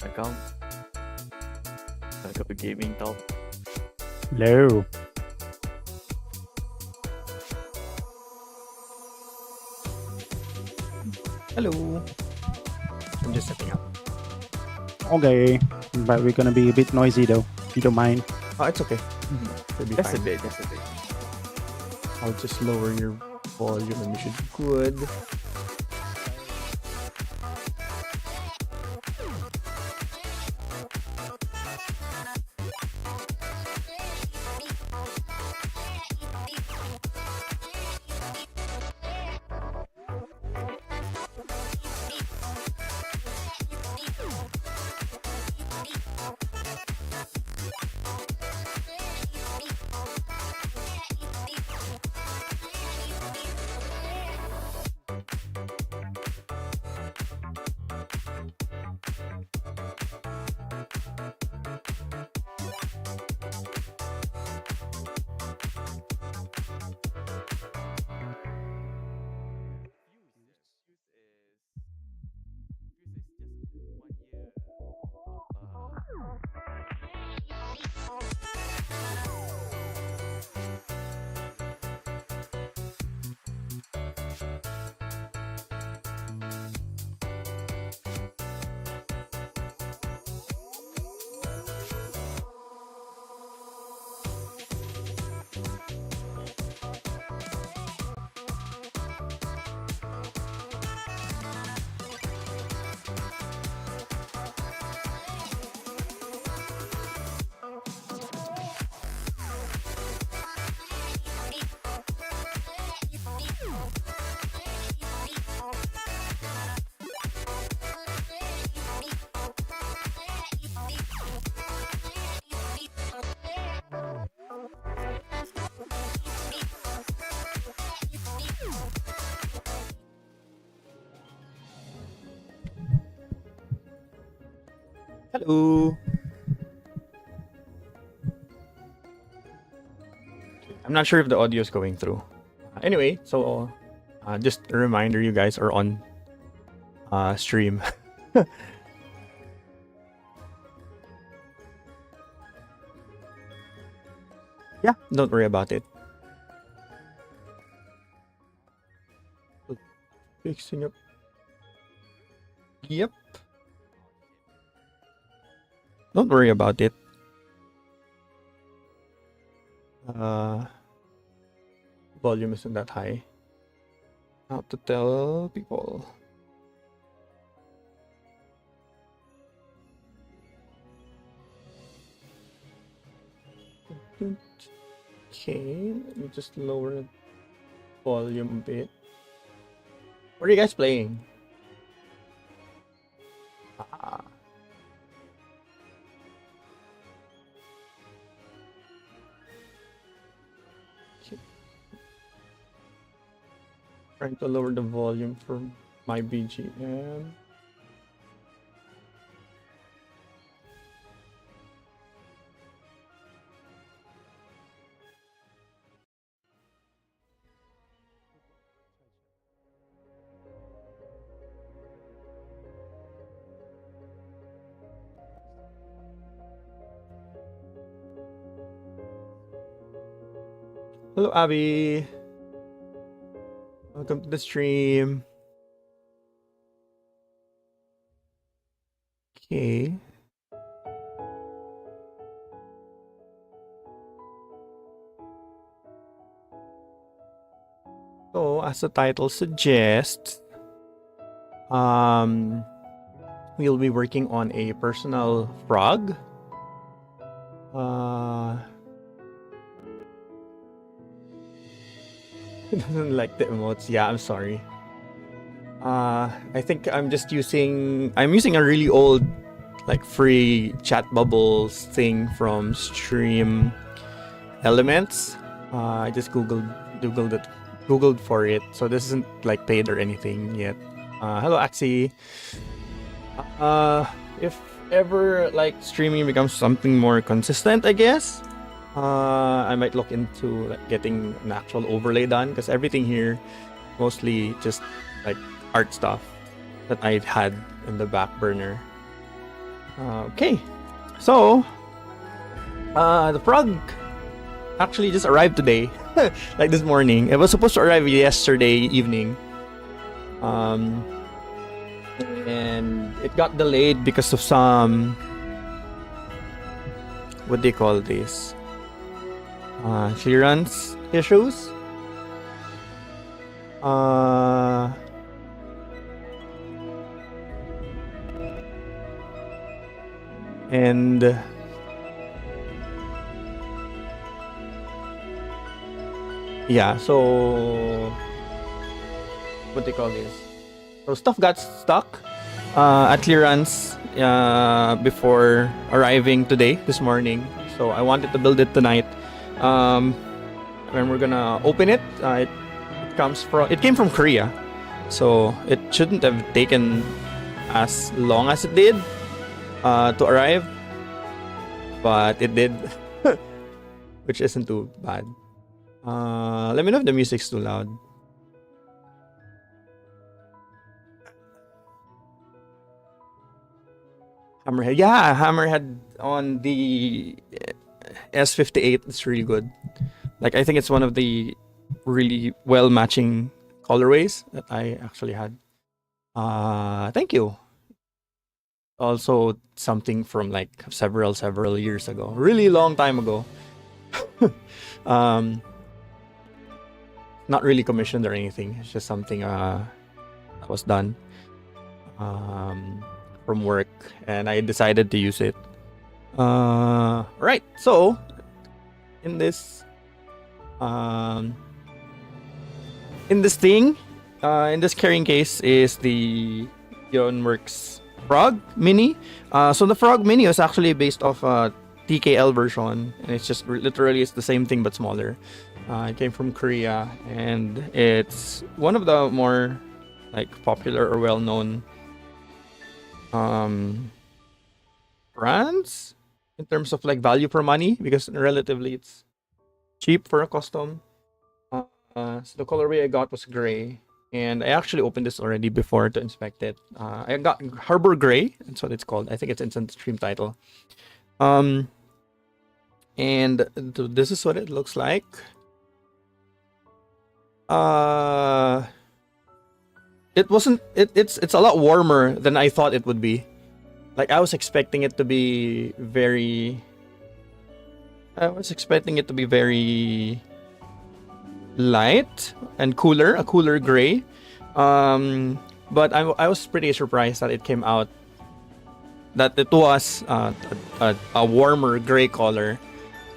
Account. Welcome to Gaming Talk. Hello. Hello. I'm just setting up. Okay, but we're gonna be a bit noisy though, if you don't mind. Oh, it's okay. It'll be Just a fine. bit, just a bit. I'll just lower your volume and you should be good. Hello. I'm not sure if the audio is going through. Anyway, so just a reminder, you guys are on stream. Yeah, don't worry about it. Fixing up. Yep. Don't worry about it. Volume isn't that high. How to tell people. Okay, let me just lower the volume a bit. What are you guys playing? Ah. Okay. Trying to lower the volume for my BGM. Hello, Abby. Welcome to the stream. Okay. So, as the title suggests, we'll be working on a personal frog. He doesn't like the emotes. Yeah, I'm sorry. I think I'm using a really old, like, free chat bubbles thing from Stream Elements. I just googled for it, so this isn't like paid or anything yet. Hello, Axie. If ever like streaming becomes something more consistent, I guess I might look into like getting an actual overlay done, because everything here mostly just like art stuff that I had in the back burner. Okay, so the frog actually just arrived today. Like this morning. It was supposed to arrive yesterday evening. And it got delayed because of some, what do you call this? Clearance issues. And yeah, so what do you call this? So stuff got stuck at clearance before arriving this morning. So I wanted to build it tonight. And we're gonna open it. It came from Korea, so it shouldn't have taken as long as it did to arrive, but it did, which isn't too bad. Let me know if the music's too loud. Hammerhead. Yeah, Hammerhead on the S58 is really good. Like, I think it's one of the really well matching colorways that I actually had. Thank you. Also something from like several years ago. Really long time ago. Not really commissioned or anything. It's just something that was done from work, and I decided to use it. Right. So in this carrying case is the Yonworks Frog Mini. So the Frog Mini was actually based off a TKL version, and it's just literally it's the same thing but smaller. It came from Korea, and it's one of the more like popular or well-known brands in terms of like value for money, because relatively it's cheap for a custom. So the colorway I got was gray, and I actually opened this already before to inspect it. I got Harbour Gray, that's what it's called. I think it's in the stream title. And this is what it looks like. It's a lot warmer than I thought it would be. Like, I was expecting it to be very light and cooler, a cooler gray. But I was pretty surprised that it came out that it was a warmer gray color.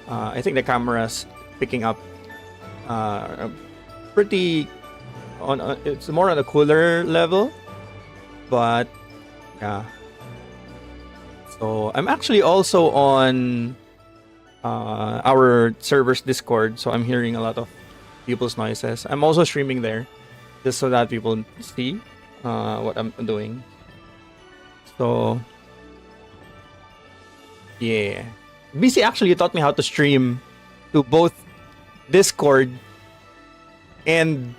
I think the cameras picking up pretty on it's more on a cooler level, but yeah. So I'm actually also on our server's Discord, so I'm hearing a lot of people's noises. I'm also streaming there just so that people see what I'm doing. So yeah, BC actually taught me how to stream to both Discord and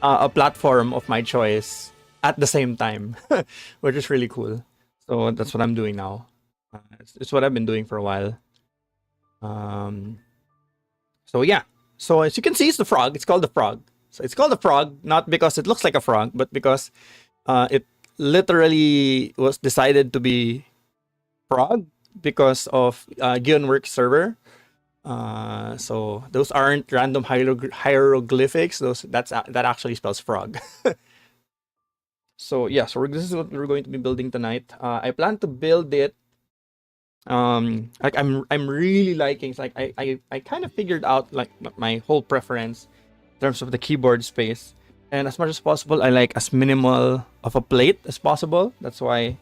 a platform of my choice at the same time, which is really cool. So that's what I'm doing now. It's what I've been doing for a while. So yeah. So as you can see, it's the frog. It's called the frog. So it's called the frog not because it looks like a frog, but because it literally was decided to be frog because of Gionworks server. So those aren't random hieroglyphics. That actually spells frog. So yeah, so this is what we're going to be building tonight. I plan to build it. Like I'm really liking. It's like I kind of figured out like my whole preference in terms of the keyboard space, and as much as possible, I like as minimal of a plate as possible. That's why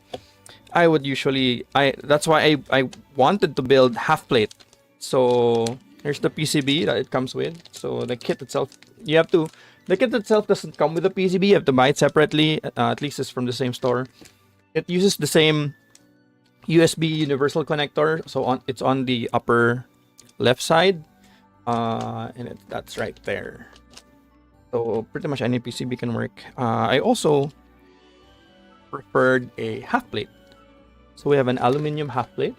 I would usually That's why I wanted to build half plate. So here's the PCB that it comes with. So the kit itself, the kit itself doesn't come with a PCB. You have to buy it separately. At least it's from the same store. It uses the same USB universal connector. So it's on the upper left side, and that's right there. So pretty much any PCB can work. I also preferred a half plate. So we have an aluminum half plate.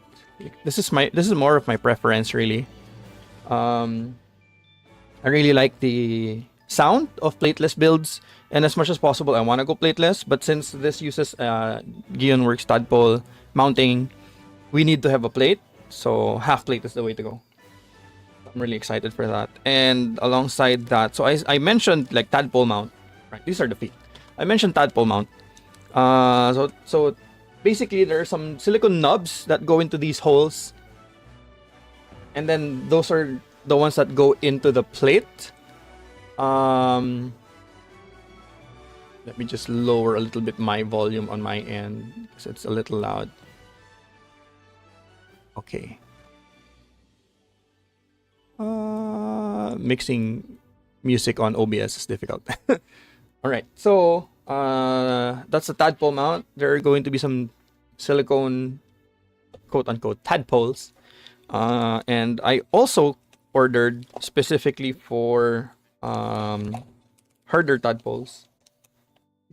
This is more of my preference really. I really like the sound of plateless builds, and as much as possible I want to go plateless, but since this uses Gionworks tadpole mounting, we need to have a plate, so half plate is the way to go. I'm really excited for that. And alongside that, so I mentioned like tadpole mount, right? These are the feet. I mentioned tadpole mount. So basically there are some silicone nubs that go into these holes, and then those are the ones that go into the plate. Let me just lower a little bit my volume on my end because it's a little loud. Okay. Mixing music on OBS is difficult. All right, so that's the tadpole mount. There are going to be some silicone, quote unquote, tadpoles, and I also ordered specifically for harder tadpoles.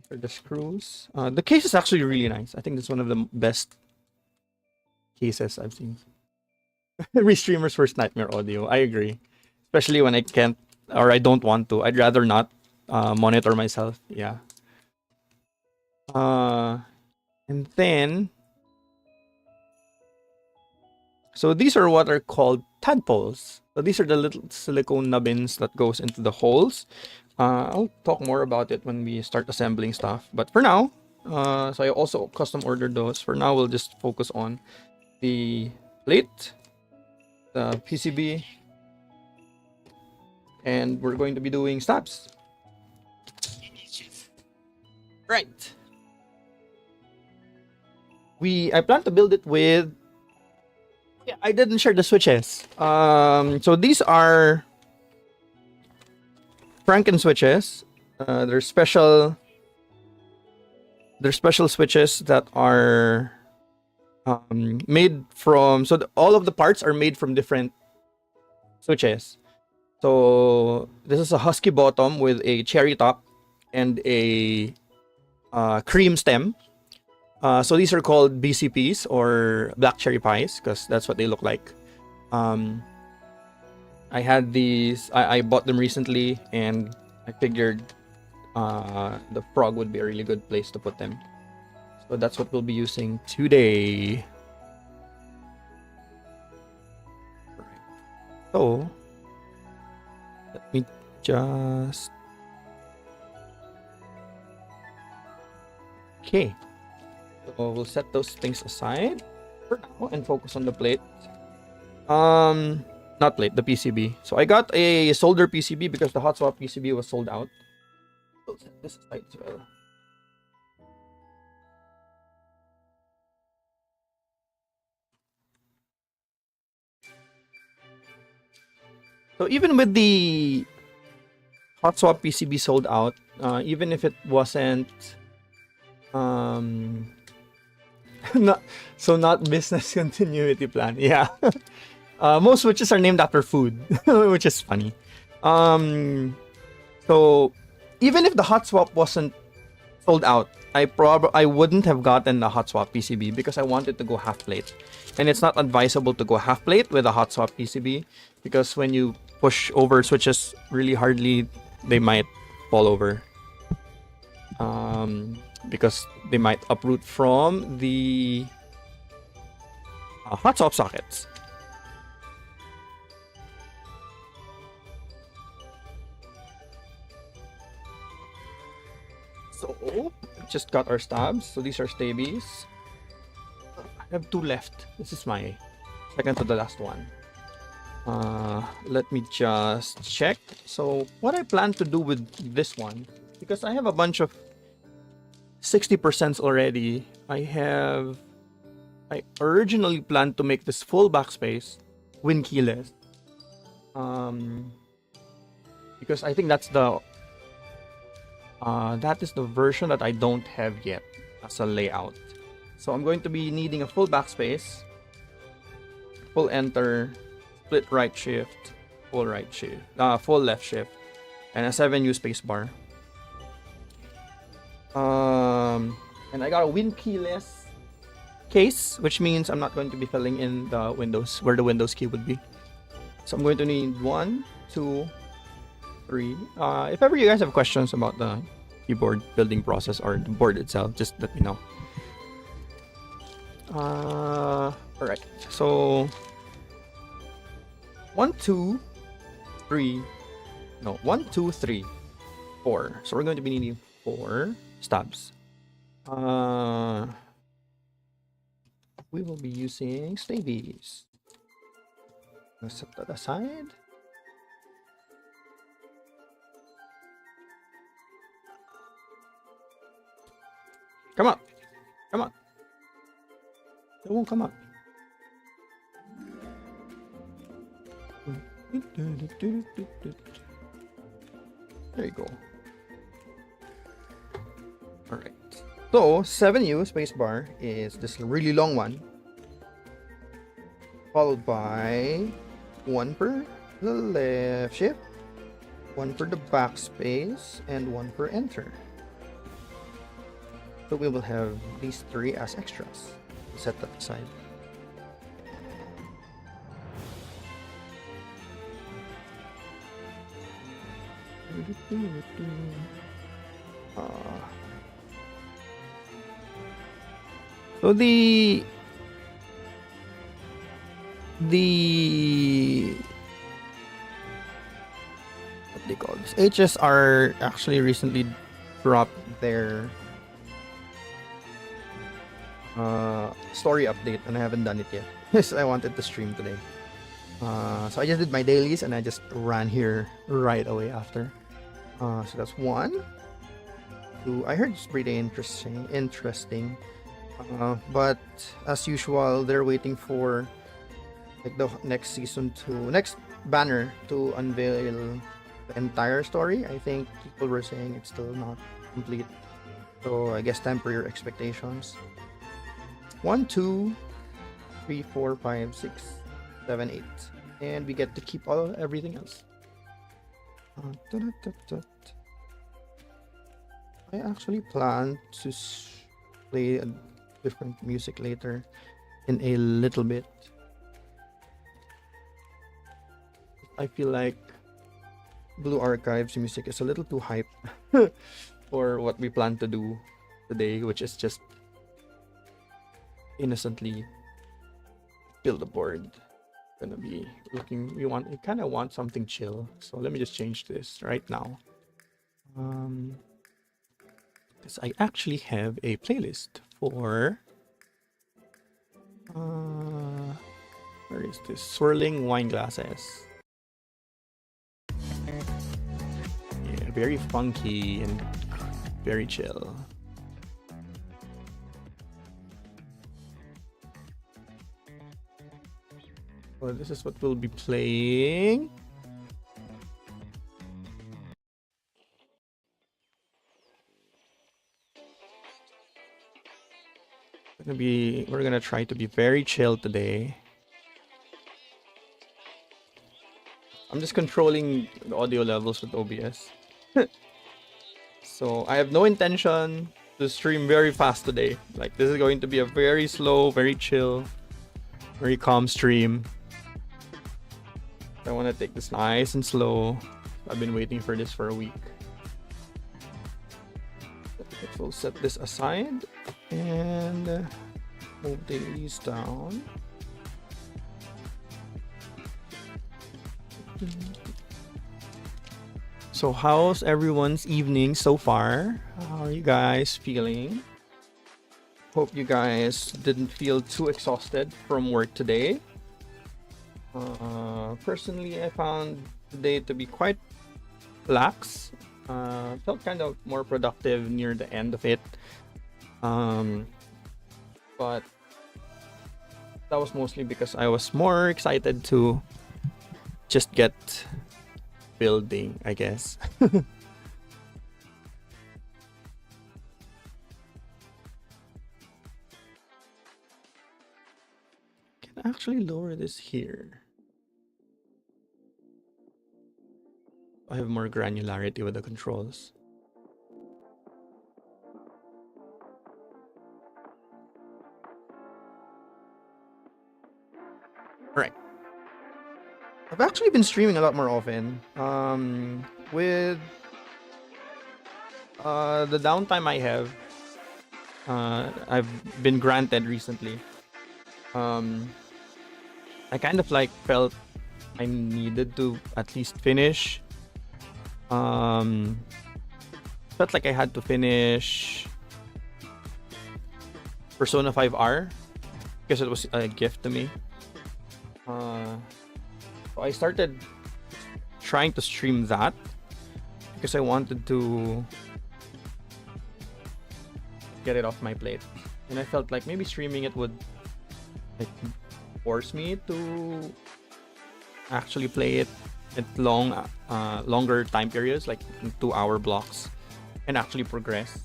For the screws, the case is actually really nice. I think it's one of the best cases I've seen. Restreamer's first nightmare audio. I agree, especially when I can't or I don't want to. I'd rather not monitor myself. Yeah. And then, so these are what are called tadpoles. So these are the little silicone nubbins that goes into the holes. I'll talk more about it when we start assembling stuff. But for now, so I also custom ordered those. For now, we'll just focus on the plate, the PCB, and we're going to be doing stabs. Right. I plan to build it with. Yeah, I didn't share the switches. So these are Franken switches. They're special switches that are made from. So all of the parts are made from different switches. So this is a husky bottom with a cherry top and a cream stem. So these are called BCPs or black cherry pies because that's what they look like. I had these. I bought them recently, and I figured the frog would be a really good place to put them. So that's what we'll be using today. Right. So let me just. Okay. So we'll set those things aside for now and focus on the plate. Not plate, the PCB. So I got a solder PCB because the hot swap PCB was sold out. So set this aside as well. So even with the hot swap PCB sold out, even if it wasn't not business continuity plan. Yeah. Most switches are named after food, which is funny. So even if the hot swap wasn't sold out, I wouldn't have gotten the hot swap PCB because I wanted to go half plate. And it's not advisable to go half plate with a hot swap PCB because when you push over switches really hardly, they might fall over. Because they might uproot from the hot swap sockets. So, just got our stabs. So these are stabies. I have 2 left. This is my second to the last one. Let me just check. So what I plan to do with this one, because I have a bunch of 60% already. I originally planned to make this full backspace win keyless. Because I think that is the version that I don't have yet as a layout. So I'm going to be needing a full backspace, full enter, split right shift, full right shift, full left shift, and a 7U spacebar. And I got a win keyless case, which means I'm not going to be filling in the windows where the Windows key would be. So I'm going to need 1, 2, 3. If ever you guys have questions about the keyboard building process or the board itself, just let me know. Alright, so 1, 2, 3. No, 1, 2, 3, 4. So we're going to be needing 4 stabs. We will be using stabies. Let's set that aside. Come up. Come on. It won't come up. There you go. Alright. So 7U spacebar is this really long one, followed by 1 per the left shift, 1 for the backspace, and 1 per enter. So we will have these 3 as extras. Set that aside. So the what they call this HSR actually recently dropped their story update, and I haven't done it yet. Yes, I wanted to stream today. So I just did my dailies and I just ran here right away after. So that's 1, 2. I heard it's pretty interesting. But as usual, they're waiting for like the next banner to unveil the entire story. I think people were saying it's still not complete, so I guess temper your expectations. 1, 2, 3, 4, 5, 6, 7, 8, and we get to keep everything else. I actually plan to play a different music later in a little bit. I feel like Blue Archives music is a little too hype for what we plan to do today, which is just innocently build a board. Gonna be looking, we kind of want something chill, so let me just change this right now, because I actually have a playlist for Where is this? Swirling wine glasses. Yeah, very funky and very chill. So this is what we'll be playing. We're gonna try to be very chill today. I'm just controlling the audio levels with OBS. So I have no intention to stream very fast today. Like, this is going to be a very slow, very chill, very calm stream. I want to take this nice and slow. I've been waiting for this for a week. We'll set this aside and move these down. So how's everyone's evening so far? How are you guys feeling? Hope you guys didn't feel too exhausted from work today. Personally, I found today to be quite lax. Felt kind of more productive near the end of it. But that was mostly because I was more excited to just get building, I guess. Can actually lower this here. I have more granularity with the controls. Alright. I've actually been streaming a lot more often. With the downtime I have, I've been granted recently. I kind of like felt I needed to at least finish. Felt like I had to finish Persona 5R because it was a gift to me. So I started trying to stream that because I wanted to get it off my plate, and I felt like maybe streaming it would like force me to actually play it at longer time periods, like 2-hour blocks, and actually progress.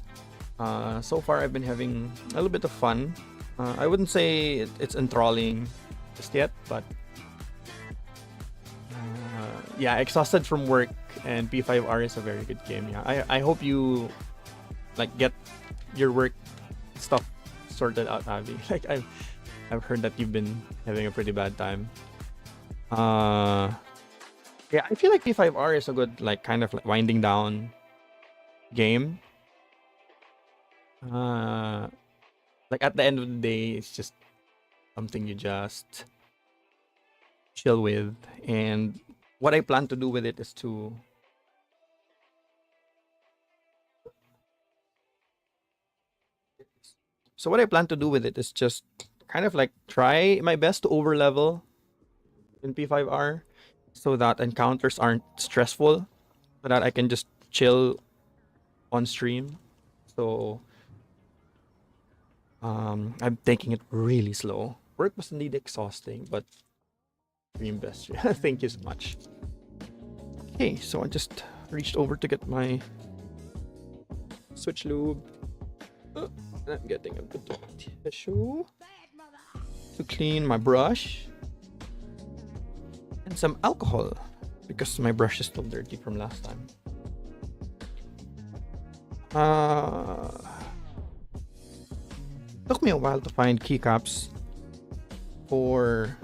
So far I've been having a little bit of fun. I wouldn't say it's enthralling just yet, but yeah, exhausted from work, and P5R is a very good game. Yeah, I hope you like get your work stuff sorted out, Abby. Like I've heard that you've been having a pretty bad time. Yeah, I feel like P5R is a good like kind of like winding down game. Like at the end of the day, it's just something you just chill with, and what I plan to do with it is to just kind of like try my best to over level in P5R so that encounters aren't stressful, so that I can just chill on stream. So I'm taking it really slow. Work was indeed exhausting, but stream best. Thank you so much. Okay, so I just reached over to get my switch lube. I'm getting a bit of tissue to clean my brush and some alcohol because my brush is still dirty from last time. Took me a while to find keycaps for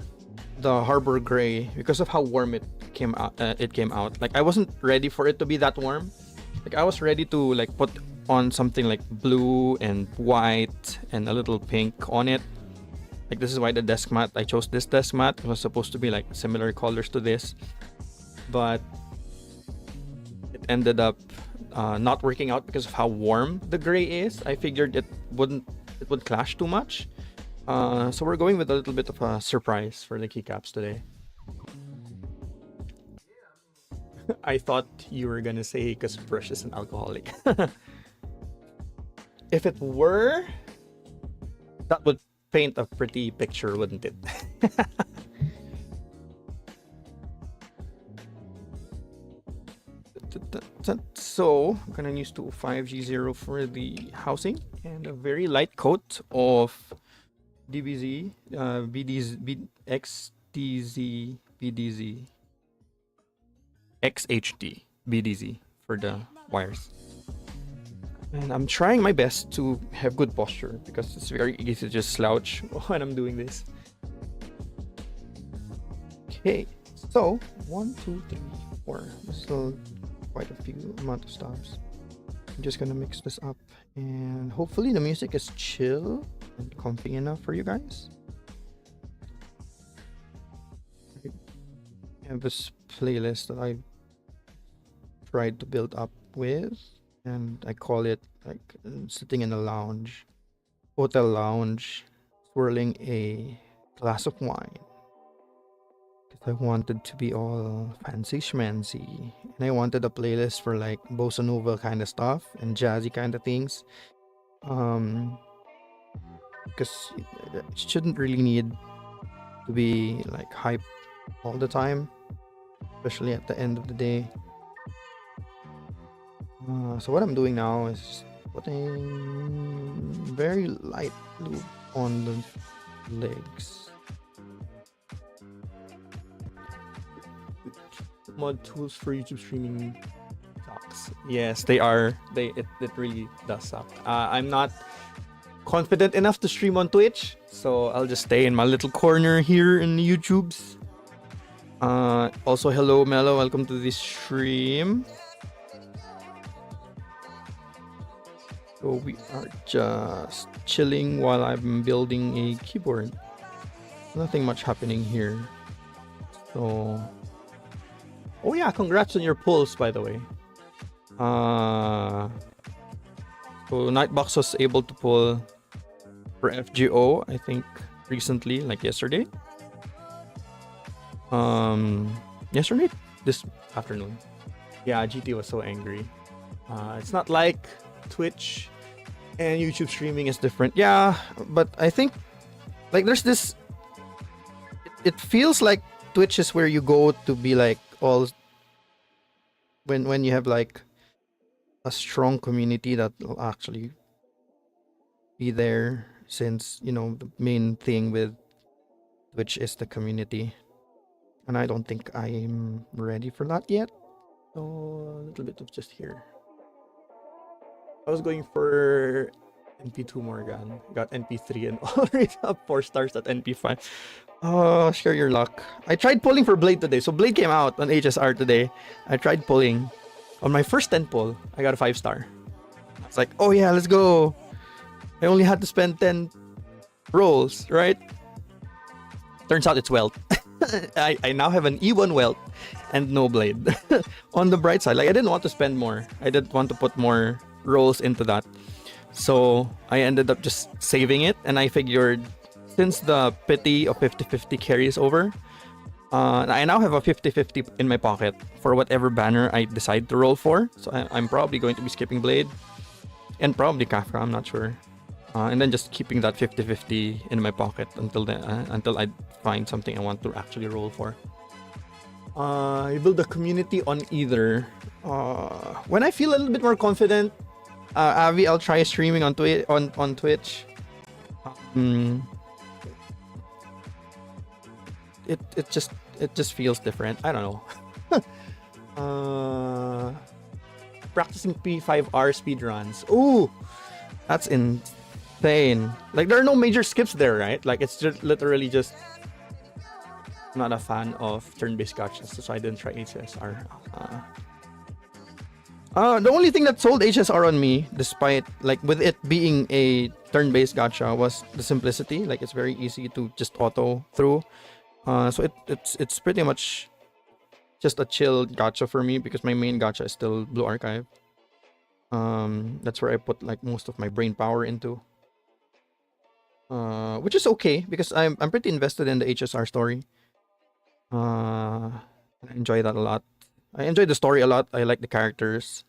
the Harbour Gray because of how warm it came out. Like I wasn't ready for it to be that warm. Like I was ready to like put on something like blue and white and a little pink on it. Like this is why the desk mat, I chose this desk mat. It was supposed to be like similar colors to this, but it ended up not working out because of how warm the gray is. I figured it would clash too much. So we're going with a little bit of a surprise for the keycaps today. I thought you were gonna say because Brush is an alcoholic. If it were, that would paint a pretty picture, wouldn't it? So I'm gonna use 205G0 for the housing and a very light coat of DBZ, XTZ, BDZ, XHD, BDZ for the wires. And I'm trying my best to have good posture because it's very easy to just slouch when I'm doing this. Okay, so 1, 2, 3, 4. Still quite a few amount of stops. I'm just gonna mix this up and hopefully the music is chill and comfy enough for you guys. I have this playlist that I tried to build up with, and I call it like sitting in a lounge, hotel lounge, swirling a glass of wine. Because I wanted to be all fancy schmancy, and I wanted a playlist for like bossa nova kind of stuff and jazzy kind of things. Because it shouldn't really need to be like hype all the time, especially at the end of the day. So what I'm doing now is putting very light lube on the legs. Mod tools for YouTube streaming sucks. Yes, they are. It really does suck. I'm not confident enough to stream on Twitch, so I'll just stay in my little corner here in the YouTubes. Also, hello Mello, welcome to this stream. So we are just chilling while I'm building a keyboard. Nothing much happening here. So, oh yeah, congrats on your pulls, by the way. So Nightbox was able to pull for FGO, I think recently, like yesterday. Yesterday? This afternoon. Yeah, GT was so angry. It's not like Twitch and YouTube streaming is different. Yeah, but I think like there's this. It feels like Twitch is where you go to be like all. When you have like a strong community that will actually be there, since you know the main thing with Twitch is the community, and I don't think I'm ready for that yet. So a little bit of just here. I was going for NP2 Morgan. Got NP3 and already up 4 stars at NP5. Oh, share your luck. I tried pulling for Blade today. So Blade came out on HSR today. I tried pulling. On my first 10 pull, I got a 5 star. It's like, oh yeah, let's go. I only had to spend 10 rolls, right? Turns out it's Welt. I now have an E1 Welt and no Blade. On the bright side, like I didn't want to spend more. I didn't want to put more rolls into that. So I ended up just saving it, and I figured since the pity of 50-50 carries over, I now have a 50-50 in my pocket for whatever banner I decide to roll for. So I'm probably going to be skipping Blade and probably Kafka, I'm not sure. And then just keeping that 50-50 in my pocket until I find something I want to actually roll for. You build a community on either. When I feel a little bit more confident, Avi, I'll try streaming on Twitch. It just feels different. I don't know. Practicing P5R speedruns. Ooh, that's insane. Like there are no major skips there, right? Like it's just literally just. I'm not a fan of turn-based gachas, so I didn't try HSR. The only thing that sold HSR on me, despite like with it being a turn-based gacha, was the simplicity. Like it's very easy to just auto through. So it's pretty much just a chill gacha for me because my main gacha is still Blue Archive. That's where I put like most of my brain power into. which is okay because I'm pretty invested in the HSR story. I enjoy that a lot. I enjoy the story a lot. I like the characters.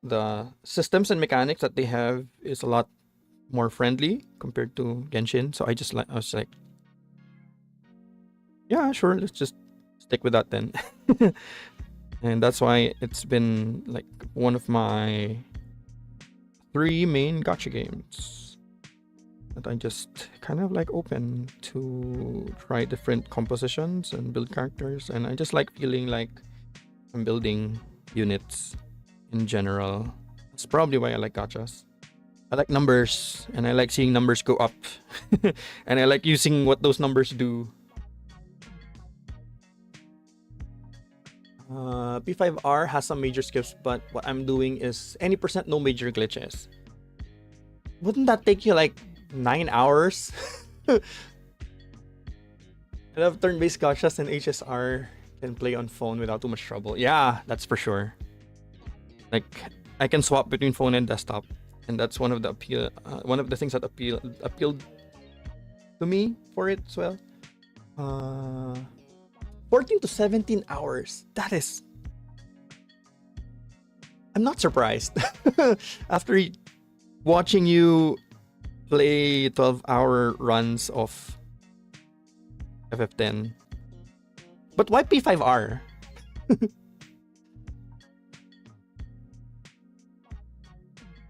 The systems and mechanics that they have is a lot more friendly compared to Genshin. So I was like, yeah, sure, let's just stick with that then. And that's why it's been like one of my 3 main gacha games that I just kind of like open to try different compositions and build characters. And I just like feeling like I'm building units in general. That's probably why I like gachas. I like numbers and I like seeing numbers go up. And I like using what those numbers do. P5R has some major skips, but what I'm doing is any percent no major glitches. Wouldn't that take you like 9 hours? I love turn-based gachas and HSR can play on phone without too much trouble. Yeah, that's for sure. Like I can swap between phone and desktop, and that's one of the one of the things that appealed to me for it as well. 14 to 17 hours. That is, I'm not surprised. After watching you play 12-hour runs of FF10. But why P5R?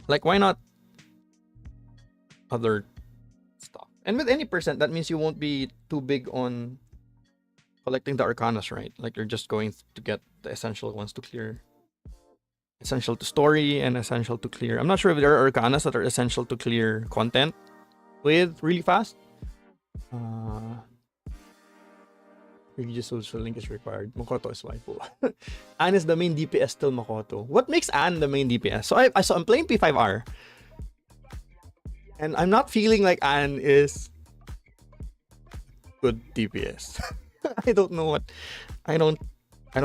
Like, why not other stuff? And with any percent, that means you won't be too big on collecting the arcanas, right? Like, you're just going to get the essential ones to clear. Essential to story and essential to clear. I'm not sure if there are arcanas that are essential to clear content with really fast. Religious social link is required. Makoto is waifu. Anne is the main DPS till Makoto. What makes Anne the main DPS? So I'm playing P5R. And I'm not feeling like Anne is good DPS. I don't know what. I don't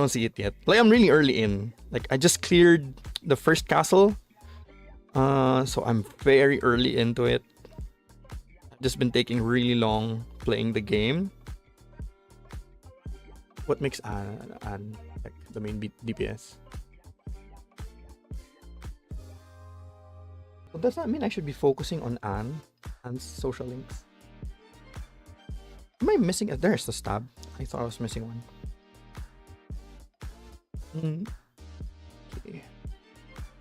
see it yet. Like, I'm really early in. Like, I just cleared the first castle. So I'm very early into it. I've just been taking really long playing the game. What makes Anne like the main DPS? Well, does that mean I should be focusing on Anne's social links? Am I missing? There's the stab. I thought I was missing one. Okay.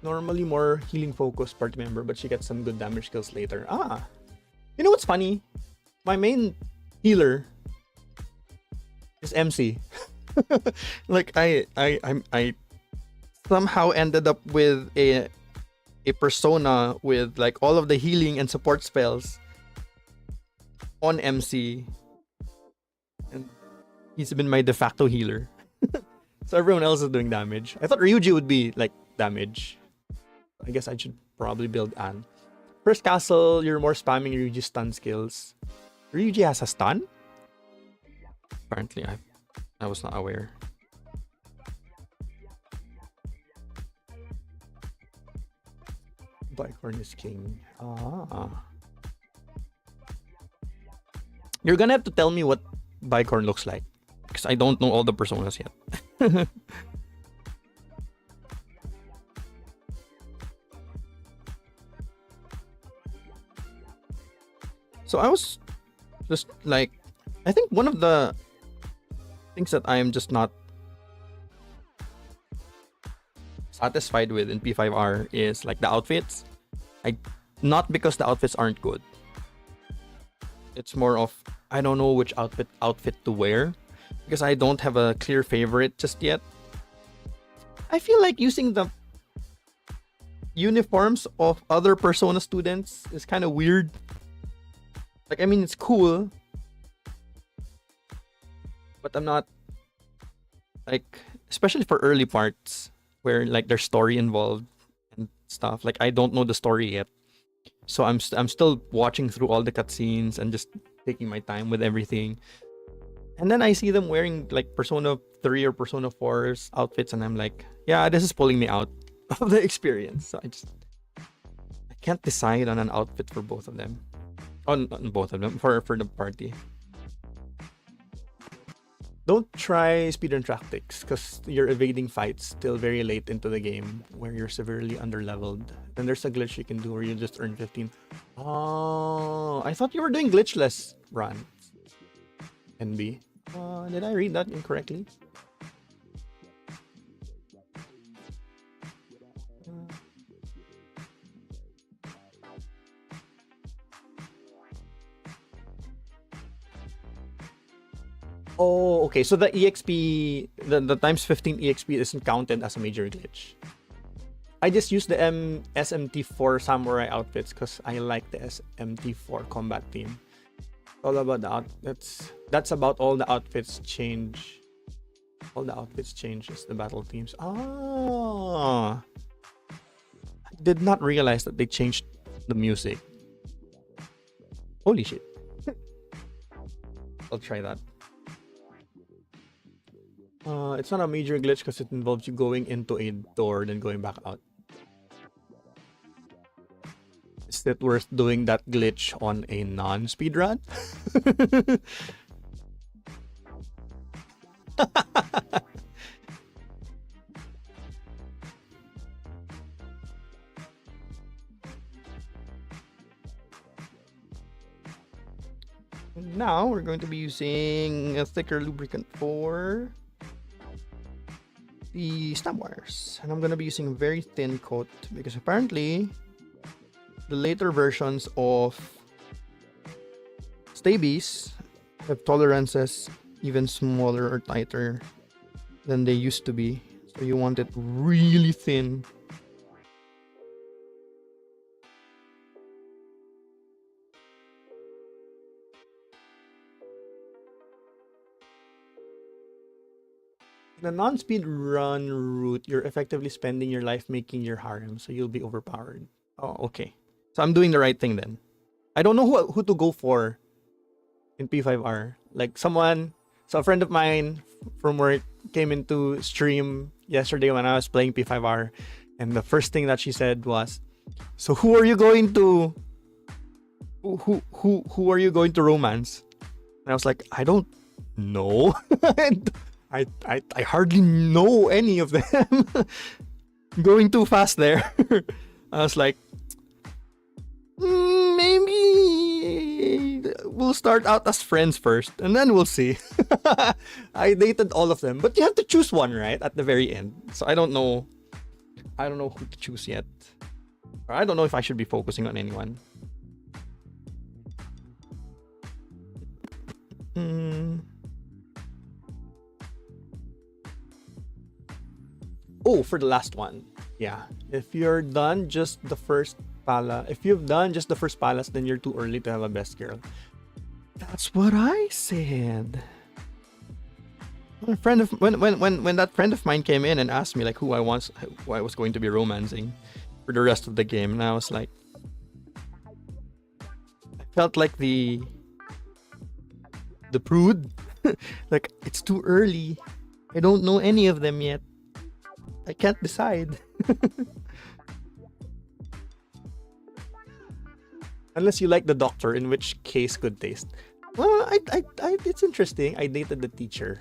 Normally more healing focused party member, but she gets some good damage skills later. You know what's funny? My main healer is MC. Like I somehow ended up with a persona with like all of the healing and support spells on MC, and he's been my de facto healer. So everyone else is doing damage. I thought Ryuji would be like damage. I guess I should probably build Anne. First castle, you're more spamming Ryuji's stun skills. Ryuji has a stun? Apparently, I was not aware. Bicorn is king. You're gonna have to tell me what Bicorn looks like, because I don't know all the personas yet. So I was just like, I think one of the things that I am just not satisfied with in P5R is like the outfits. Not because the outfits aren't good. It's more of I don't know which outfit to wear, because I don't have a clear favorite just yet. I feel like using the uniforms of other Persona students is kind of weird. Like, I mean, it's cool, but I'm not like, especially for early parts where like there's story involved and stuff. Like, I don't know the story yet, so I'm still watching through all the cutscenes and just taking my time with everything. And then I see them wearing like Persona 3 or Persona 4's outfits, and I'm like, yeah, this is pulling me out of the experience. So I can't decide on an outfit for both of them. On both of them for the party. Don't try speedrun tactics because you're evading fights till very late into the game where you're severely underleveled. Then there's a glitch you can do where you just earn 15. Oh, I thought you were doing glitchless run. NB. Did I read that incorrectly? Oh, okay. So the EXP, the times 15 EXP isn't counted as a major glitch. I just use the SMT4 samurai outfits because I like the SMT4 combat theme. All about the that's about all the outfits change. All the outfits change is the battle themes. Ah, I did not realize that they changed the music. Holy shit! I'll try that. It's not a major glitch because it involves you going into a door then going back out. Is it worth doing that glitch on a non-speedrun? Now we're going to be using a thicker lubricant for the stamp wires, and I'm going to be using a very thin coat because apparently the later versions of Stabies have tolerances even smaller or tighter than they used to be, so you want it really thin. In a non-speed run route, you're effectively spending your life making your harem, so you'll be overpowered. Oh, okay. So I'm doing the right thing then. I don't know who to go for in P5R. Like so a friend of mine from work came into stream yesterday when I was playing P5R, and the first thing that she said was, "So who are you going to? Who are you going to romance?" And I was like, "I don't know." I hardly know any of them. Going too fast there. I was like, maybe we'll start out as friends first, and then we'll see. I dated all of them, but you have to choose one, right, at the very end. So I don't know who to choose yet. Or I don't know if I should be focusing on anyone. Oh, for the last one. Yeah. If you're done just the first if you've done just the first palace, then you're too early to have a best girl. That's what I said. When that friend of mine came in and asked me like who I was going to be romancing for the rest of the game, and I was like, I felt like the prude. Like, it's too early. I don't know any of them yet. I can't decide. Unless you like the doctor, in which case good taste. Well, it's interesting. I dated the teacher.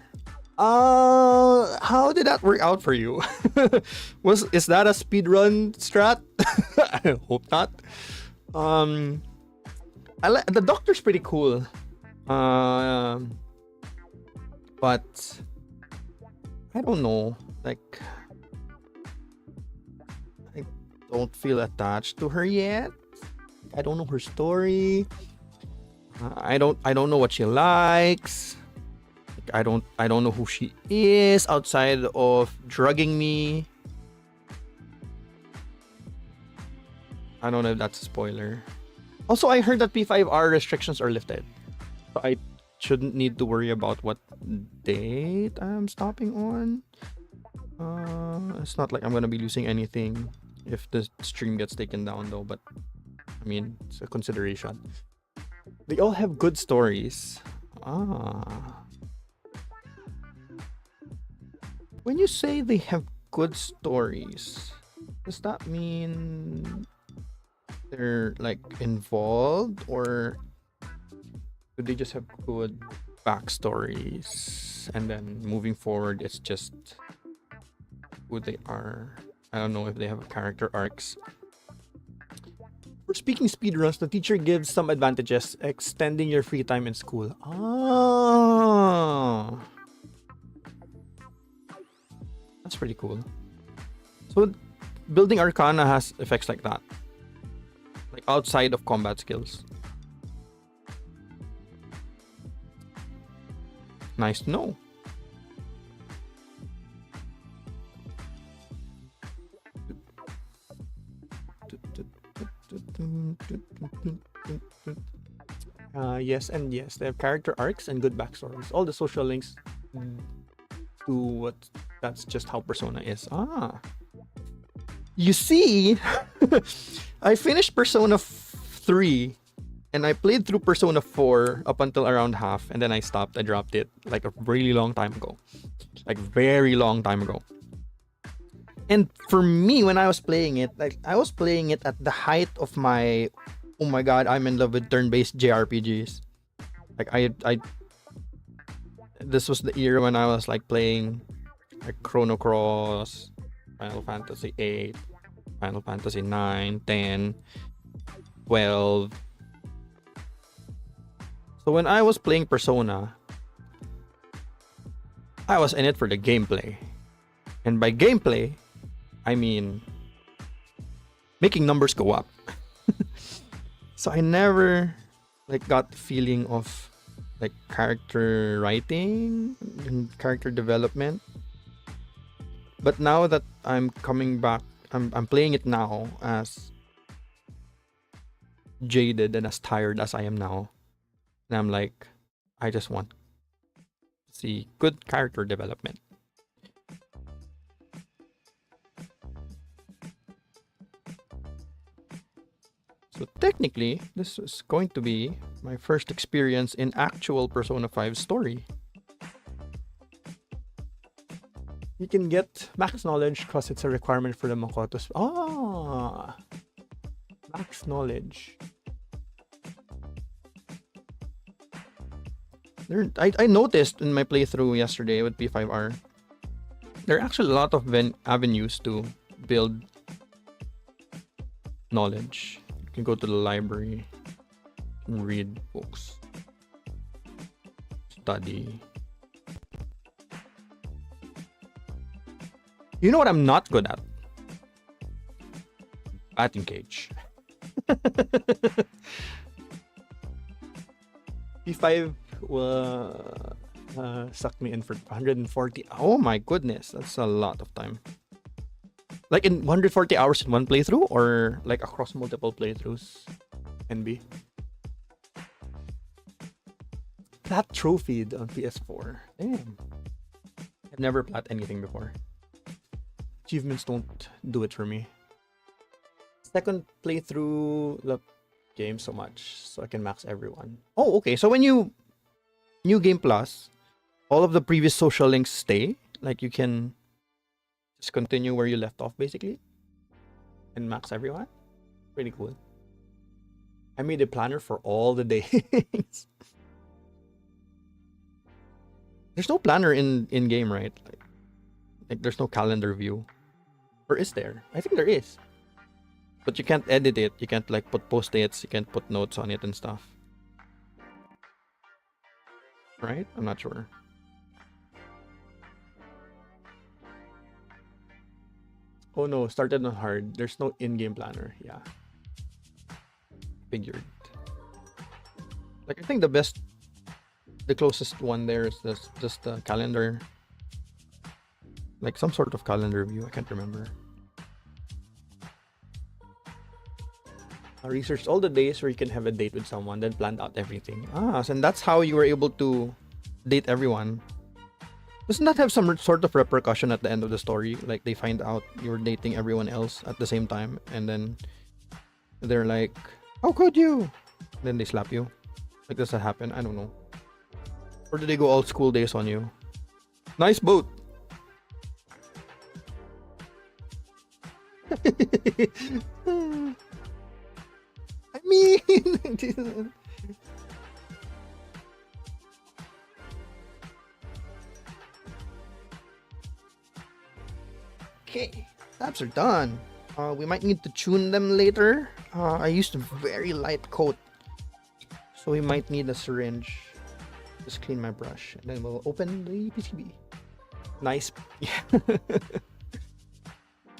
How did that work out for you? Is that a speedrun strat? I hope not. The doctor's pretty cool. But I don't know. Like, I don't feel attached to her yet. I don't know her story. I don't know what she likes. I don't know who she is outside of drugging me. I don't know if that's a spoiler. Also, I heard that P5R restrictions are lifted, so I shouldn't need to worry about what date I'm stopping on. It's not like I'm gonna be losing anything if the stream gets taken down though, but I mean, it's a consideration. They all have good stories. When you say they have good stories, does that mean they're like involved, or Do they just have good backstories, and then moving forward, it's just who they are? I don't know if they have character arcs. For speaking speedruns, the teacher gives some advantages, extending your free time in school. Ah, that's pretty cool. So, building Arcana has effects like that, like outside of combat skills. Nice to know. Yes and yes, they have character arcs and good backstories. All the social links to what that's just how Persona is. Ah, you see, I finished Persona 3 and I played through Persona 4 up until around half, and then I stopped. I dropped it like a really long time ago. Like very long time ago. And for me, when I was playing it, like I was playing it at the height of my, oh my god, I'm in love with turn-based JRPGs. Like this was the era when I was like playing like Chrono Cross, Final Fantasy 8, Final Fantasy 9, 10, 12. So when I was playing Persona, I was in it for the gameplay. And by gameplay, I mean making numbers go up. So I never like got the feeling of like character writing and character development. But now that I'm coming back, I'm playing it now as jaded and as tired as I am now. And I'm like, I just want to see good character development. So technically, this is going to be my first experience in actual Persona 5 story. You can get max knowledge because it's a requirement for the Makotos. Ah! Max knowledge. I noticed in my playthrough yesterday with P5R, there are actually a lot of avenues to build knowledge. You can go to the library and read books, study. You know what I'm not good at? Batting cage. P5 sucked me in for 140. Oh my goodness, that's a lot of time. Like in 140 hours in one playthrough, or like across multiple playthroughs? NB. Plat trophied on PS4. Damn. I've never plat anything before. Achievements don't do it for me. Second playthrough, the game so much, so I can max everyone. Oh, okay. So when you New Game Plus, all of the previous social links stay. Like you can just continue where you left off basically and max everyone. Pretty cool. I made a planner for all the days. There's no planner in game, right? Like there's no calendar view. Or is there? I think there is. But you can't edit it. You can't like put post-its. You can't put notes on it and stuff. Right? I'm not sure. Oh no, started on hard. There's no in-game planner. Yeah. Figured. Like I think the closest one there is just the calendar. Like some sort of calendar view. I can't remember. I researched all the days where you can have a date with someone, then planned out everything. Ah, so and that's how you were able to date everyone. Doesn't that have some sort of repercussion at the end of the story? Like they find out you're dating everyone else at the same time, and then they're like, "How could you?" Then they slap you. Like does that happen? I don't know. Or do they go all school days on you? Nice boat. I mean, Okay, tabs are done. We might need to tune them later. I used a very light coat, so we might need a syringe. Just clean my brush, and then we'll open the PCB. Nice.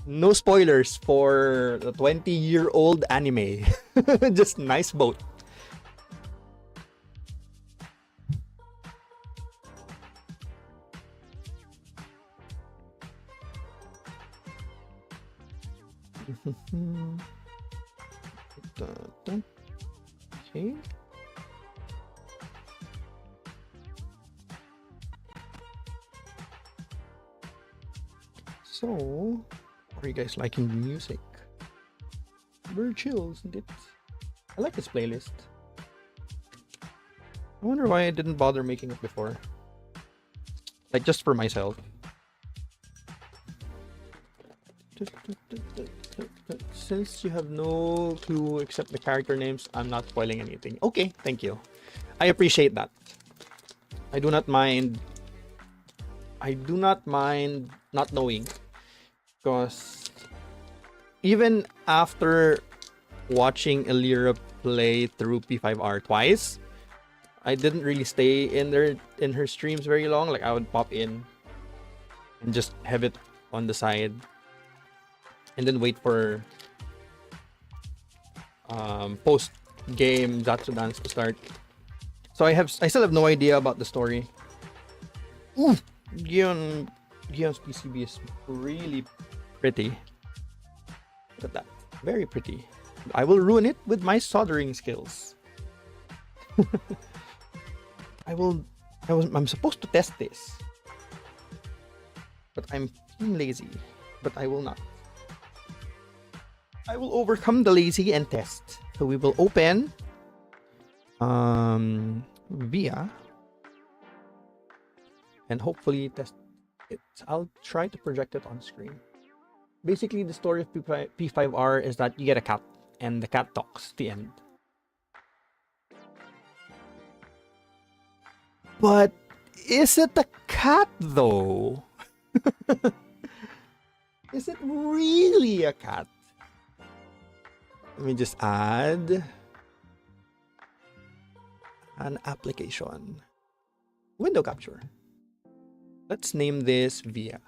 No spoilers for the 20-year-old anime. Just nice boat. Okay. So, are you guys liking the music? Very chill, isn't it? I like this playlist. I wonder why I didn't bother making it before. Like, just for myself. Since you have no clue except the character names, I'm not spoiling anything. Okay, thank you. I appreciate that. I do not mind not knowing. Because even after watching Elira play through P5R twice, I didn't really stay in her streams very long. Like, I would pop in and just have it on the side and then wait for post game Zatsu Dance to start. So I still have no idea about the story. Ooh, Gion's PCB is really pretty. Look at that. Very pretty. I will ruin it with my soldering skills. I'm supposed to test this. But I'm lazy. But I will not. I will overcome the lazy and test. So we will open via and hopefully test it. I'll try to project it on screen. Basically, the story of P5R is that you get a cat and the cat talks at the end. But is it a cat though? Is it really a cat? Let me just add an application. Window capture. Let's name this Via.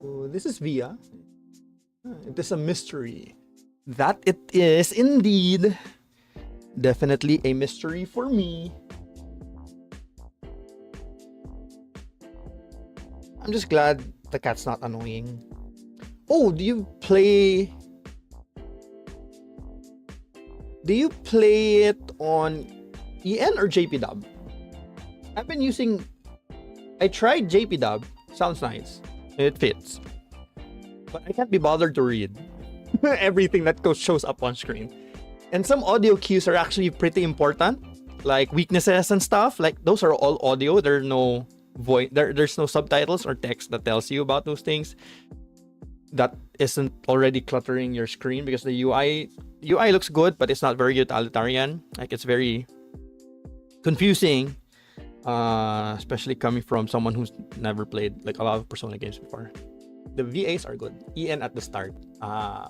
Oh, this is Via. It is a mystery. That it is indeed. Definitely a mystery for me. I'm just glad the cat's not annoying. Oh, do you play it on EN or JPDub? I tried JPDub. Sounds nice. It fits. But I can't be bothered to read everything that shows up on screen. And some audio cues are actually pretty important. Like weaknesses and stuff. Like those are all audio. There's no there's no subtitles or text that tells you about those things. That isn't already cluttering your screen, because the UI looks good, but it's not very utilitarian. Like, it's very confusing, especially coming from someone who's never played like a lot of Persona games before. The VAs are good. EN at the start.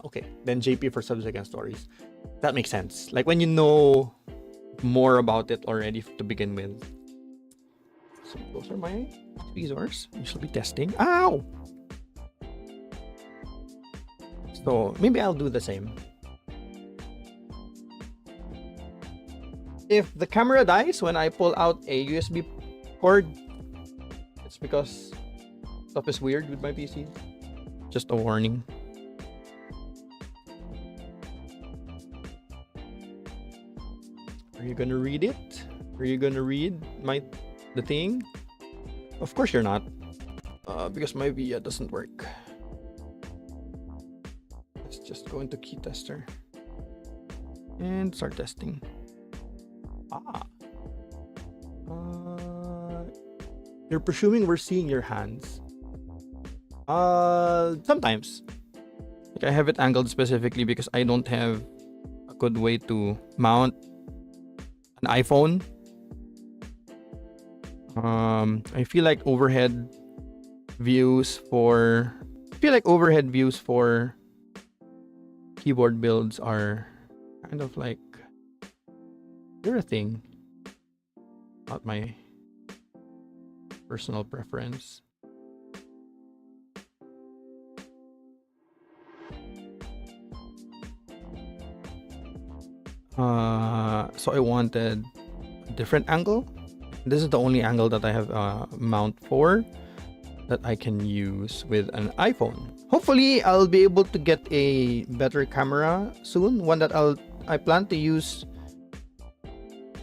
Okay. Then JP for subsequent stories. That makes sense. Like when you know more about it already to begin with. So those are my tweezers. We shall be testing. Ow! So maybe I'll do the same. If the camera dies when I pull out a USB cord, it's because stuff is weird with my PC. Just a warning. Are you gonna read it? Are you gonna read the thing? Of course you're not. Because my VIA doesn't work. Let's just go into key tester and start testing. You're presuming we're seeing your hands. Sometimes. Like, I have it angled specifically because I don't have a good way to mount an iPhone I feel like overhead views for keyboard builds are kind of like they're a thing, not my personal preference. So I wanted a different angle. This is the only angle that I have mount for that I can use with an iPhone. Hopefully, I'll be able to get a better camera soon. One that I plan to use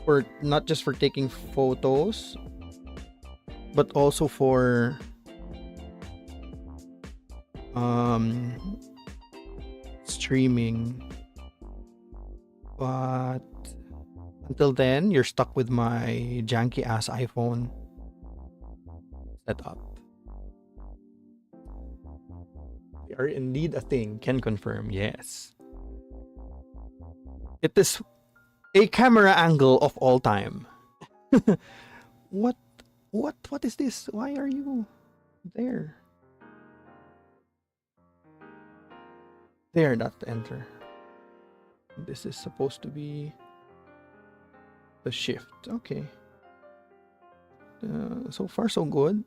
for not just for taking photos, but also for streaming. But until then, you're stuck with my janky ass iPhone setup. They are indeed a thing. Can confirm. Yes. It is a camera angle of all time. What is this? Why are you there? There, not enter. This is supposed to be the shift. Okay. So far so good.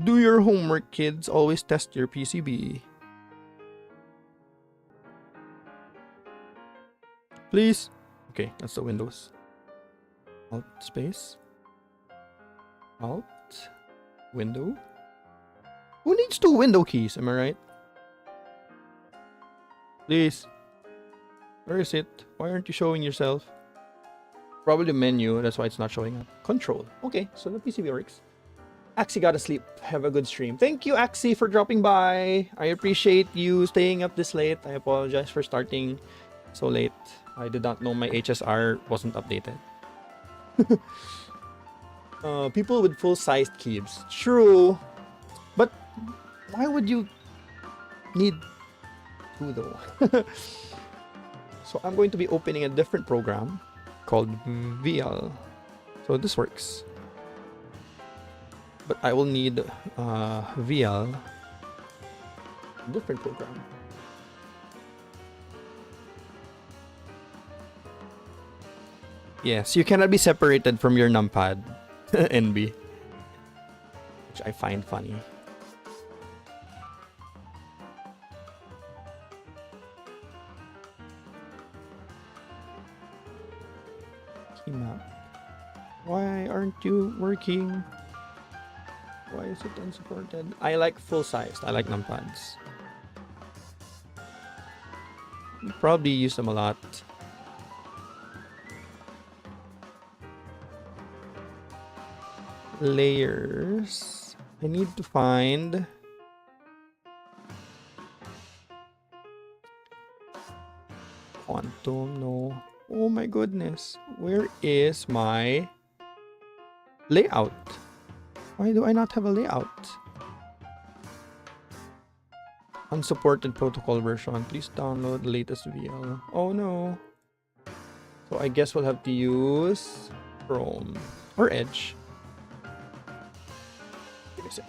Do your homework, kids. Always test your PCB. Please. Okay, that's the Windows. Alt space. Alt. Window. Who needs two window keys? Am I right? Please. Where is it? Why aren't you showing yourself? Probably the menu. That's why it's not showing up. Control. Okay, so the PCB works. Axie gotta sleep. Have a good stream. Thank you, Axie, for dropping by. I appreciate you staying up this late. I apologize for starting so late. I did not know my HSR wasn't updated. People with full-sized keys. True. But why would you need two though? So I'm going to be opening a different program called VL. So this works. But I will need VL, different program. Yes, you cannot be separated from your numpad, NB, which I find funny. Keymap. Why aren't you working? Why is it unsupported? I like full-sized. I like numpads. You probably use them a lot. Layers. I need to find quantum. No. Oh my goodness. Where is my layout? Why do I not have a layout? Unsupported protocol version. Please download the latest VL. Oh no. So I guess we'll have to use Chrome or Edge. Give me a sec.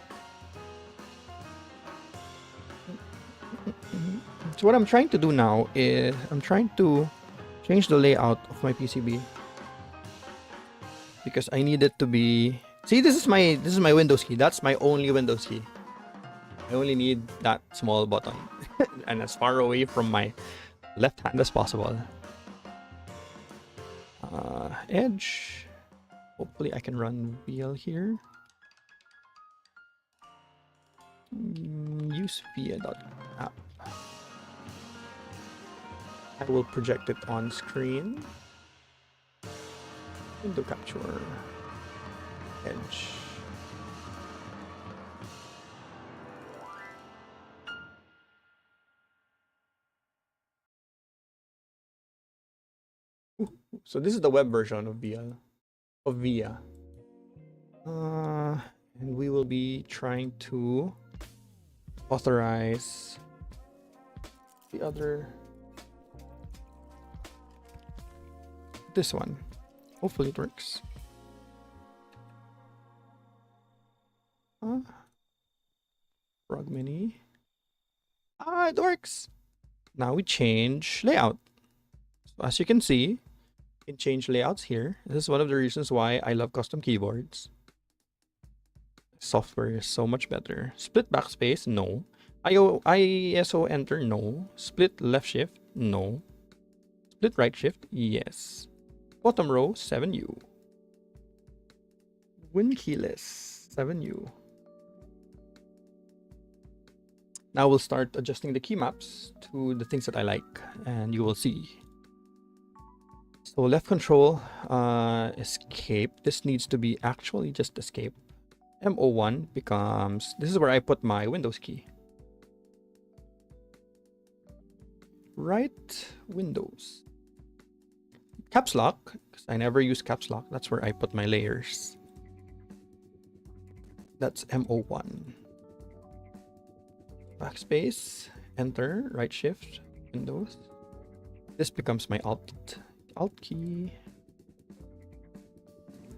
So what I'm trying to do now is I'm trying to change the layout of my PCB because I need it to be. See, this is my Windows key. That's my only Windows key. I only need that small button and as far away from my left hand as possible. Edge. Hopefully I can run VL here. Use via.app. I will project it on screen. Window capture. Edge. So this is the web version of VIA. And we will be trying to authorize the other this one. Hopefully it works. Frog Mini. It works. Now we change layout. So as you can see, you can change layouts here. This is one of the reasons why I love custom keyboards. Software is so much better. Split backspace, no. ISO enter, no. Split left shift, no. Split right shift, yes. Bottom row, 7U. Win keyless, 7U. Now we'll start adjusting the key maps to the things that I like, and you will see. So left control, escape. This needs to be actually just escape. MO1 becomes, this is where I put my Windows key. Right Windows. Caps lock, because I never use caps lock. That's where I put my layers. That's MO1. Backspace, enter, right shift, Windows. This becomes my alt key.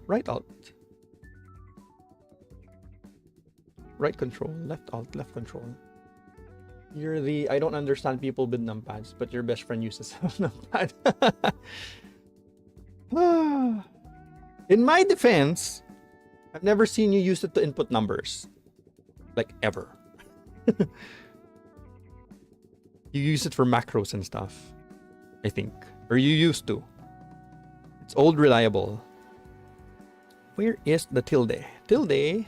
Right alt. Right control, left alt, left control. You're the, I don't understand people with numpads, but your best friend uses a numpad. In my defense, I've never seen you use it to input numbers. Like ever. You use it for macros and stuff, I think. Or you used to. It's old reliable. Where is the tilde? Tilde.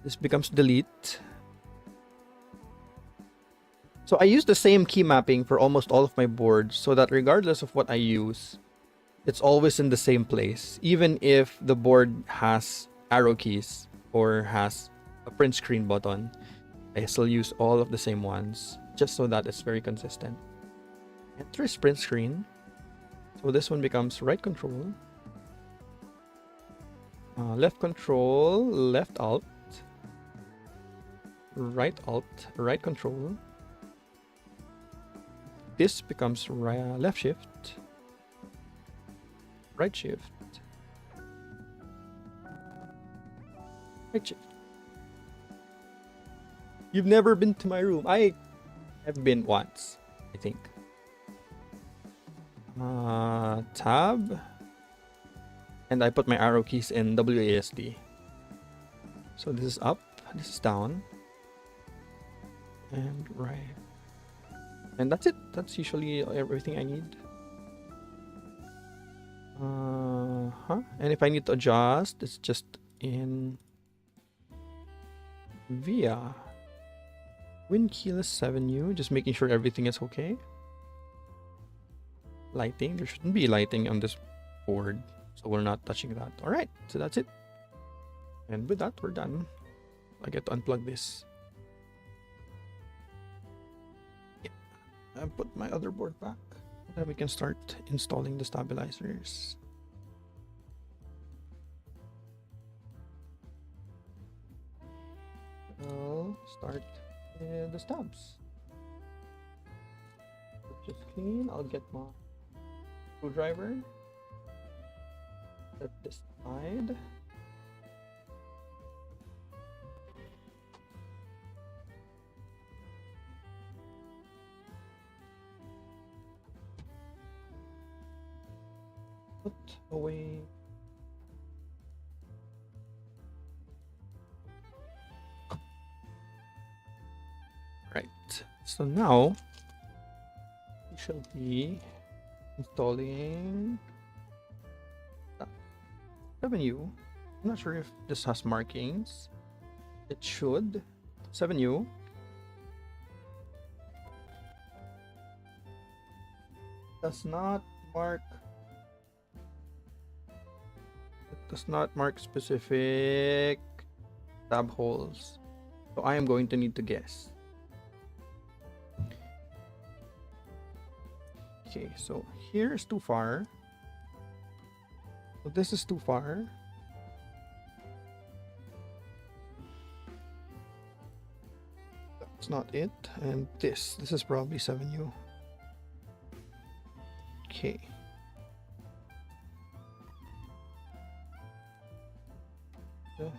This becomes delete. So I use the same key mapping for almost all of my boards so that regardless of what I use, it's always in the same place. Even if the board has arrow keys or has a print screen button, I still use all of the same ones just so that it's very consistent. Enter print screen. So this one becomes right control, left control, left alt, right control. This becomes left shift, right shift, right shift. You've never been to my room. I have been once, I think. Tab. And I put my arrow keys in WASD. So this is up, this is down. And right. And that's it. That's usually everything I need. And if I need to adjust, it's just in via Win keyless 7U, just making sure everything is okay. Lighting, there shouldn't be lighting on this board, so we're not touching that. All right, so that's it. And with that, we're done. I get to unplug this. Yeah. And put my other board back. Then we can start installing the stabilizers. I'll start with the stabs. Just clean. I'll get my screwdriver. Set this aside. Put away. Right. So now we shall be installing 7U. I'm not sure if this has markings. It should. 7U. Does not mark. It does not mark specific tab holes. So I am going to need to guess. Okay, so here is too far. So this is too far. That's not it. And this is probably 7U. Okay. The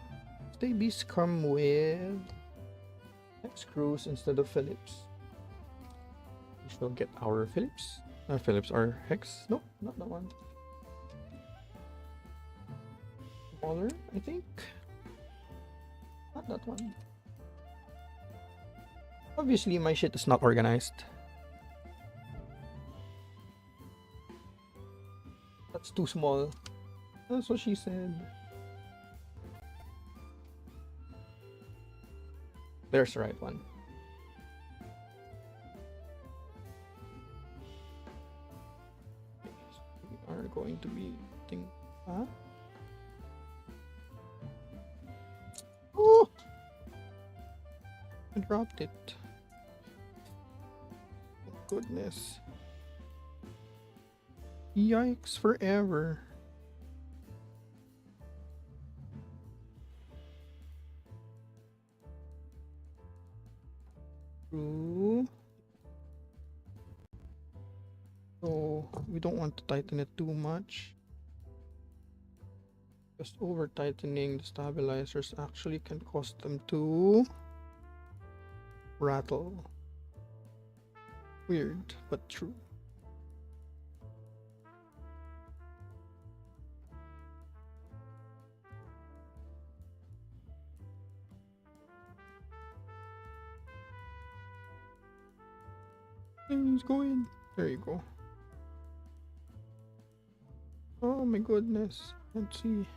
Stabies come with hex screws instead of Phillips. We shall get our Phillips. Phillips are hex. Nope, not that one. Smaller, I think. Not that one. Obviously, my shit is not organized. That's too small. That's what she said. There's the right one. We are going to be thing. Huh? Oh! I dropped it. Oh, goodness. Yikes forever. True. So we don't want to tighten it too much. Just over tightening the stabilizers actually can cause them to rattle. Weird, but true. He's going. There you go. Oh my goodness. Let's see.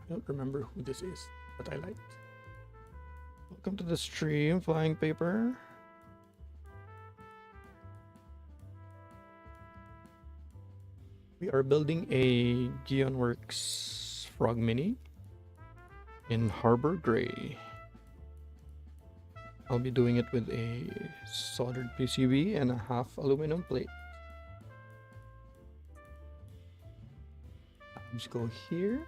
I don't remember who this is, but I liked. Welcome to the stream, Flying Paper. We are building a Geonworks Frog Mini in Harbour Gray. I'll be doing it with a soldered PCB and a half aluminum plate. Just go here.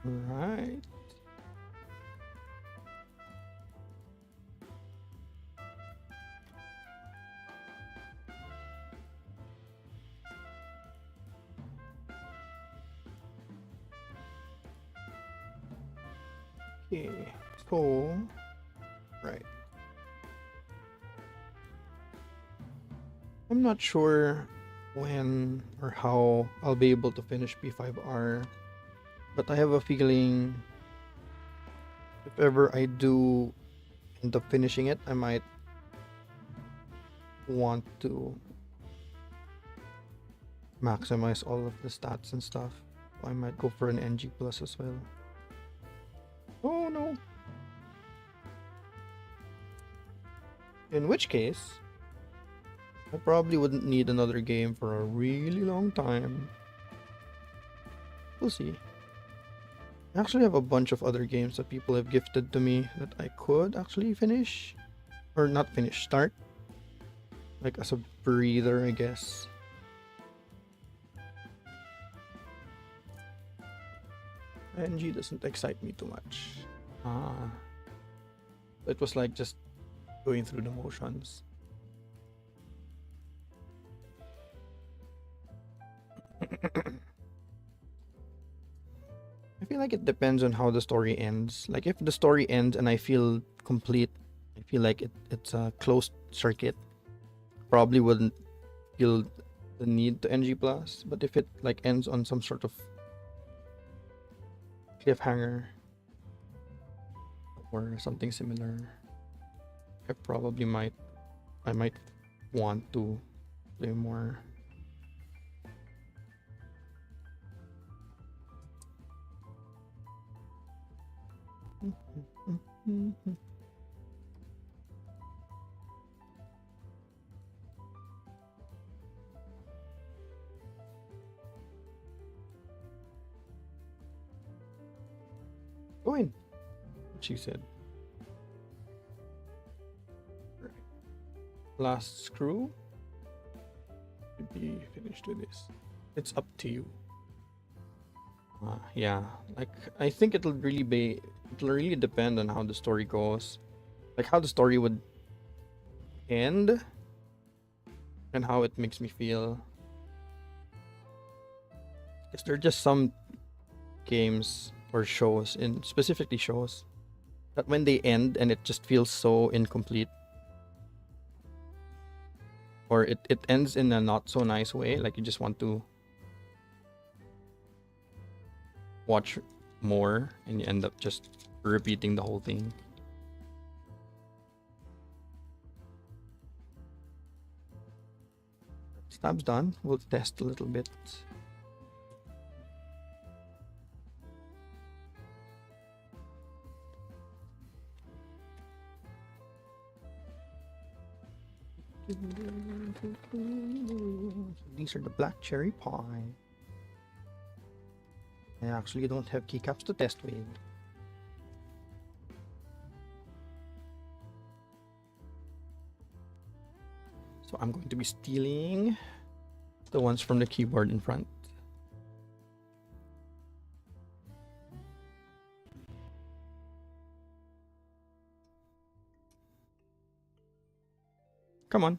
Right. Okay, so right. I'm not sure when or how I'll be able to finish P5R, but I have a feeling if ever I do end up finishing it, I might want to maximize all of the stats and stuff. I might go for an NG plus as well. Oh no. In which case, I probably wouldn't need another game for a really long time. We'll see. I actually have a bunch of other games that people have gifted to me that I could actually finish. Or not finish, start. Like as a breather, I guess. NG doesn't excite me too much. It was like just going through the motions. I feel like it depends on how the story ends. Like if the story ends and I feel complete, I feel like it's a closed circuit, probably wouldn't feel the need to NG plus. But if it like ends on some sort of cliffhanger or something similar, I might want to play more. Go in, she said. last screw to be finished with this. It's up to you. Yeah, like I think it'll really depend on how the story goes, like how the story would end and how it makes me feel. Because there are just some games or shows, in specifically shows, that when they end and it just feels so incomplete, or it ends in a not so nice way, like you just want to watch more and you end up just repeating the whole thing. Stab's done. We'll test a little bit. These are the black cherry pie. I actually don't have keycaps to test with. So I'm going to be stealing the ones from the keyboard in front. Come on.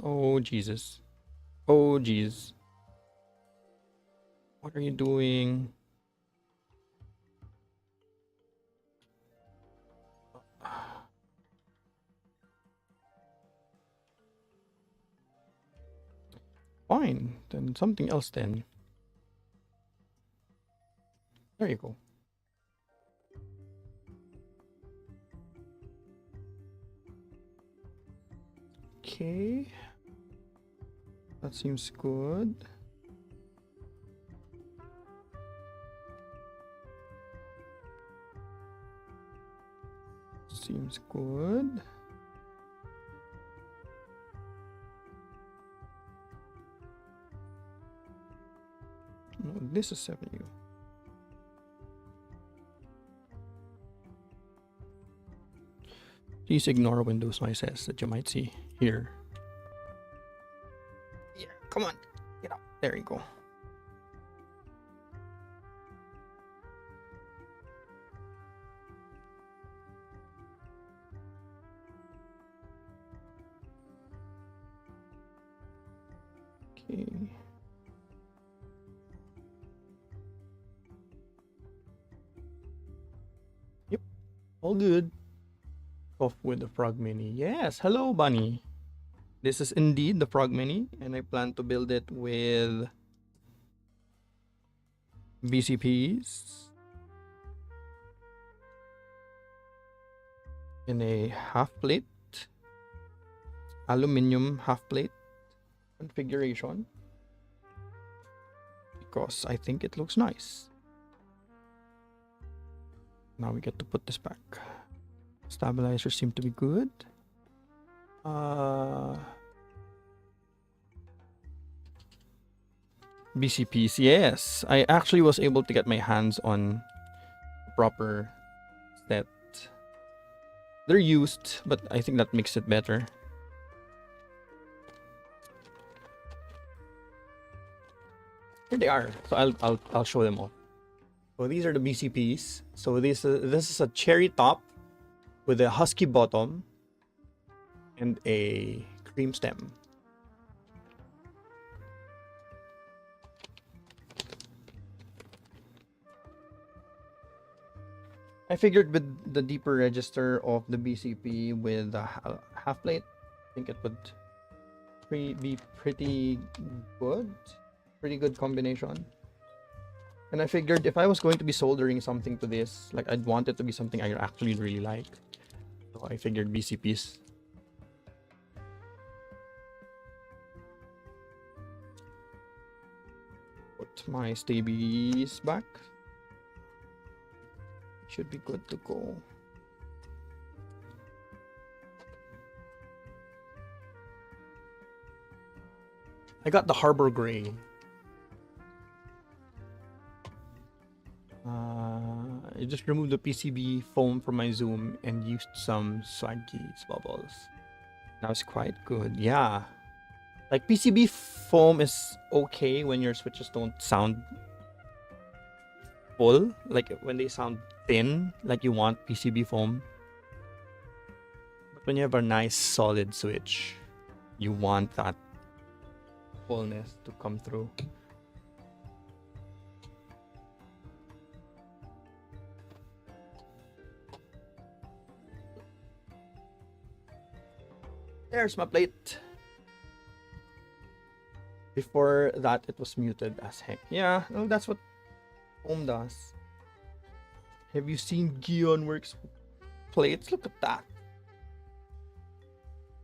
Oh, Jesus. Oh, jeez. What are you doing? Fine. Then something else then. There you go. Okay. That seems good. Seems good. No, this is 7U. Please ignore Windows noises that you might see here. Yeah, come on. Get up. There you go. Okay. Yep. All good. Off with the Frog Mini. Yes. Hello, Bunny. This is indeed the Frog Mini, and I plan to build it with BCPs in a half plate, aluminum half plate configuration, because I think it looks nice. Now we get to put this back. Stabilizers seem to be good. BCPs, yes. I actually was able to get my hands on proper set. They're used, but I think that makes it better. Here they are. So I'll show them all. So these are the BCPs. So this is a cherry top with a husky bottom and a cream stem. I figured with the deeper register of the BCP with the half plate, I think it would be pretty good. Pretty good combination. And I figured if I was going to be soldering something to this, like I'd want it to be something I actually really like. So I figured BCPs. Put my stabies back. Should be good to go. I got the Harbour Gray. I just removed the PCB foam from my zoom and used some Swaggy's bubbles. That was quite good. Yeah. Like PCB foam is okay when your switches don't sound full. Like when they sound thin, like you want PCB foam. But when you have a nice solid switch, you want that fullness to come through. There's my plate. Before that, it was muted as heck. Yeah, no, that's what foam does. Have you seen Gion Works plates? Look at that.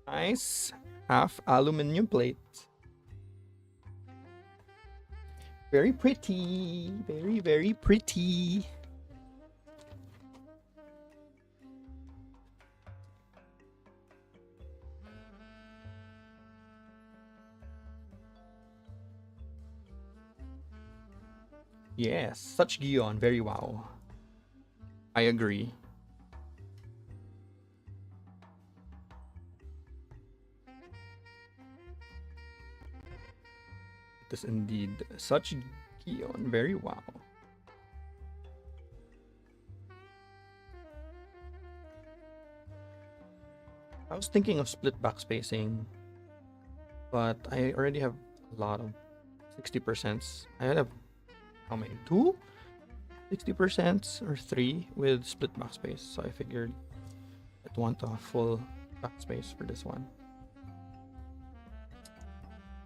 Nice half aluminum plate. Very pretty. Very, very pretty. Yes, such Gion. Very wow. I agree. It is indeed such Gion. Very wow. I was thinking of split backspacing, but I already have a lot of 60%. I have how many? 2? 60% or 3 with split backspace. So I figured I'd want a full backspace for this one.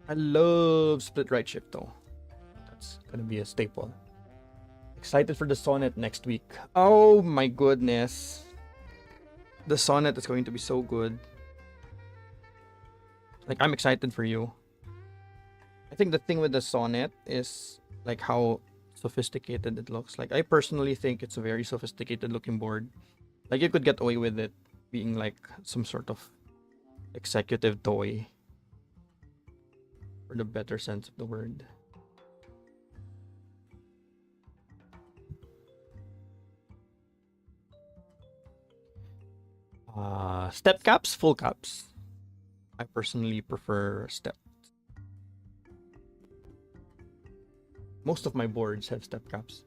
I love split right shift though. That's gonna be a staple. Excited for the Sonnet next week. Oh my goodness. The Sonnet is going to be so good. Like, I'm excited for you. I think the thing with the Sonnet is like how sophisticated it looks. Like, I personally think it's a very sophisticated looking board. Like, you could get away with it being like some sort of executive toy, for the better sense of the word. Step caps, full caps. I personally prefer step. Most of my boards have step caps.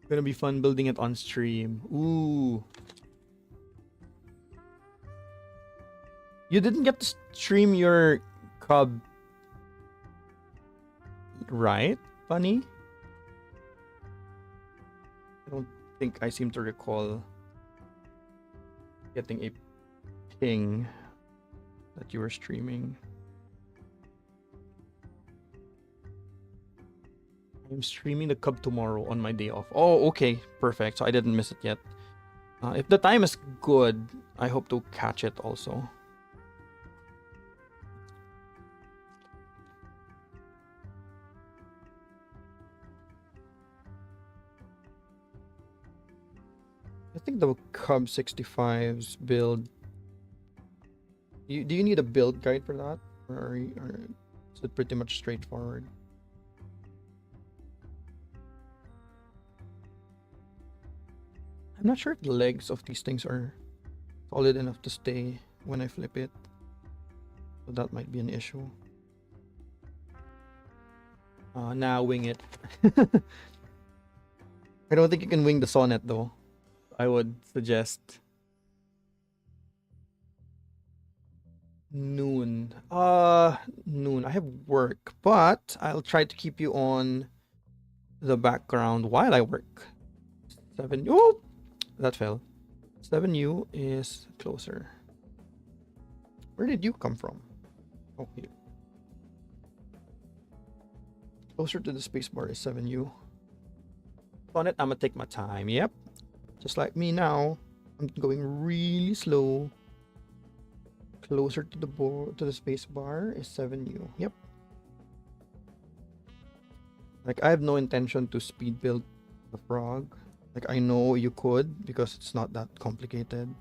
Gonna be fun building it on stream. Ooh. You didn't get to stream your cub, right, Bunny? I don't think I seem to recall getting a ping that you were streaming. I'm streaming the cub tomorrow on my day off. Oh, okay, perfect. So I didn't miss it yet. If the time is good, I hope to catch it also. I think the Cub 65's build. Do you need a build guide for that, or is it pretty much straightforward? I'm not sure if the legs of these things are solid enough to stay when I flip it, so that might be an issue. Now wing it. I don't think you can wing the Sonnet though. I would suggest noon. Noon. I have work, but I'll try to keep you on the background while I work. 7. Oh, that fell. 7U is closer. Where did you come from? Oh, here. Closer to the spacebar is 7U. On it, I'm gonna take my time. Yep. Just like me now, I'm going really slow. Closer to the board, to the space bar is 7U. Yep. Like, I have no intention to speed build the frog. Like, I know you could because it's not that complicated.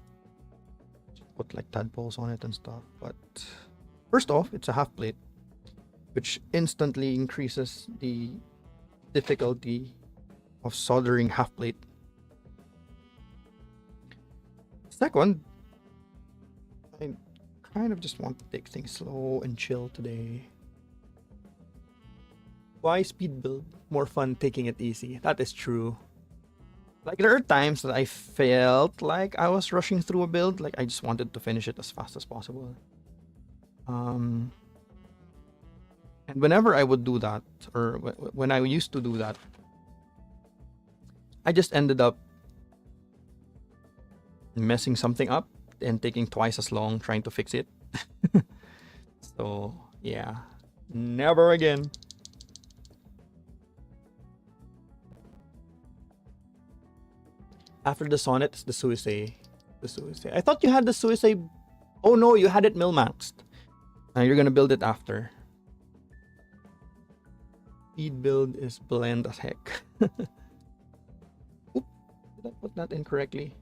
Just put like tadpoles on it and stuff. But first off, it's a half plate, which instantly increases the difficulty of soldering half plate. Second, I kind of just want to take things slow and chill today. Why speed build? More fun taking it easy. That is true. Like, there are times that I felt like I was rushing through a build. Like, I just wanted to finish it as fast as possible. And whenever I would do that, or when I used to do that, I just ended up messing something up and taking twice as long trying to fix it. So, yeah. Never again. After the Sonnet, it's the Suicide. The Suicide. I thought you had the Suicide. Oh no, you had it mill-maxed. You're gonna build it after. Speed build is bland as heck. Oop, did I put that incorrectly?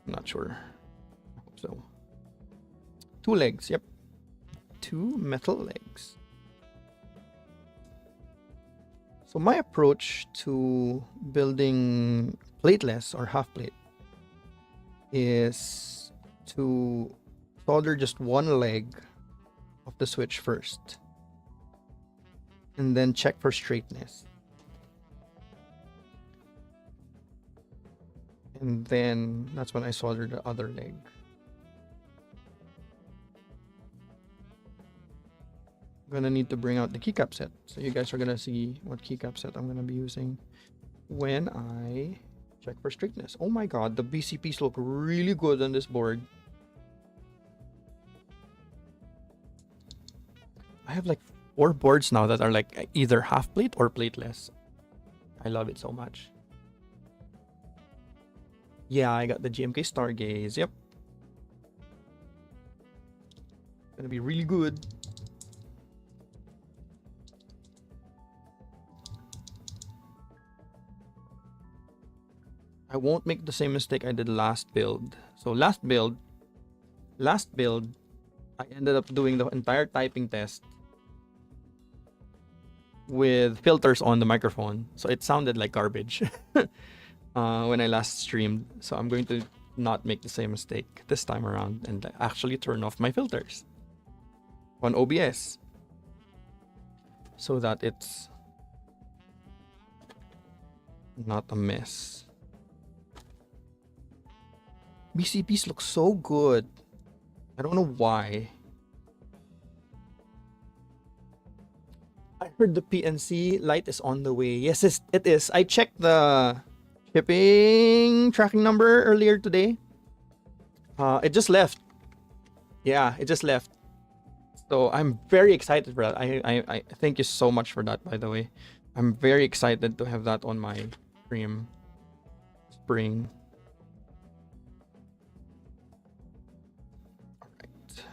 I'm not sure. I hope so. 2 legs, yep. 2 metal legs. So my approach to building plateless or half plate is to solder just one leg of the switch first and then check for straightness. And then that's when I solder the other leg. I'm gonna need to bring out the keycap set, so you guys are gonna see what keycap set I'm gonna be using when I check for straightness. Oh my god, the BCPs look really good on this board. I have like 4 boards now that are like either half plate or plateless. I love it so much. Yeah, I got the GMK Stargaze. Yep. Gonna be really good. I won't make the same mistake I did last build. So last build, I ended up doing the entire typing test with filters on the microphone. So it sounded like garbage when I last streamed. So I'm going to not make the same mistake this time around and actually turn off my filters on OBS so that it's not a mess. BCPs look so good. I don't know why. I heard the PNC light is on the way. Yes, it is. I checked the shipping tracking number earlier today. It just left. Yeah, it just left. So I'm very excited for that. I thank you so much for that, by the way. I'm very excited to have that on my stream. Spring. Alright.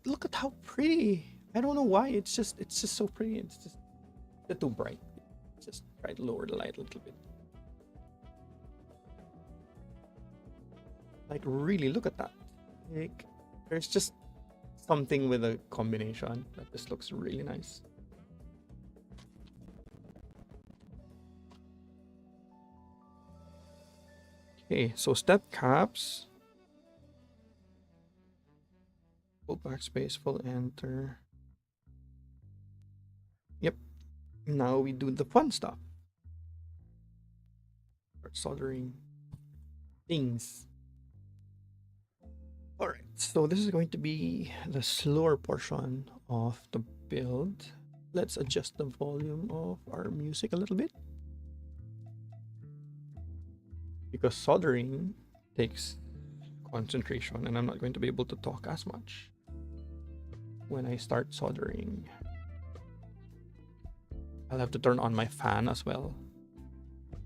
Look at how pretty. I don't know why. It's just so pretty. It's just too bright. Just try to lower the light a little bit. Like, really, look at that. Like, there's just something with a combination that just looks really nice. Okay, so step caps. Full backspace, full enter. Yep. Now we do the fun stuff. Start soldering things. Alright, so this is going to be the slower portion of the build. Let's adjust the volume of our music a little bit. Because soldering takes concentration and I'm not going to be able to talk as much when I start soldering. I'll have to turn on my fan as well,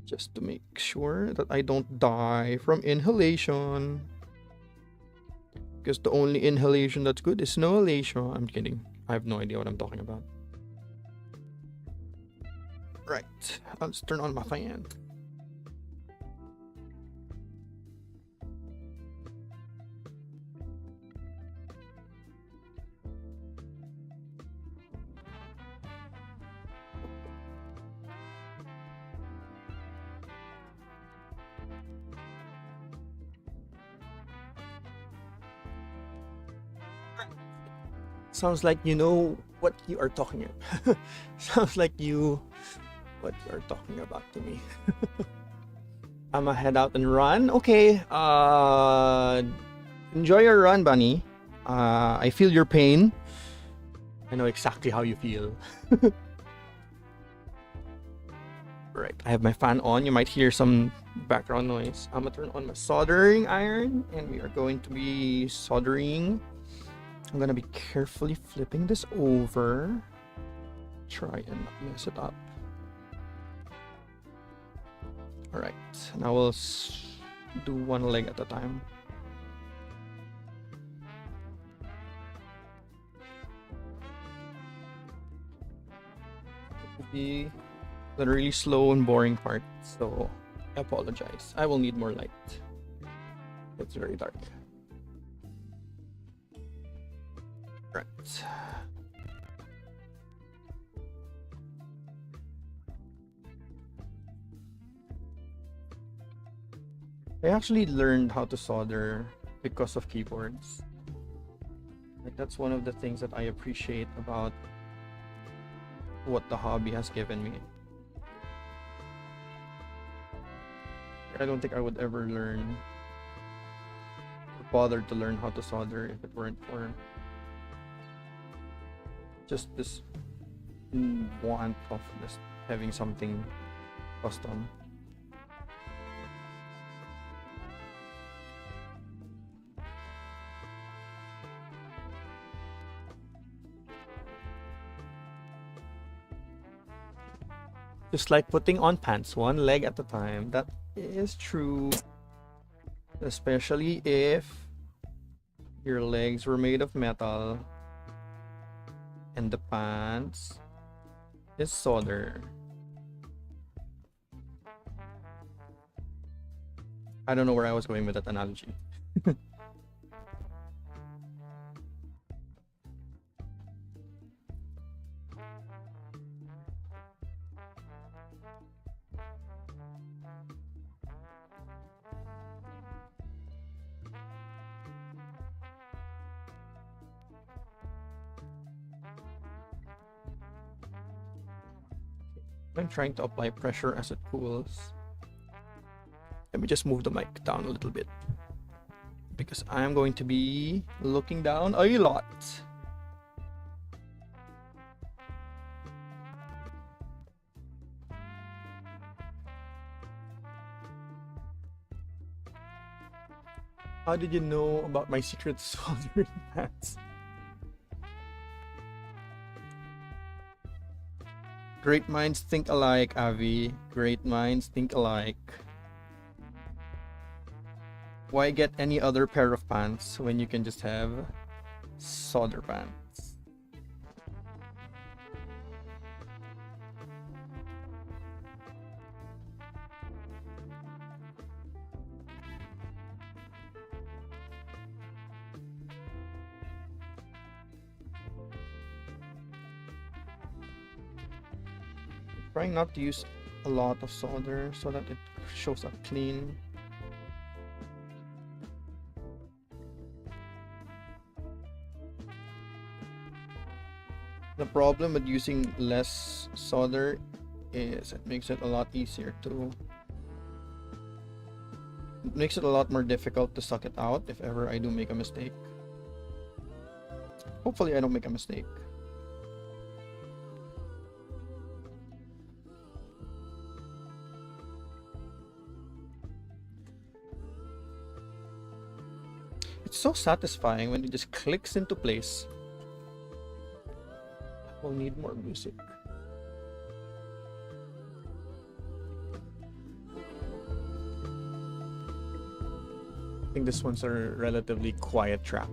just to make sure that I don't die from inhalation. Because the only inhalation that's good is snowhalation. I'm kidding. I have no idea what I'm talking about. Right. Let's turn on my fan. Sounds like you know what you are talking about. Sounds like what you are talking about to me. I'ma head out and run. Okay. Enjoy your run, Bunny. I feel your pain. I know exactly how you feel. Right. I have my fan on. You might hear some background noise. I'm gonna turn on my soldering iron and we are going to be soldering. I'm gonna be carefully flipping this over. Try and not mess it up. Alright, now we'll do one leg at a time. It will be the really slow and boring part, so I apologize. I will need more light. It's very dark. Right. I actually learned how to solder because of keyboards. Like that's one of the things that I appreciate about what the hobby has given me. I don't think I would ever learn or bother to learn how to solder if it weren't for just this want of just having something custom. Just like putting on pants one leg at a time. That is true. Especially if your legs were made of metal and the pants is solder. I don't know where I was going with that analogy. I'm trying to apply pressure as it cools. Let me just move the mic down a little bit because I'm going to be looking down a lot. How did you know about my secret soldering hats? Great minds think alike, Avi. Great minds think alike. Why get any other pair of pants when you can just have solder pants? Trying not to use a lot of solder so that it shows up clean. The problem with using less solder is it makes it a lot easier to... It makes it a lot more difficult to suck it out if ever I do make a mistake. Hopefully I don't make a mistake. It's so satisfying when it just clicks into place. We'll need more music. I think this one's a relatively quiet track.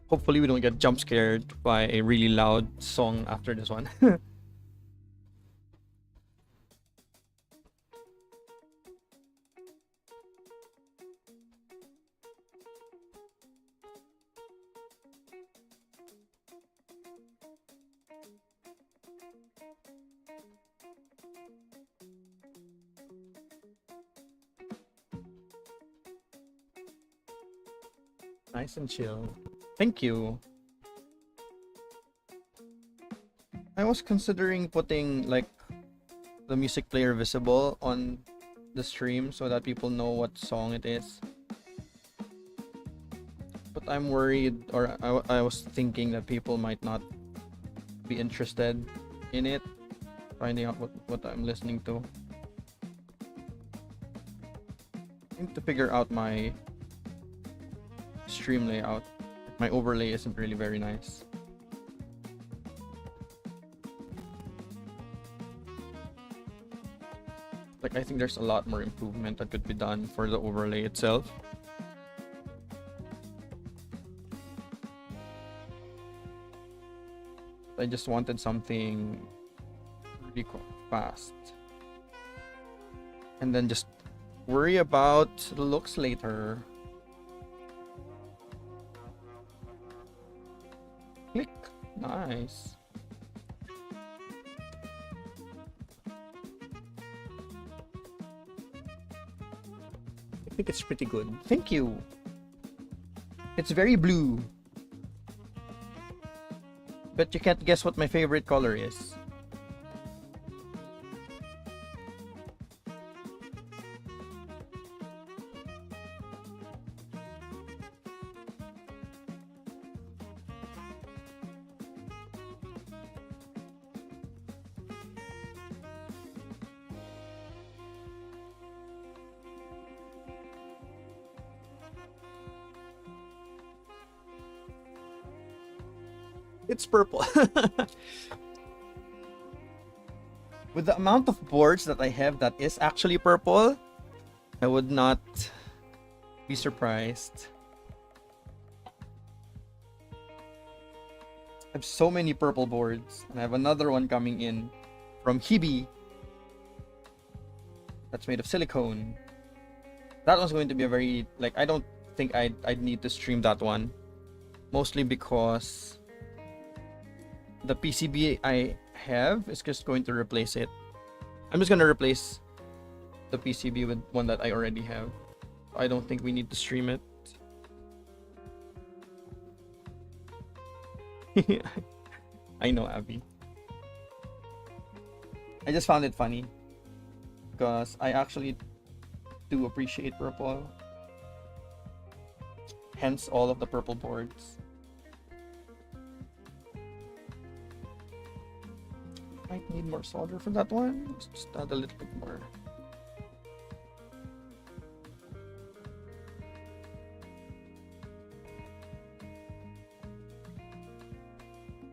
Hopefully we don't get jump scared by a really loud song after this one. Nice and chill. Thank you. I was considering putting like the music player visible on the stream so that people know what song it is. But I'm worried, or I was thinking that people might not be interested in it, finding out what I'm listening to. I need to figure out my stream layout. My overlay isn't really very nice. Like, I think there's a lot more improvement that could be done for the overlay itself. I just wanted something really fast. And then just worry about the looks later. Click. Nice. I think it's pretty good. Thank you. It's very blue. But you can't guess what my favorite color is. It's purple. With the amount of boards that I have that is actually purple, I would not be surprised. I have so many purple boards, and I have another one coming in from Hibi that's made of silicone. That one's going to be a very, like, I don't think I'd need to stream that one, mostly because the PCB I have is just going to replace it. I'm just going to replace the PCB with one that I already have. I don't think we need to stream it. I know, Abby. I just found it funny because I actually do appreciate purple. Hence all of the purple boards. Might need more solder for that one. Let's just add a little bit more.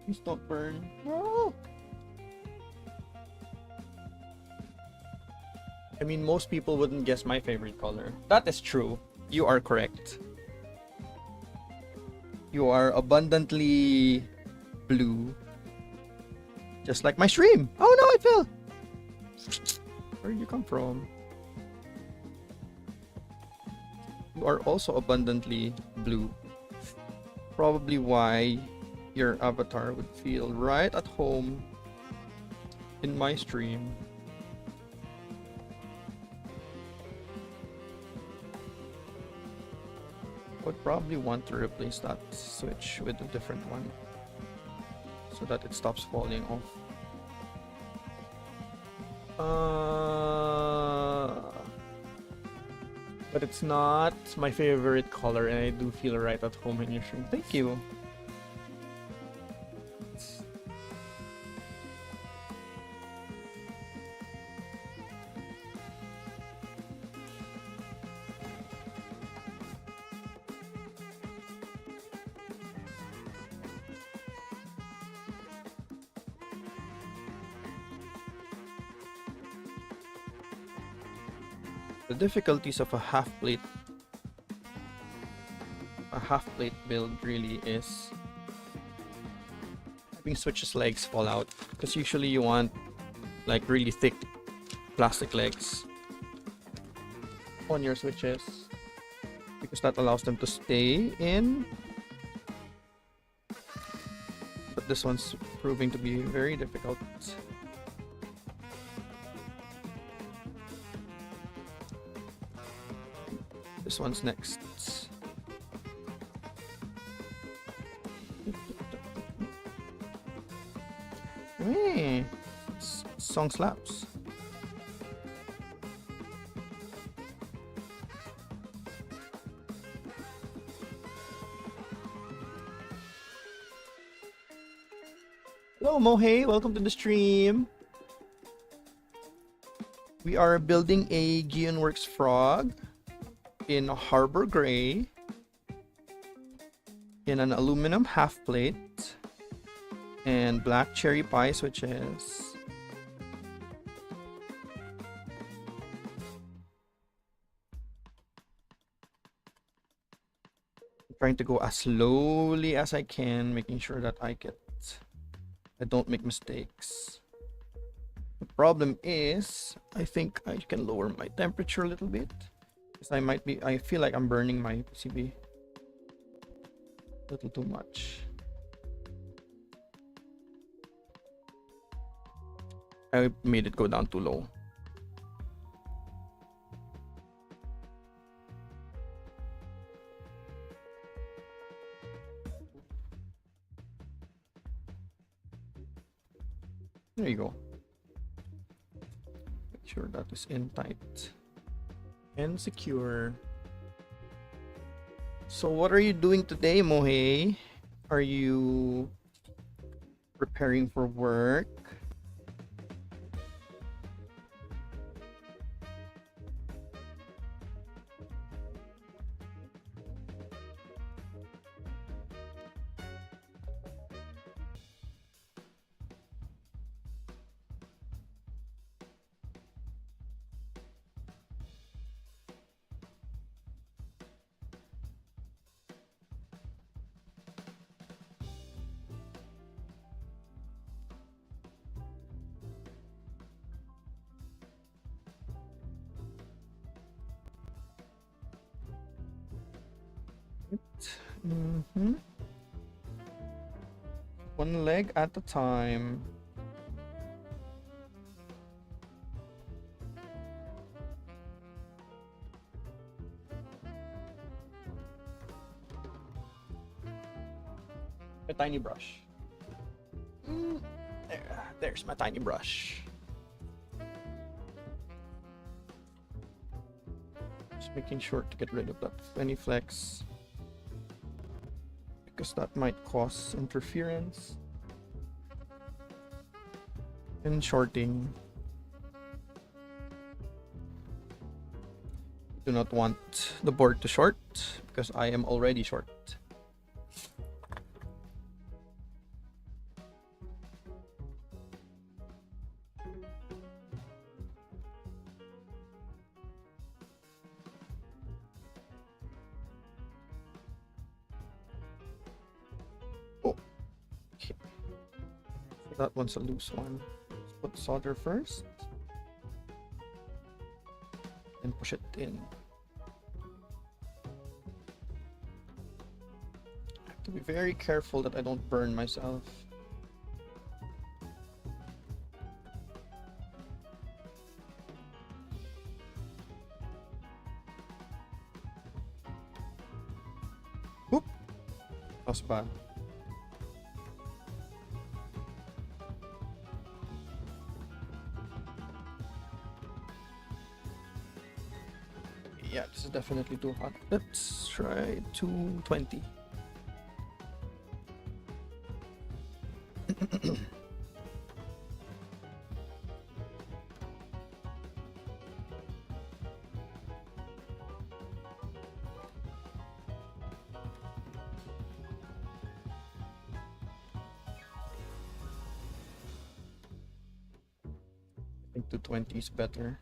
Please don't burn. No! I mean, most people wouldn't guess my favorite color. That is true. You are correct. You are abundantly blue. Just like my stream. Oh no, it fell. Where did you come from? You are also abundantly blue. Probably why your avatar would feel right at home in my stream. Would probably want to replace that switch with a different one so that it stops falling off. But it's not my favorite color, and I do feel right at home in your stream. Thank you. The difficulties of a half plate build really is having switches legs fall out, because usually you want like really thick plastic legs on your switches because that allows them to stay in, but this one's proving to be very difficult. This one's next. Hey, song slaps. Hello, Mohei. Welcome to the stream. We are building a Geonworks frog in Harbour Gray in an aluminum half plate and black cherry pie switches. I'm trying to go as slowly as I can, making sure that I don't make mistakes. The problem is, I think I can lower my temperature a little bit because I feel like I'm burning my PCB a little too much. I made it go down too low. There you go. Make sure that is in tight and secure. So what are you doing today, Mohei? Are you preparing for work? One leg at a time. A tiny brush. There's my tiny brush. Just making sure to get rid of that any flex, because that might cause interference and shorting. Do not want the board to short because I am already short. That one's a loose one. Let's put solder first and push it in. I have to be very careful that I don't burn myself. Whoop! That's bad. Yeah, this is definitely too hot. Let's try 220. I think 220 is better.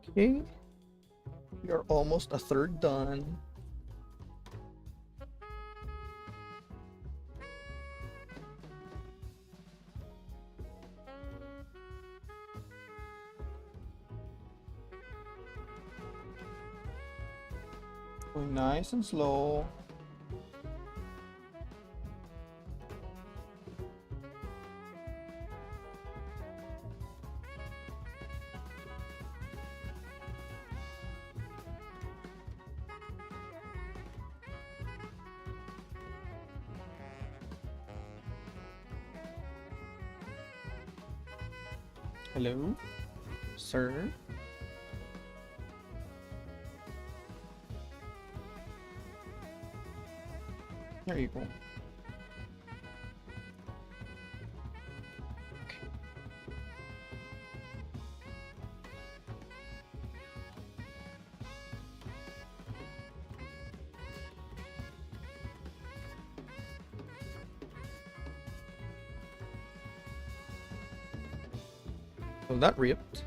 Okay, we are almost a third done. Going nice and slow. Hello, sir. There you go. Well, that ripped.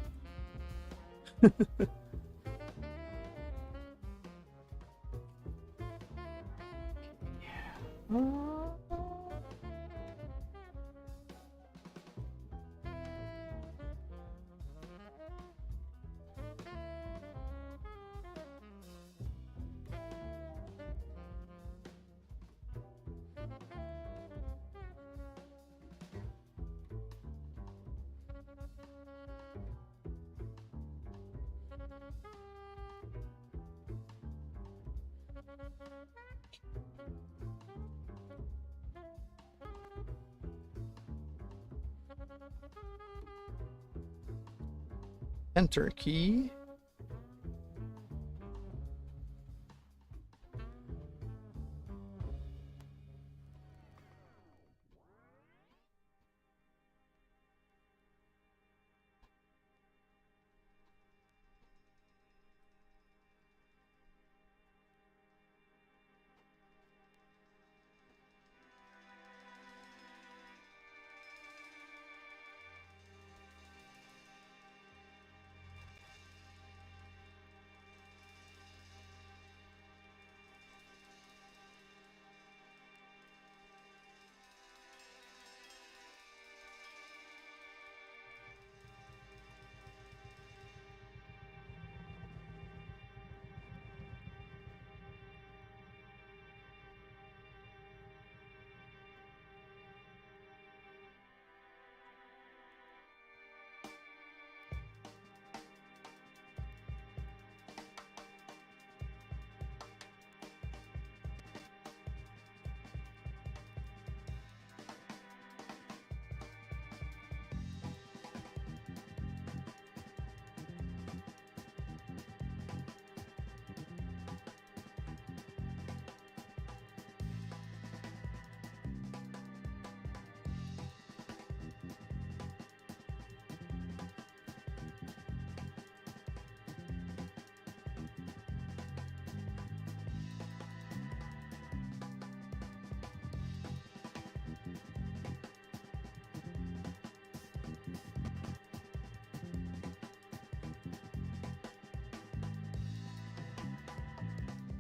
Enter key.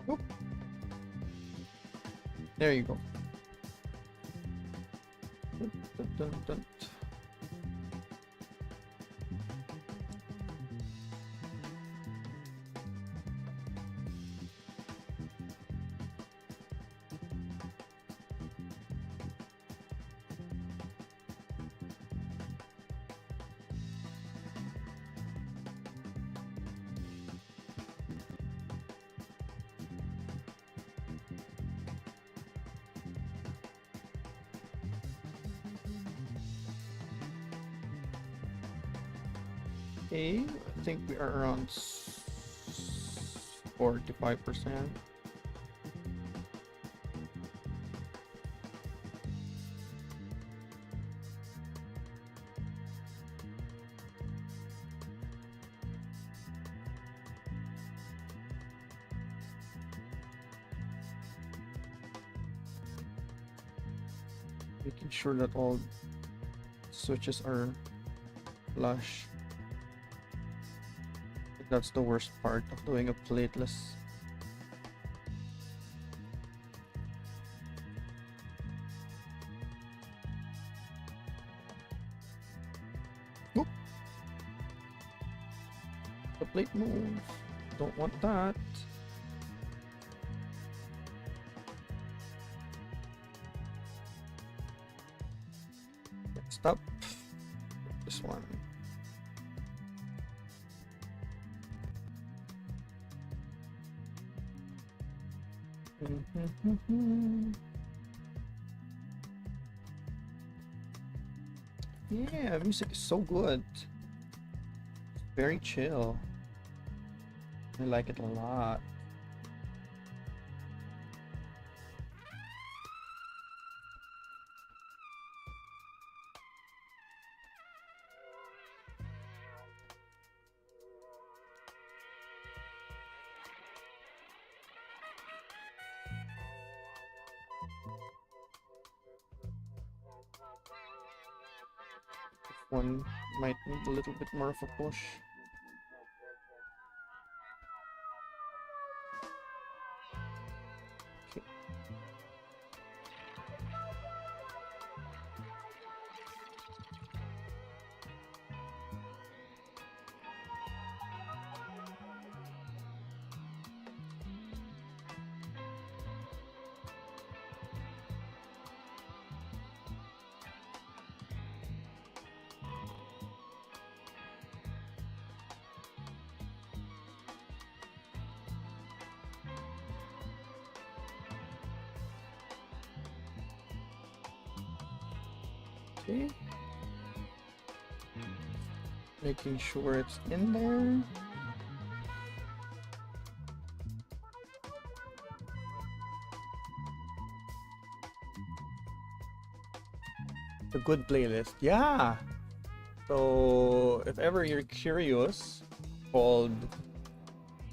Oop. There you go. Dun, dun, dun, dun. Okay, I think we are around 45%. Making sure that all switches are flush. That's the worst part of doing a plateless. Oop. The plate moves. Don't want that. Stop. This one. Yeah, music is so good. Very chill. I like it a lot. One might need a little bit more of a push. Okay. Okay. Making sure it's in there. A good playlist. Yeah. So if ever you're curious, called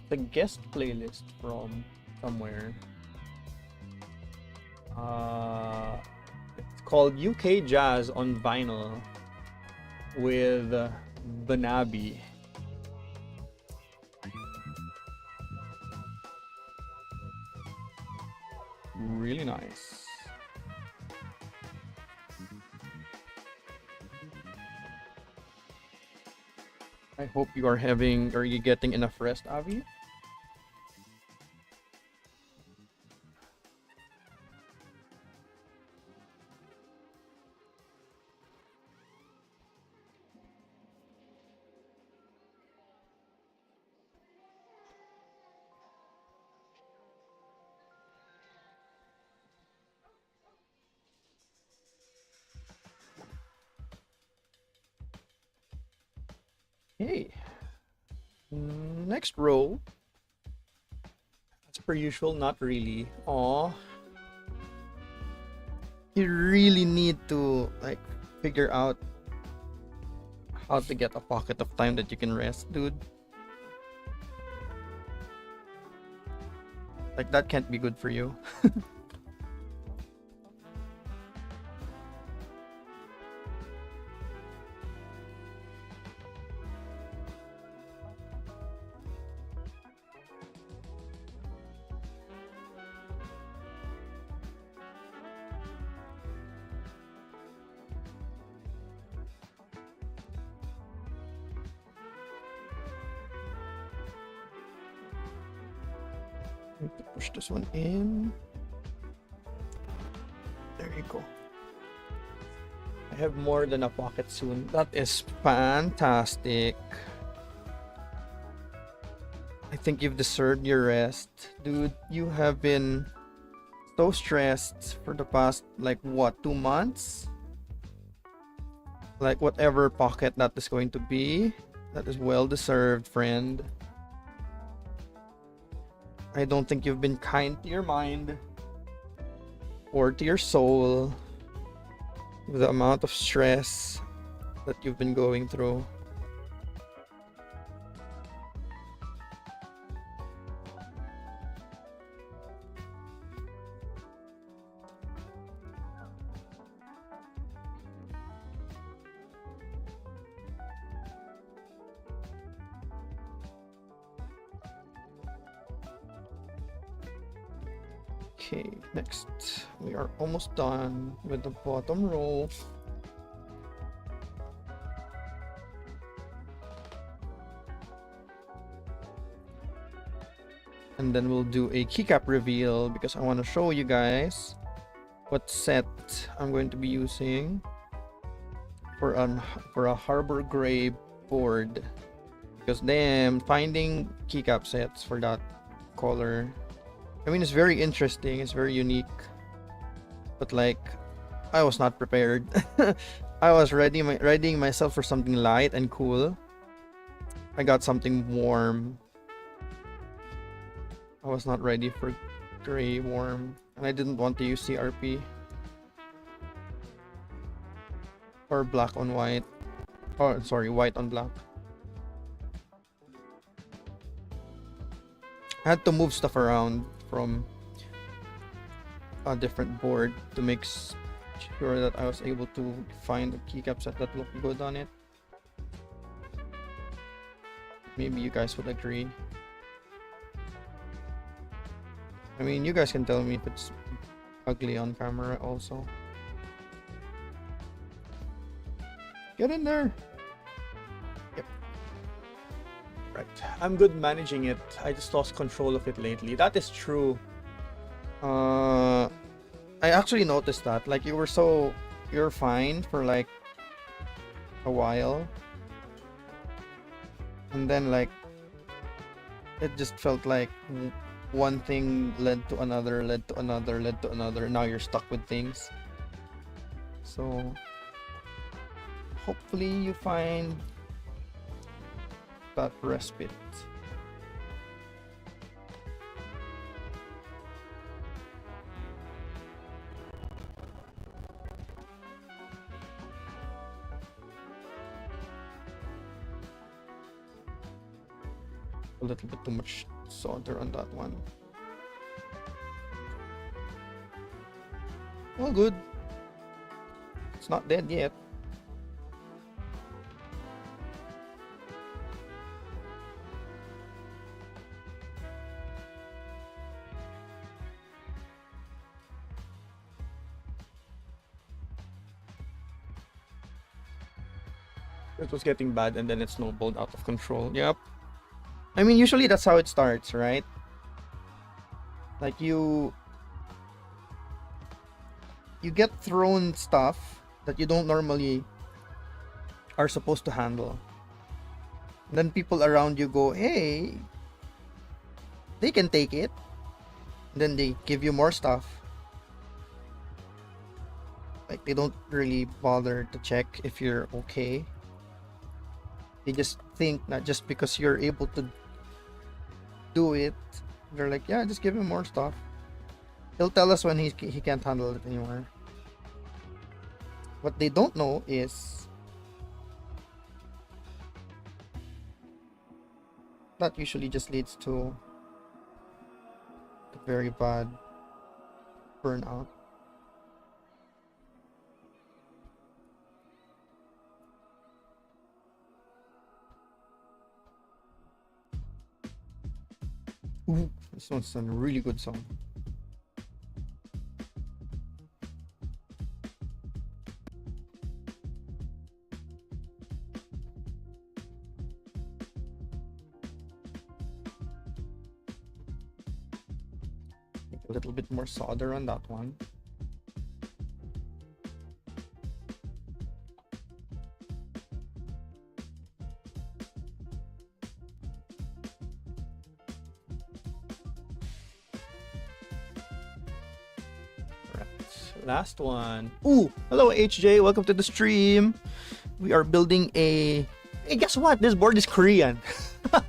the guest playlist from somewhere. It's called UK Jazz on Vinyl with Banabi. Really nice. I hope you are you getting enough rest, Avi? Hey. Next row. As per usual, not really. Aw. You really need to like figure out how to get a pocket of time that you can rest, dude. Like that can't be good for you. Need to push this one in. There you go. I have more than a pocket soon. That is fantastic. I think you've deserved your rest. Dude, you have been so stressed for the past, like, what, 2 months? Like, whatever pocket that is going to be, that is well deserved, friend. I don't think you've been kind to your mind or to your soul with the amount of stress that you've been going through. Okay, next we are almost done with the bottom row. And then we'll do a keycap reveal because I want to show you guys what set I'm going to be using. for a Harbour gray board, because then finding keycap sets for that color, I mean, it's very interesting, it's very unique, but like I was not prepared. I was readying myself for something light and cool. I got something warm. I was not ready for gray warm, and I didn't want to use CRP or black on white. Oh, sorry, white on black. I had to move stuff around from a different board to make sure that I was able to find a keycap set that looked good on it. Maybe you guys would agree. I mean, you guys can tell me if it's ugly on camera also. Get in there! Yep. Right. I'm good managing it. I just lost control of it lately. That is true. I actually noticed that. Like, you're fine for like a while. And then like, it just felt like one thing led to another, led to another, led to another. Now you're stuck with things. So hopefully you find that respite. A little bit too much solder on that one. All good. It's not dead yet. It was getting bad and then it snowballed out of control. Yep. I mean, usually that's how it starts, right? Like you get thrown stuff that you don't normally are supposed to handle. And then people around you go, hey, they can take it. And then they give you more stuff. Like, they don't really bother to check if you're okay. They just think that just because you're able to do it, they're like, yeah, just give him more stuff. He'll tell us when he can't handle it anymore. What they don't know is that usually just leads to a very bad burnout. Ooh, this one's a really good song. A little bit more solder on that one. Last one. Ooh, hello HJ, welcome to the stream. We are building a... Hey, guess what? This board is Korean. This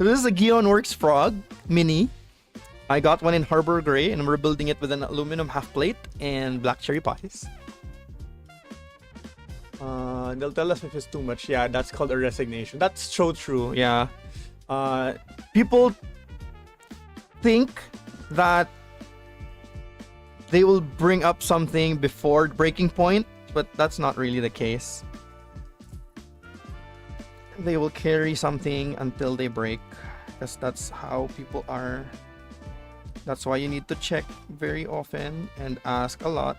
is a Geonworks Frog Mini. I got one in Harbour Gray and we're building it with an aluminum half plate and black cherry pies. They'll tell us if it's too much. Yeah, that's called a resignation. That's so true, yeah. People think that they will bring up something before breaking point, but that's not really the case. They will carry something until they break, because that's how people are. That's why you need to check very often and ask a lot.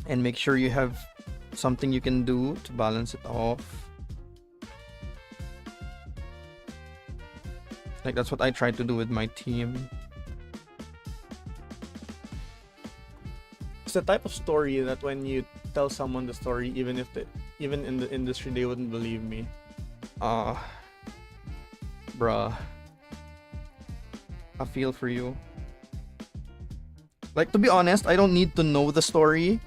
And make sure you have something you can do to balance it off. Like, that's what I try to do with my team. the type of story that when you tell someone the story, even in the industry they wouldn't believe me. Bruh, I feel for you. Like, to be honest, I don't need to know the story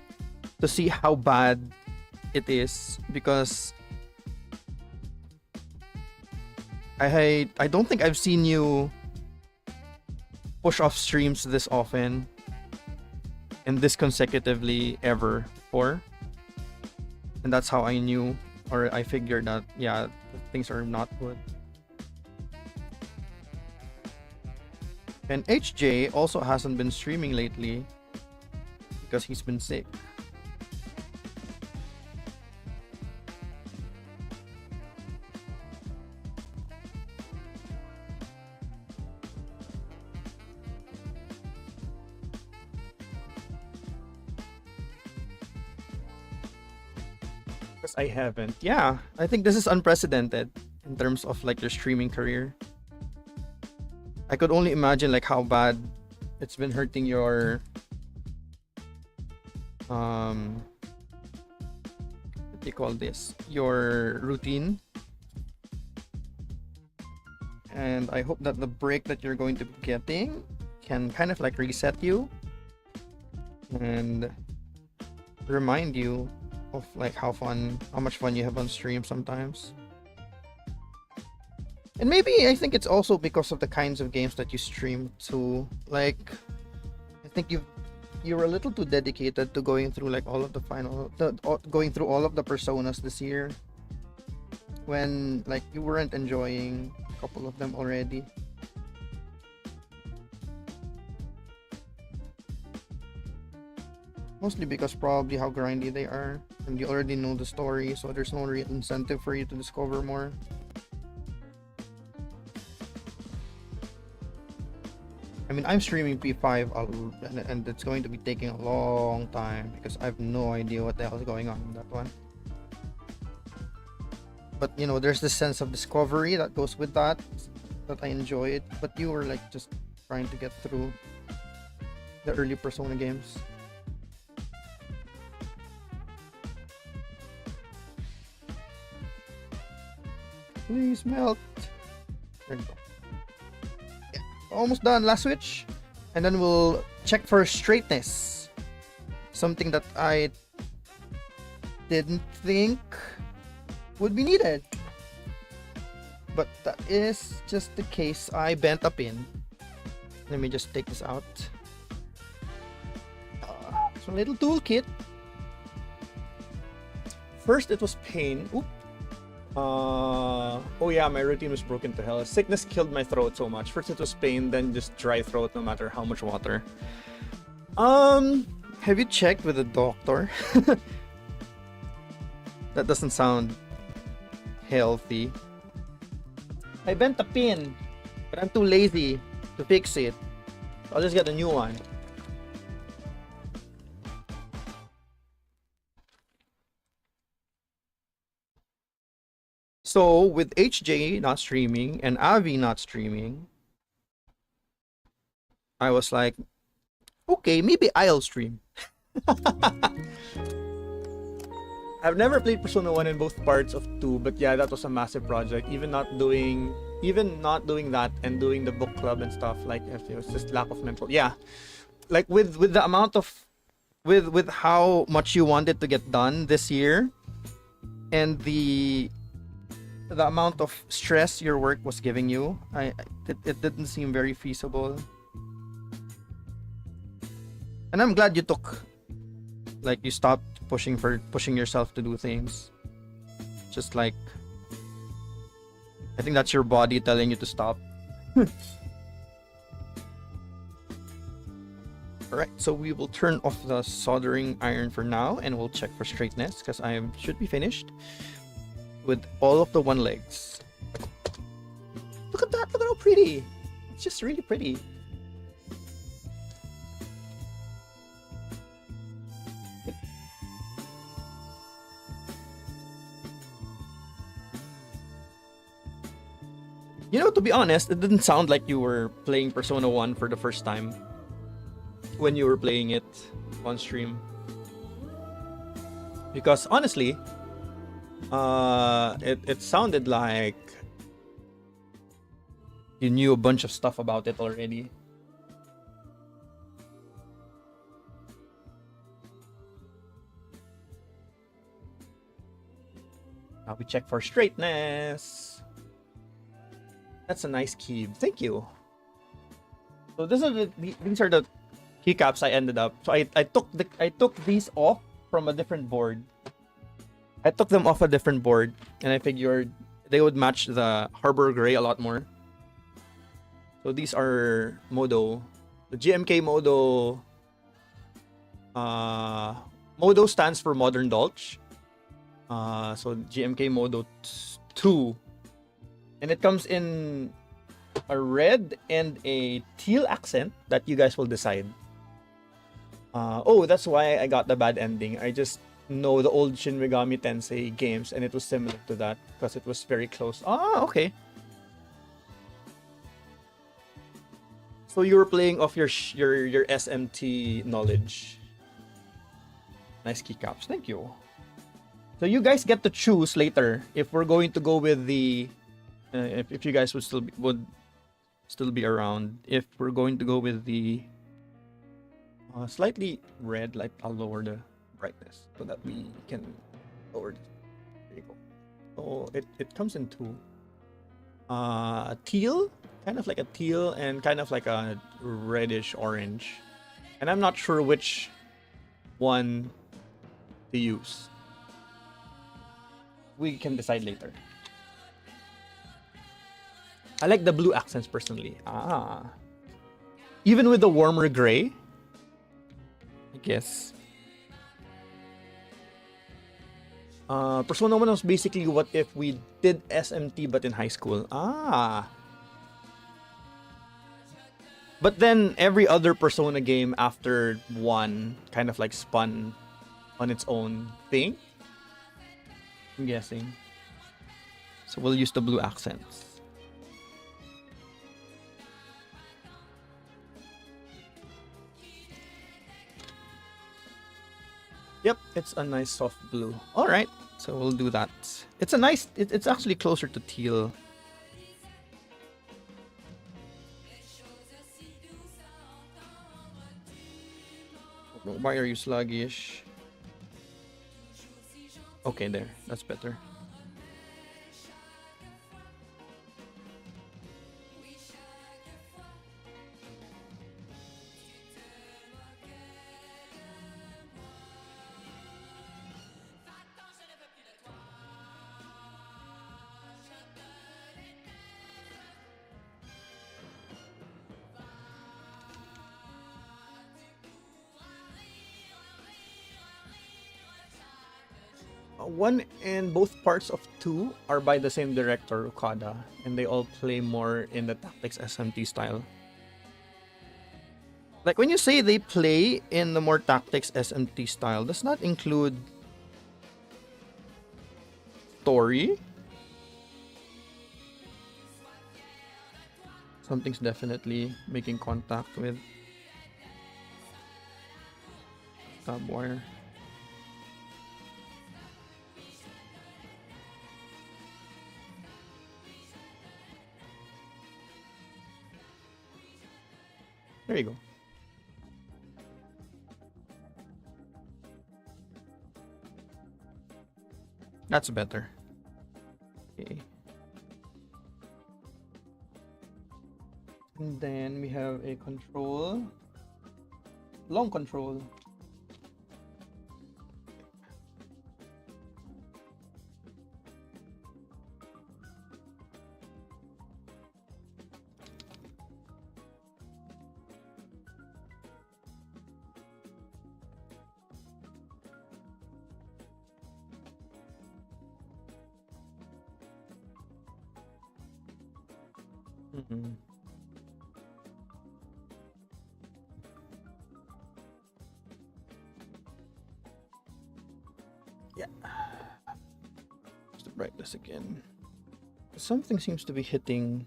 to see how bad it is, because I don't think I've seen you push off streams this often and this consecutively ever before. And that's how I knew, or I figured that, yeah, things are not good. And HJ also hasn't been streaming lately because he's been sick. Because I haven't. Yeah, I think this is unprecedented in terms of like your streaming career. I could only imagine like how bad it's been hurting your what do you call this? Your routine. And I hope that the break that you're going to be getting can kind of like reset you and remind you of like how much fun you have on stream sometimes. And maybe I think it's also because of the kinds of games that you stream too. Like, I think you're a little too dedicated to going through like all of going through all of the personas this year, when like you weren't enjoying a couple of them already. Mostly because probably how grindy they are, and you already know the story, so there's no real incentive for you to discover more. I mean, I'm streaming P5 and it's going to be taking a long time because I have no idea what the hell is going on in that one. But you know, there's this sense of discovery that goes with that I enjoy it. But you were like just trying to get through the early Persona games. Please melt. There you go. Almost done. Last switch, and then we'll check for straightness, something that I didn't think would be needed, but that is just the case. I bent a pin. Let me just take this out. So little toolkit. First it was pain. Oop. Oh yeah, my routine was broken to hell. Sickness killed my throat so much. First it was pain, then just dry throat no matter how much water. Have you checked with a doctor? That doesn't sound healthy. I bent a pin, but I'm too lazy to fix it. I'll just get a new one. So with HJ not streaming and Avi not streaming, I was like, okay, maybe I'll stream. I've never played Persona 1 in both parts of 2, but yeah, that was a massive project. Even not doing that and doing the book club and stuff, like it was just lack of mental. Yeah. Like with the amount of with how much you wanted to get done this year and the amount of stress your work was giving you, it didn't seem very feasible. And I'm glad you you stopped pushing yourself to do things. Just like, I think that's your body telling you to stop. Alright, so we will turn off the soldering iron for now and we'll check for straightness because I should be finished with all of the one legs. Look at that, look at how pretty. It's just really pretty. You know, to be honest, it didn't sound like you were playing Persona 1 for the first time. when you were playing it on stream. Because honestly, it sounded like you knew a bunch of stuff about it already. Now we check for straightness. That's a nice key. Thank you. So these are the keycaps I ended up. So I took these off from a different board. I took them off a different board, and I figured they would match the Harbour Gray a lot more. So these are Modo. The GMK Modo. Modo stands for Modern Dolch. So GMK Modo 2. And it comes in a red and a teal accent that you guys will decide. Oh, that's why I got the bad ending. I just know the old Shin Megami Tensei games, and it was similar to that because it was very close. Ah, okay. So you were playing off your SMT knowledge. Nice keycaps. Thank you. So you guys get to choose later if we're going to go with the if you guys would still be around. If we're going to go with the slightly red, like I'll lower the brightness so that we can lower this. There you go. So it comes in two. Teal, kind of like a teal and kind of like a reddish orange. And I'm not sure which one to use. We can decide later. I like the blue accents personally. Even with the warmer gray, I guess. Persona 1 was basically what if we did SMT but in high school. But then every other Persona game after 1 kind of like spun on its own thing. I'm guessing. So we'll use the blue accents. Yep, it's a nice soft blue. All right, so we'll do that. It's a nice. It's actually closer to teal. Why are you sluggish? Okay, there. That's better. One and both parts of 2 are by the same director, Okada, and they all play more in the Tactics SMT style. Like when you say they play in the more Tactics SMT style, does not include story. Something's definitely making contact with tab wire. There you go. That's better. Okay. And then we have a control. Long control. Yeah. Just the brightness again. Something seems to be hitting.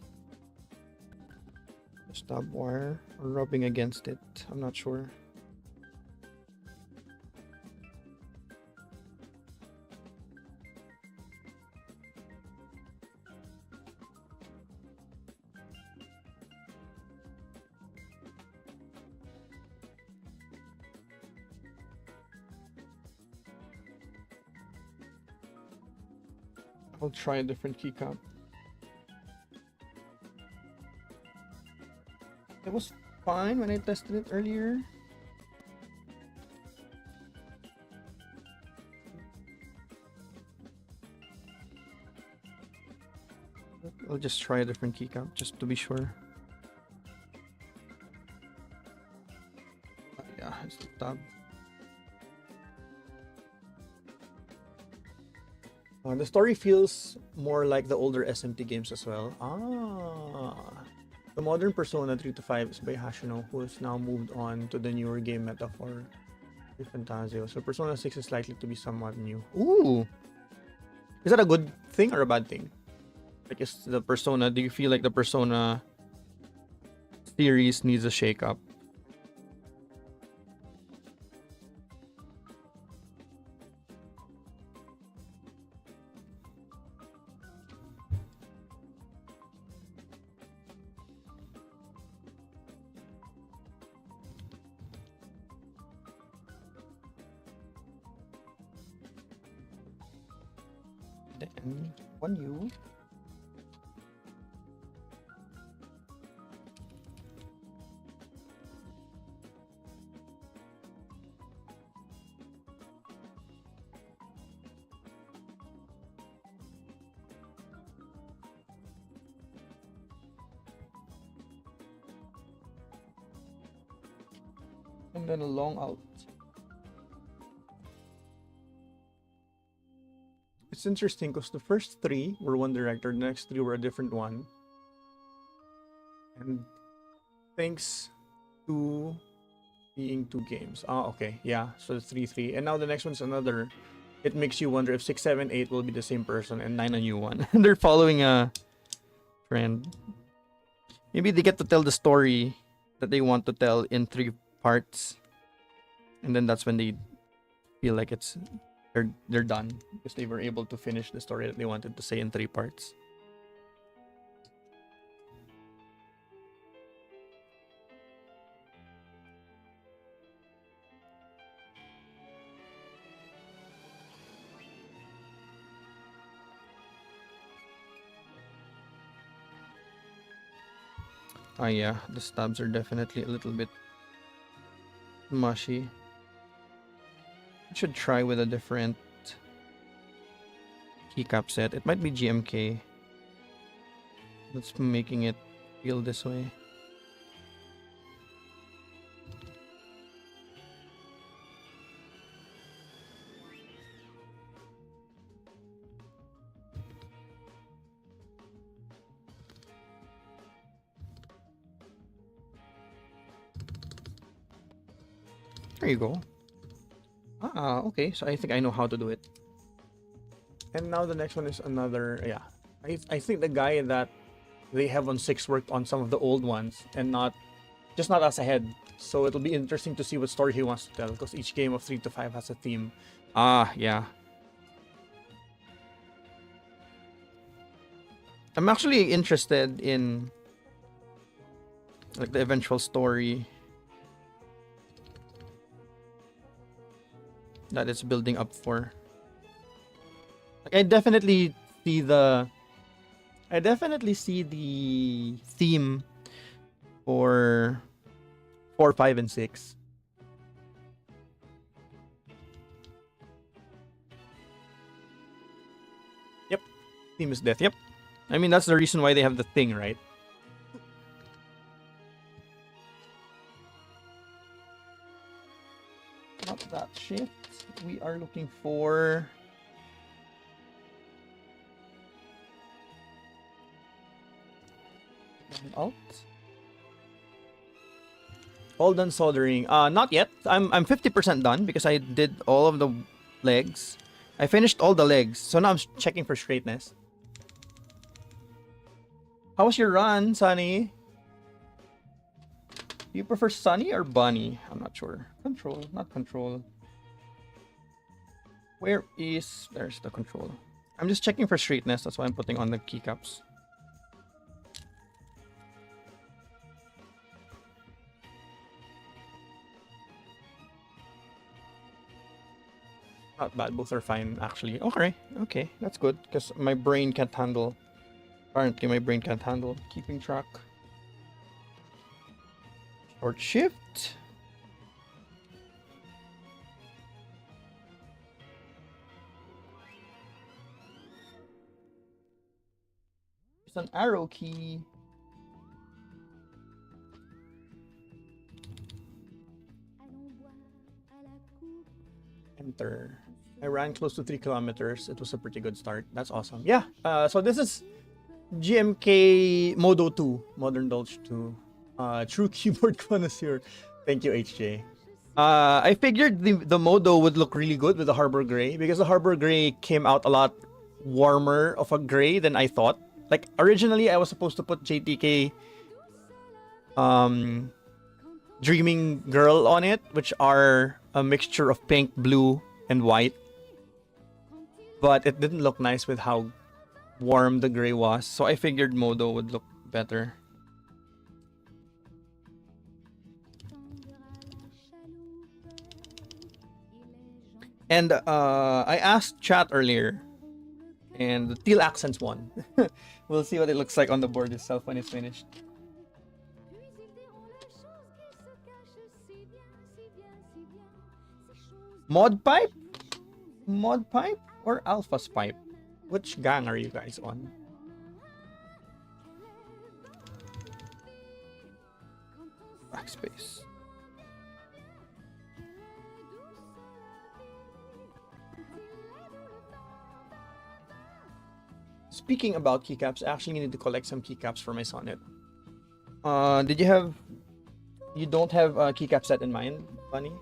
Just stub wire or rubbing against it. I'm not sure. I'll try a different keycap. It was fine when I tested it earlier. I'll just try a different keycap just to be sure. Yeah, it's the tab. The story feels more like the older SMT games as well. The modern Persona 3 to 5 is by Hashino, who has now moved on to the newer game metaphor with Fantasio. So Persona 6 is likely to be somewhat new. Ooh! Is that a good thing or a bad thing? Like, is the Persona, do you feel like the Persona series needs a shake-up? Then, one you. And then a long out. It's interesting because the first three were one director, the next three were a different one. And thanks to being two games. Okay, yeah. So it's 3-3. And now the next one's another. It makes you wonder if 6, 7, 8 will be the same person and 9 a new one. They're following a trend. Maybe they get to tell the story that they want to tell in 3 parts. And then that's when they feel like they're done because they were able to finish the story that they wanted to say in 3 parts. Yeah, the stabs are definitely a little bit mushy. I should try with a different keycap set. It might be GMK that's making it feel this way. There you go. Okay. So I think I know how to do it. And now the next one is another, yeah. I think the guy that they have on 6 worked on some of the old ones and not us ahead. So it'll be interesting to see what story he wants to tell because each game of 3 to 5 has a theme. Yeah. I'm actually interested in like the eventual story that it's building up for. Like, I definitely see the theme for 4, 5, and 6. Yep. Theme is death. Yep. I mean, that's the reason why they have the thing, right? Not that shit. We are looking for out. All done soldering. Not yet. I'm 50% done because I did all of the legs. I finished all the legs, so now I'm checking for straightness. How was your run, Sunny? Do you prefer Sunny or Bunny? I'm not sure. Control, not control. Where is... There's the control. I'm just checking for straightness. That's why I'm putting on the keycaps. Not bad. Both are fine, actually. Okay. Okay. That's good. Because my brain can't handle... Apparently, my brain can't handle keeping track. Short shift. It's an arrow key. Enter. I ran close to 3 kilometers. It was a pretty good start. That's awesome. Yeah. So this is GMK Modo 2. Modern Dolch 2. True keyboard connoisseur. Thank you, HJ. I figured the Modo would look really good with the Harbour Gray because the Harbour Gray came out a lot warmer of a gray than I thought. Like originally I was supposed to put JTK Dreaming Girl on it, which are a mixture of pink, blue, and white. But it didn't look nice with how warm the gray was, so I figured Modo would look better. And I asked chat earlier, and the Teal Accents won. We'll see what it looks like on the board itself when it's finished. Mod pipe? Mod pipe or Alpha's pipe? Which gang are you guys on? Backspace. Speaking about keycaps, I actually need to collect some keycaps for my Sonnet. Did you have... You don't have a keycap set in mind, Bunny?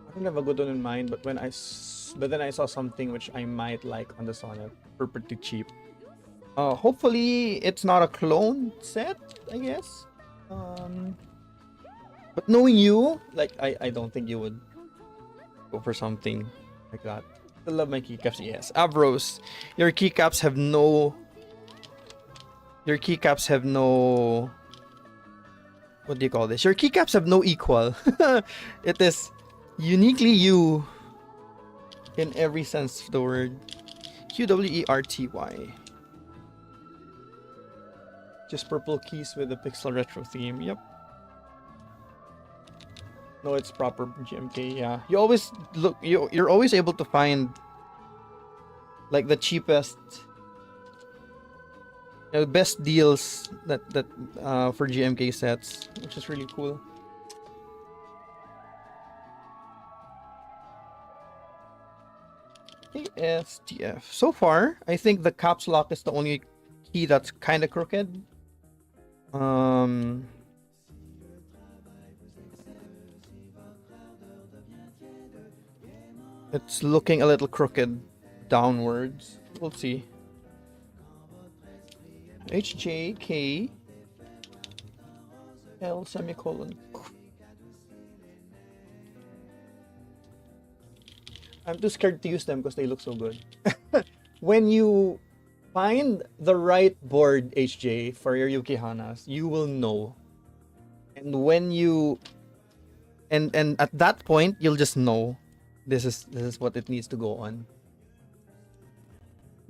I don't have a good one in mind, but then I saw something which I might like on the Sonnet for pretty cheap. Hopefully it's not a clone set, I guess. But knowing you, like I don't think you would go for something like that. I love my keycaps. Yes, Avros, your keycaps have no. Your keycaps have no. What do you call this? Your keycaps have no equal. It is uniquely you in every sense of the word. QWERTY. Just purple keys with a pixel retro theme. Yep. No, it's proper GMK. Yeah, you always look. You're always able to find like the cheapest, best deals that for GMK sets, which is really cool. ASTF. So far, I think the caps lock is the only key that's kind of crooked. It's looking a little crooked downwards. We'll see. HJK L semicolon. I'm too scared to use them because they look so good. When you find the right board, HJ, for your Yukihanas, you will know. And when you and at that point, you'll just know this is what it needs to go on.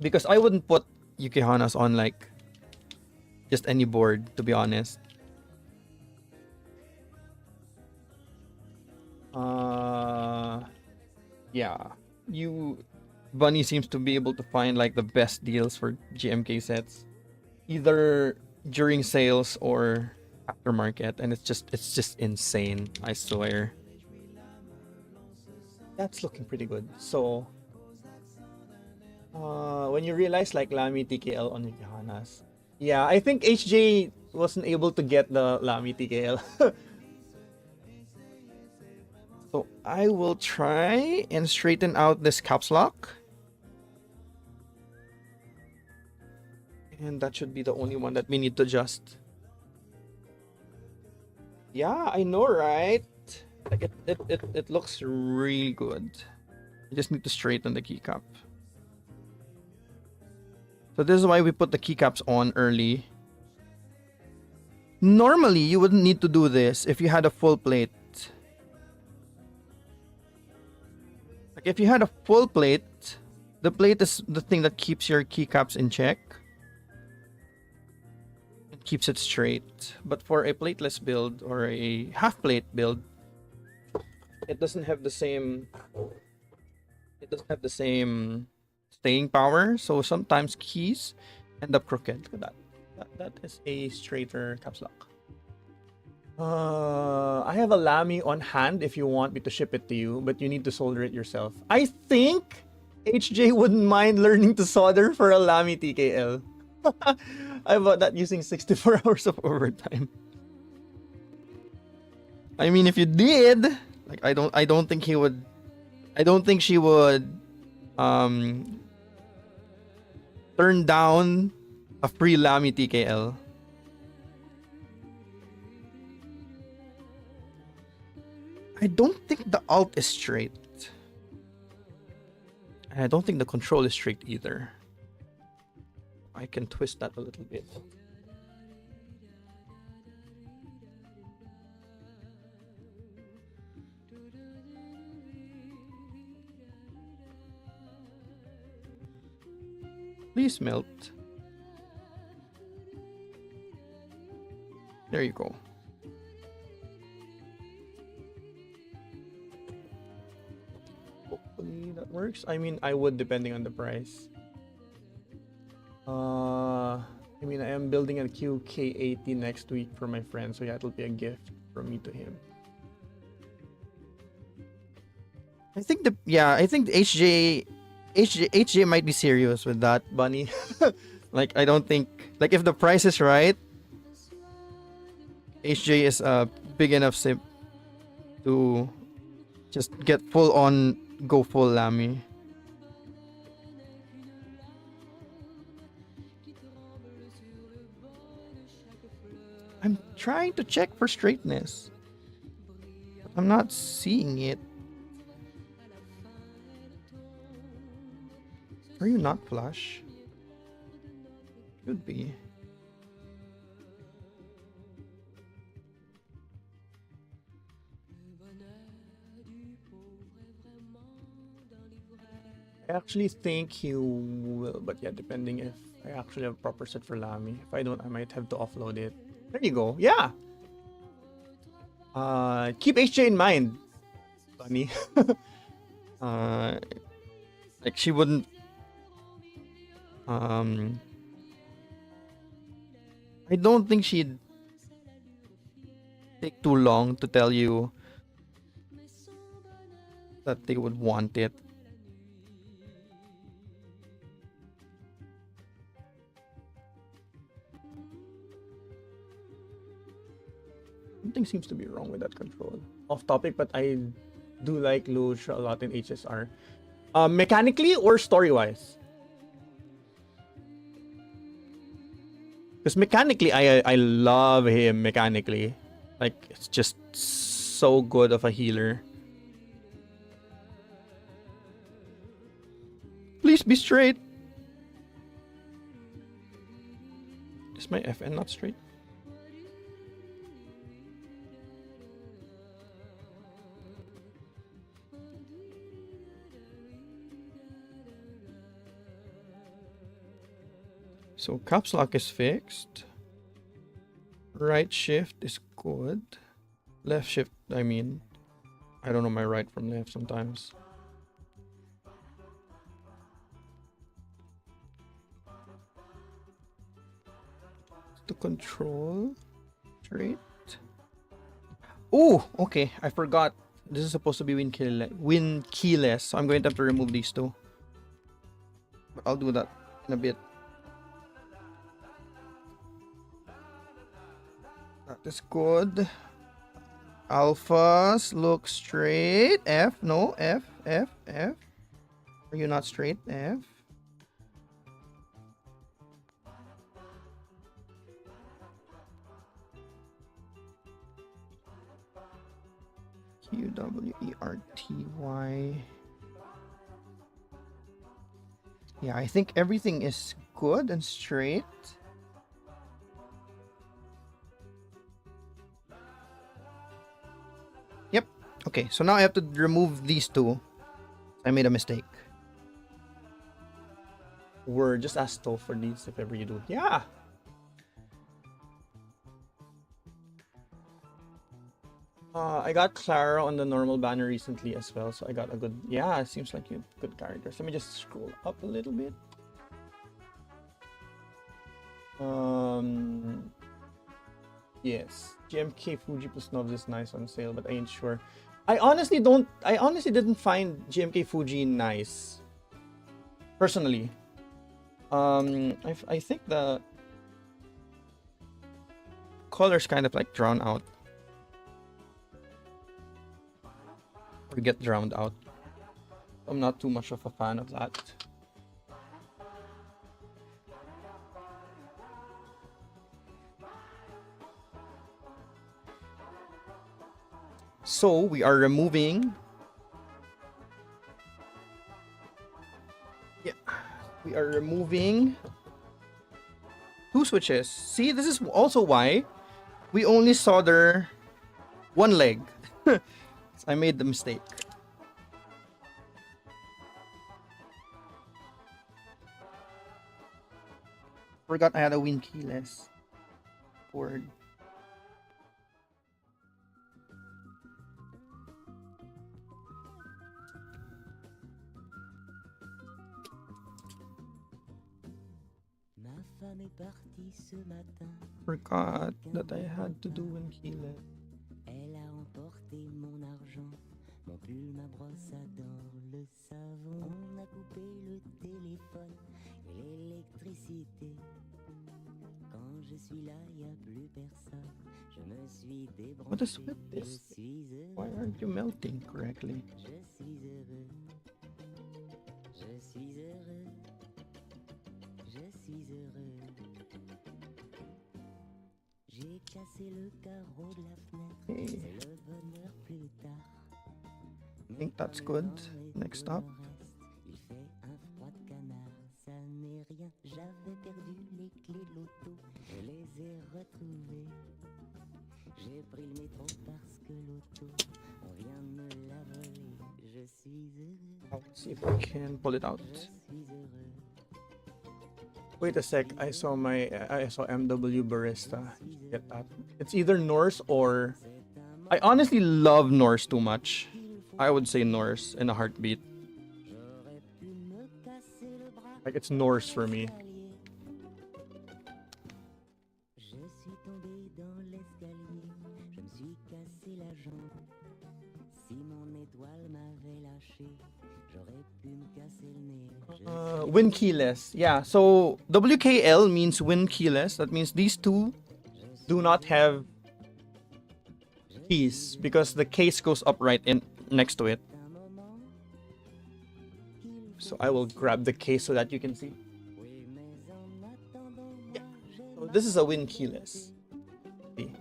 Because I wouldn't put Yukihanas on like just any board, to be honest. Yeah. Bunny seems to be able to find like the best deals for GMK sets, either during sales or aftermarket, and it's just insane, I swear. That's looking pretty good. So When you realize like Lamy TKL on Johanna's. Yeah, I think HJ wasn't able to get the Lamy TKL. So I will try and straighten out this caps lock. And that should be the only one that we need to adjust. Yeah, I know, right? Like it looks really good. I just need to straighten the keycap. So this is why we put the keycaps on early. Normally, you wouldn't need to do this if you had a full plate. Like if you had a full plate, the plate is the thing that keeps your keycaps in check. It keeps it straight. But for a plateless build or a half plate build, it doesn't have the same staying power, so sometimes keys end up crooked. Look at that. That is a straighter caps lock. I have a Lamy on hand if you want me to ship it to you, but you need to solder it yourself. I think HJ wouldn't mind learning to solder for a Lamy TKL. I bought that using 64 hours of overtime. I mean, if you did, like I don't think he would. I don't think she would turn down a free Lamy TKL. I don't think the alt is straight. And I don't think the control is straight either. I can twist that a little bit. Please melt. There you go. Hopefully that works. I mean, I would depending on the price. I mean, I am building a QK80 next week for my friend, so yeah, it'll be a gift from me to him. I think HJ might be serious with that, Bunny. Like I don't think like if the price is right, HJ is a big enough simp to just get full on go full Lamy. I'm trying to check for straightness. But I'm not seeing it. Are you not flush? Should be. I actually think he will, but yeah, depending if I actually have a proper set for Lamy. If I don't, I might have to offload it. There you go. Yeah. Keep HJ in mind, Bunny. Like she wouldn't. I don't think she'd take too long to tell you that they would want it. Something seems to be wrong with that control. Off topic, but I do like Luge a lot in HSR. Mechanically or story-wise? Because mechanically, I love him mechanically. Like, it's just so good of a healer. Please be straight. Is my FN not straight? So caps lock is fixed. Right shift is good. Left shift, I mean, I don't know my right from left sometimes. The control straight. Oh, okay. I forgot. This is supposed to be win keyless, so I'm going to have to remove these two. But I'll do that in a bit. That is good. Alphas look straight. F, no, F, F, F. Are you not straight? F. QWERTY. Yeah, I think everything is good and straight. Yep. Okay, so now I have to remove these two. I made a mistake. Word, just ask Toph for these if ever you do. Yeah. I got Clara on the normal banner recently as well, so I got a good. Yeah, it seems like you have good characters. Let me just scroll up a little bit. Yes, GMK Fuji plus Novs is nice on sale, but I ain't sure. I honestly didn't find GMK Fuji nice. Personally. I think the color's kind of like drawn out. Or get drowned out. I'm not too much of a fan of that. So we are removing. Yeah, we are removing 2 switches. See, this is also why we only solder 1 leg. I made the mistake. Forgot I had a win keyless board. Forgot that I had to do win keyless. Elle a emporté mon argent, mon pull, ma brosse à dents, le savon. On a coupé le téléphone et l'électricité. Quand je suis là, y a plus personne. Je me suis débranché. What is with this? Why aren't you melting correctly? Je suis heureux. Je suis heureux. Je suis heureux. J'ai cassé le carreau de la fenêtre. Okay. C'est le bonheur plus tard. I think that's good. Next up. Il fait un froid de canard, ça n'est rien. J'avais perdu les clés de l'auto, je les ai retrouvées. J'ai pris le métro parce que l'auto, on vient de me la voler. Je suis heureux. Let's see if I can pull it out. Je suis heureux. Wait a sec. I saw MW Barista. Get that? It's either Norse or. I honestly love Norse too much. I would say Norse in a heartbeat. Like it's Norse for me. Je suis tombé dans l'escalier, je me suis cassé la jambe. Si mon étoile m'avait lâché, j'aurais pu me casser le nez. Win keyless. Yeah, so WKL means win keyless. That means these two do not have keys because the case goes upright in next to it. So I will grab the case so that you can see. Yeah. So this is a win keyless. See?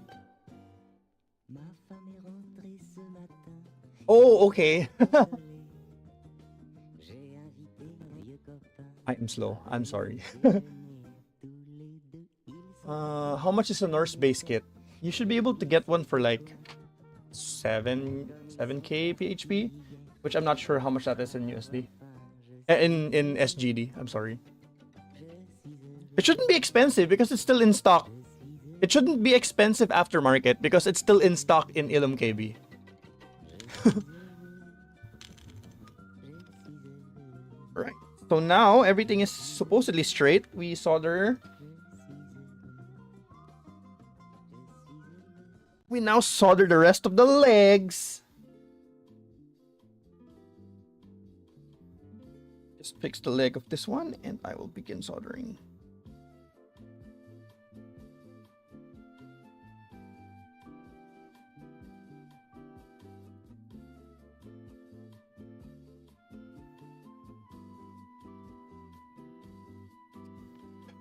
Oh, okay. I am slow. I'm sorry. How much is a Norse base kit? You should be able to get one for like 7k PHP, which I'm not sure how much that is in USD. In SGD, I'm sorry. It shouldn't be expensive because it's still in stock. It shouldn't be expensive aftermarket because it's still in stock in Ilum KB. Right. So now everything is supposedly straight. We solder. We now solder the rest of the legs. Just fix the leg of this one and I will begin soldering.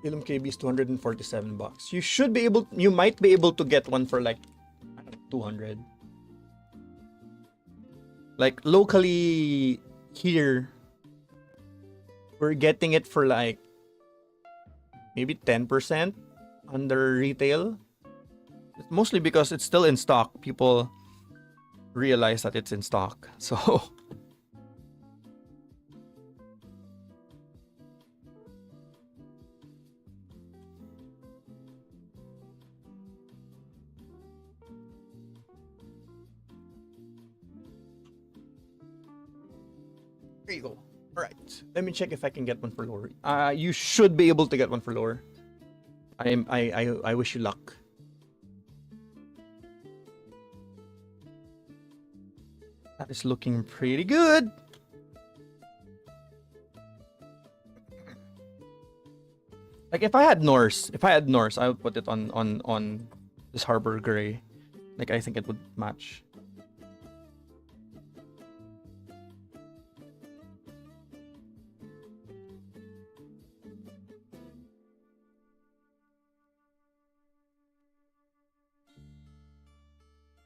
Ilum KB is $247. You might be able to get one for like 200. Like locally here, we're getting it for like maybe 10% under retail. It's mostly because it's still in stock. People realize that it's in stock. So there you go. All right. Let me check if I can get one for lower. You should be able to get one for lower. I wish you luck. That is looking pretty good. Like if I had Norse, I would put it on this Harbour gray. Like I think it would match.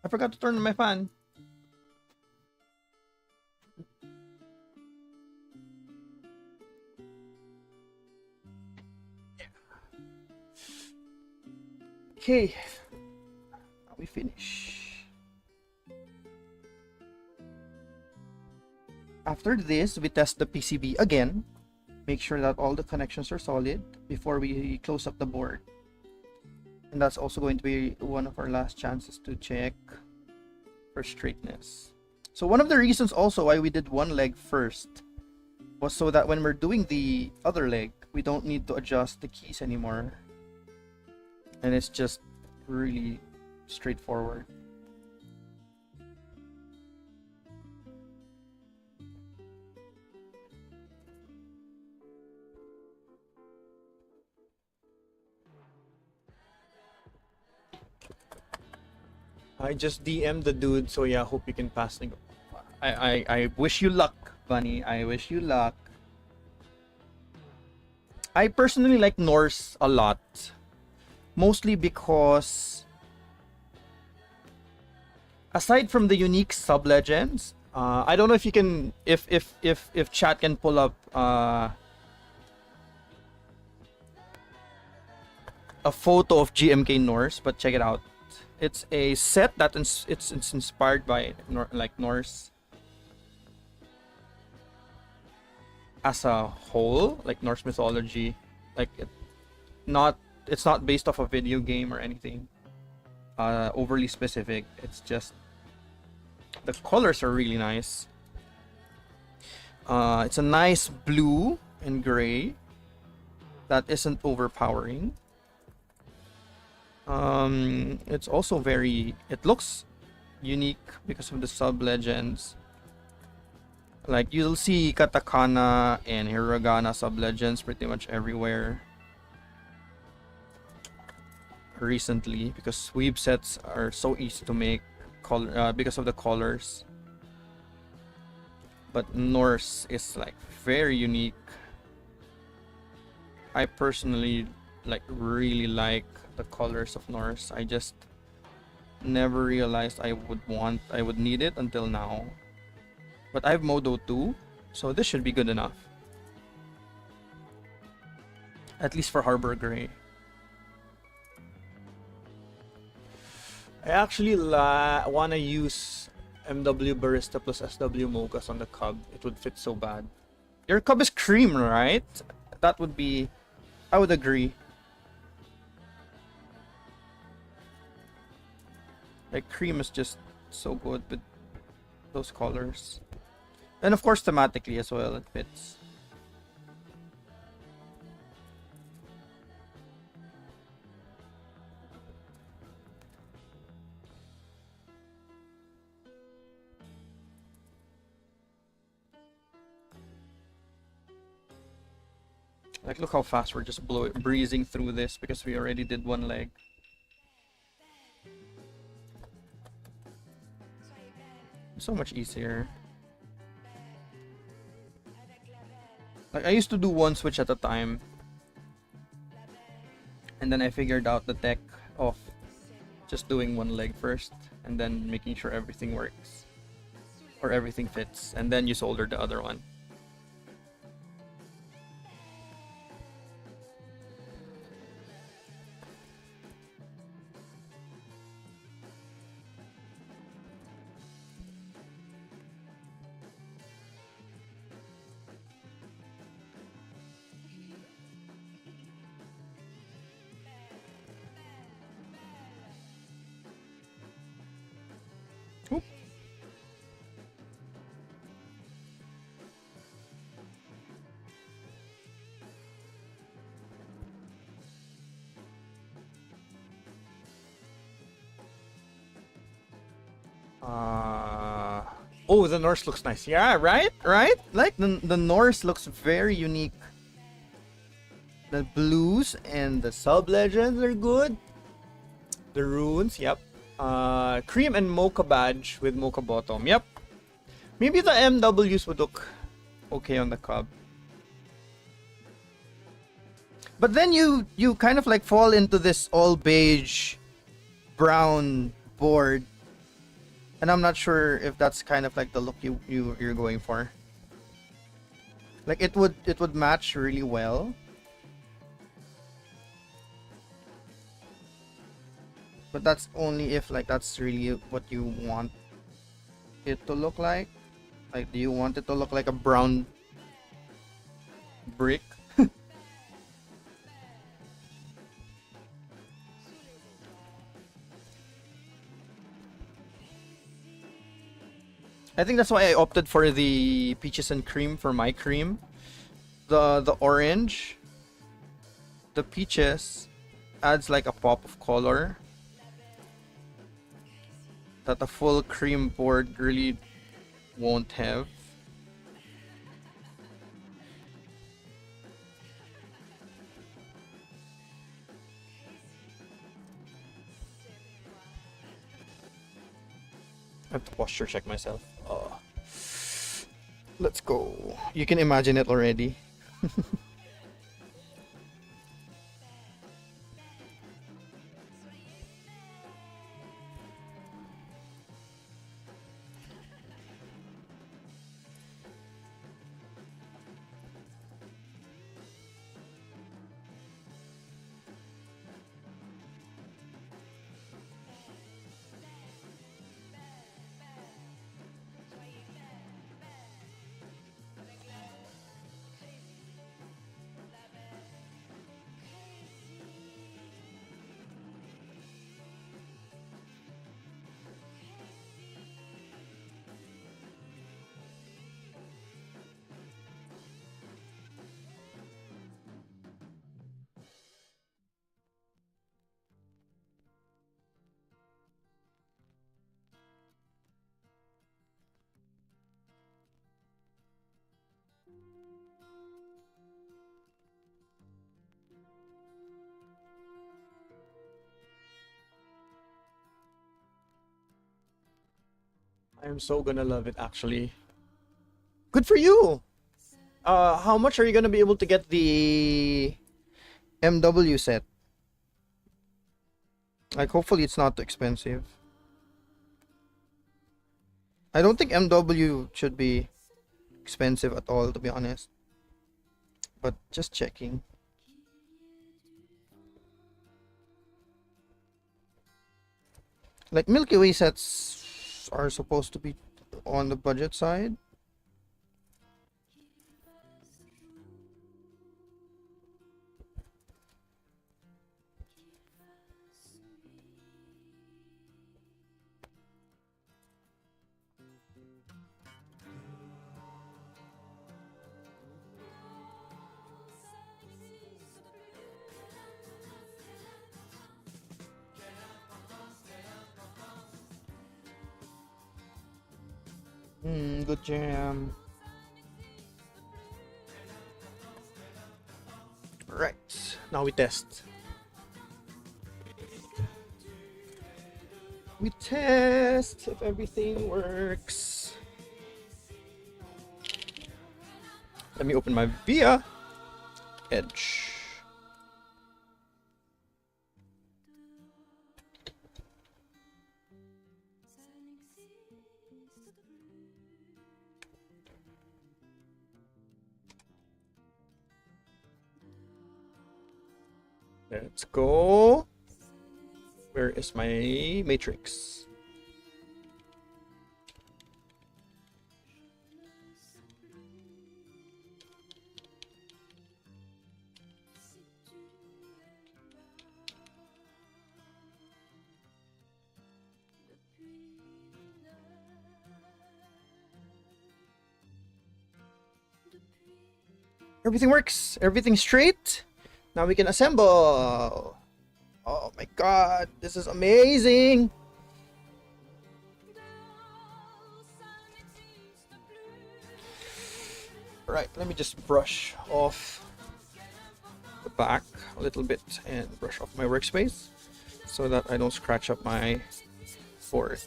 I forgot to turn on my fan. Okay, now we finish. After this, we test the PCB again. Make sure that all the connections are solid before we close up the board. And that's also going to be one of our last chances to check for straightness. So one of the reasons also why we did one leg first was so that when we're doing the other leg, we don't need to adjust the keys anymore. And it's just really straightforward. I just DM'd the dude, so yeah, hope you can pass. I wish you luck, Bunny. I wish you luck. I personally like Norse a lot. Mostly because aside from the unique sub-legends, I don't know if you can if chat can pull up a photo of GMK Norse, but check it out. It's a set that it's inspired by Norse as a whole, like Norse mythology. Like it's not based off a video game or anything overly specific. It's just the colors are really nice. It's a nice blue and gray that isn't overpowering. It's also it looks unique because of the sub-legends. Like you'll see katakana and hiragana sub-legends pretty much everywhere recently, because sweep sets are so easy to make because of the colors. But Norse is like very unique. I personally really like the colors of Norse. I just never realized I would need it until now. But I have Modo 2, so this should be good enough. At least for Harbour Gray. I actually wanna use MW Barista plus SW Mochas on the cub. It would fit so bad. Your cub is cream, right? That would be... I would agree. Like, cream is just so good with those colors. And of course, thematically as well, it fits. Like, look how fast we're just breezing through this because we already did one leg. So much easier. Like, I used to do one switch at a time. And then I figured out the tech of just doing one leg first and then making sure everything works or everything fits, and then you solder the other one. Oop. Oh, the Norse looks nice. Yeah, right? Right? Like, the Norse looks very unique. The blues and the sub-legends are good. The runes, yep. Cream and mocha badge with mocha bottom, yep. Maybe the MWs would look okay on the cub. But then you kind of like fall into this all beige brown board. And I'm not sure if that's kind of like the look you're going for. Like, it would match really well. But that's only if like that's really what you want it to look like. Like, do you want it to look like a brown brick? I think that's why I opted for the peaches and cream for my cream. The orange, the peaches adds like a pop of color that a full cream board really won't have. I have to posture check myself. Let's go. You can imagine it already. I'm so gonna love it, actually. Good for you! How much are you gonna be able to get the MW set? Like, hopefully it's not too expensive. I don't think MW should be expensive at all, to be honest. But just checking. Like, Milky Way sets are supposed to be on the budget side. Good jam. Now we test. We test if everything works. Let me open my VIA Edge. Let's go. Where is my matrix? Everything works. Everything's straight. Now we can assemble. Oh my god, this is amazing. Right, let me just brush off the back a little bit and brush off my workspace so that I don't scratch up my board.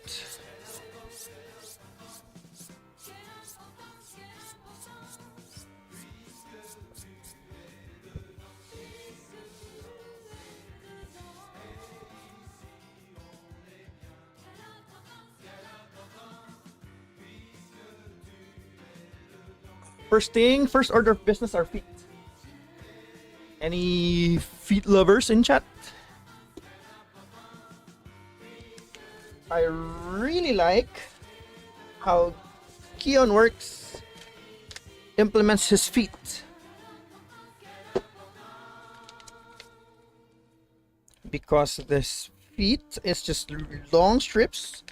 First order of business are feet. Any feet lovers in chat? I really like how KeonWorks implements his feet. Because this feet is just long strips.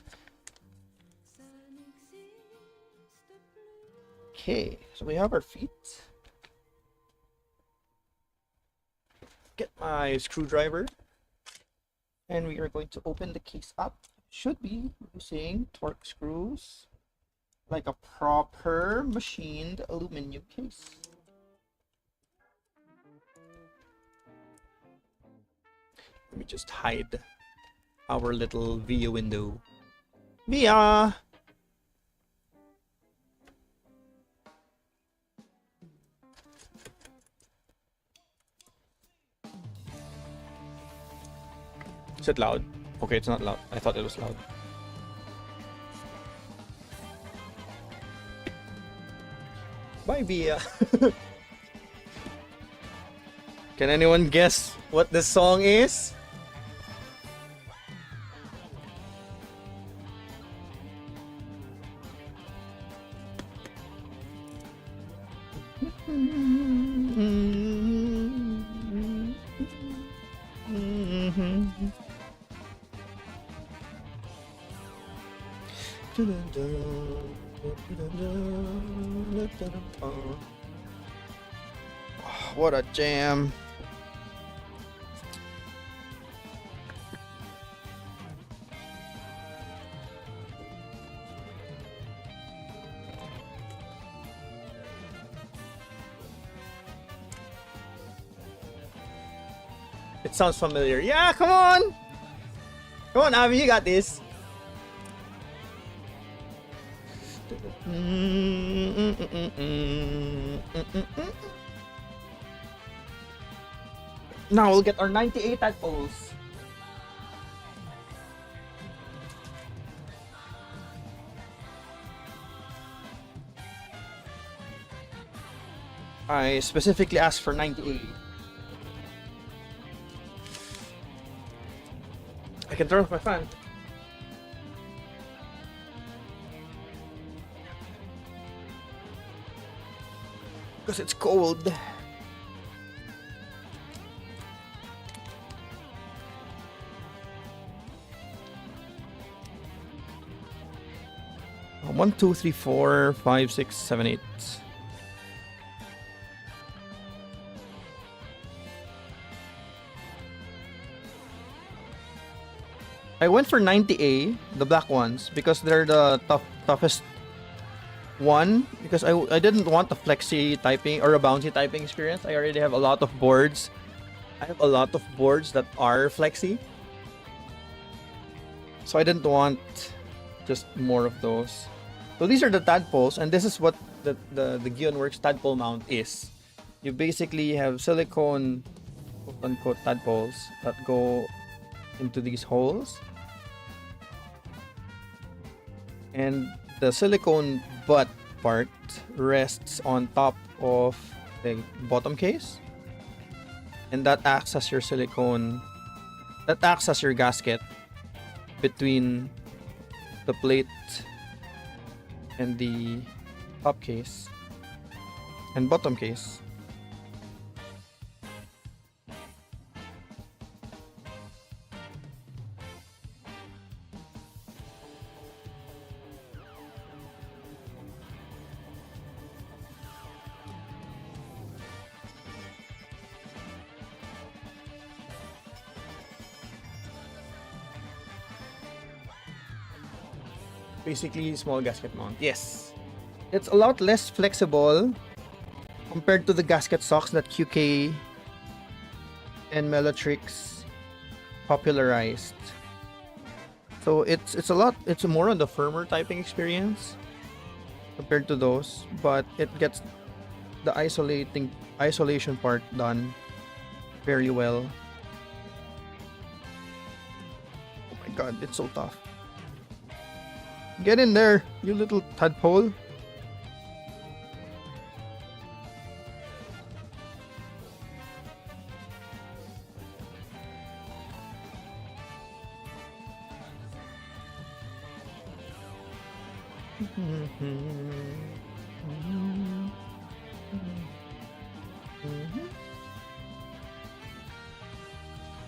Okay, so we have our feet. Get my screwdriver. And we are going to open the case up. Should be using torque screws like a proper machined aluminum case. Let me just hide our little VIA window. VIA! Is it loud? Okay, it's not loud. I thought it was loud. Bye, VIA. Can anyone guess what this song is? What a jam. It sounds familiar. Yeah, come on! Come on, Abby, you got this. Now we'll get our 98 tadpoles. I specifically asked for 98. I can turn off my fan. Because it's cold. One, two, three, 4, 5, 6, 7, 8. I went for 90A, the black ones, because they're the toughest one. Because I didn't want the flexi typing or a bouncy typing experience. I already have a lot of boards I have a lot of boards that are flexy. So I didn't want just more of those. So these are the tadpoles, and this is what the Gionworks tadpole mount is. You basically have silicone, quote-unquote, tadpoles that go into these holes. And the silicone butt part rests on top of the bottom case. And that acts as your silicone, that acts as your gasket between the plate and the top case and bottom case. Basically, small gasket mount. Yes. It's a lot less flexible compared to the gasket socks that QK and Melotrix popularized. So it's more on the firmer typing experience compared to those, but it gets the isolation part done very well. Oh my god, it's so tough. Get in there, you little tadpole.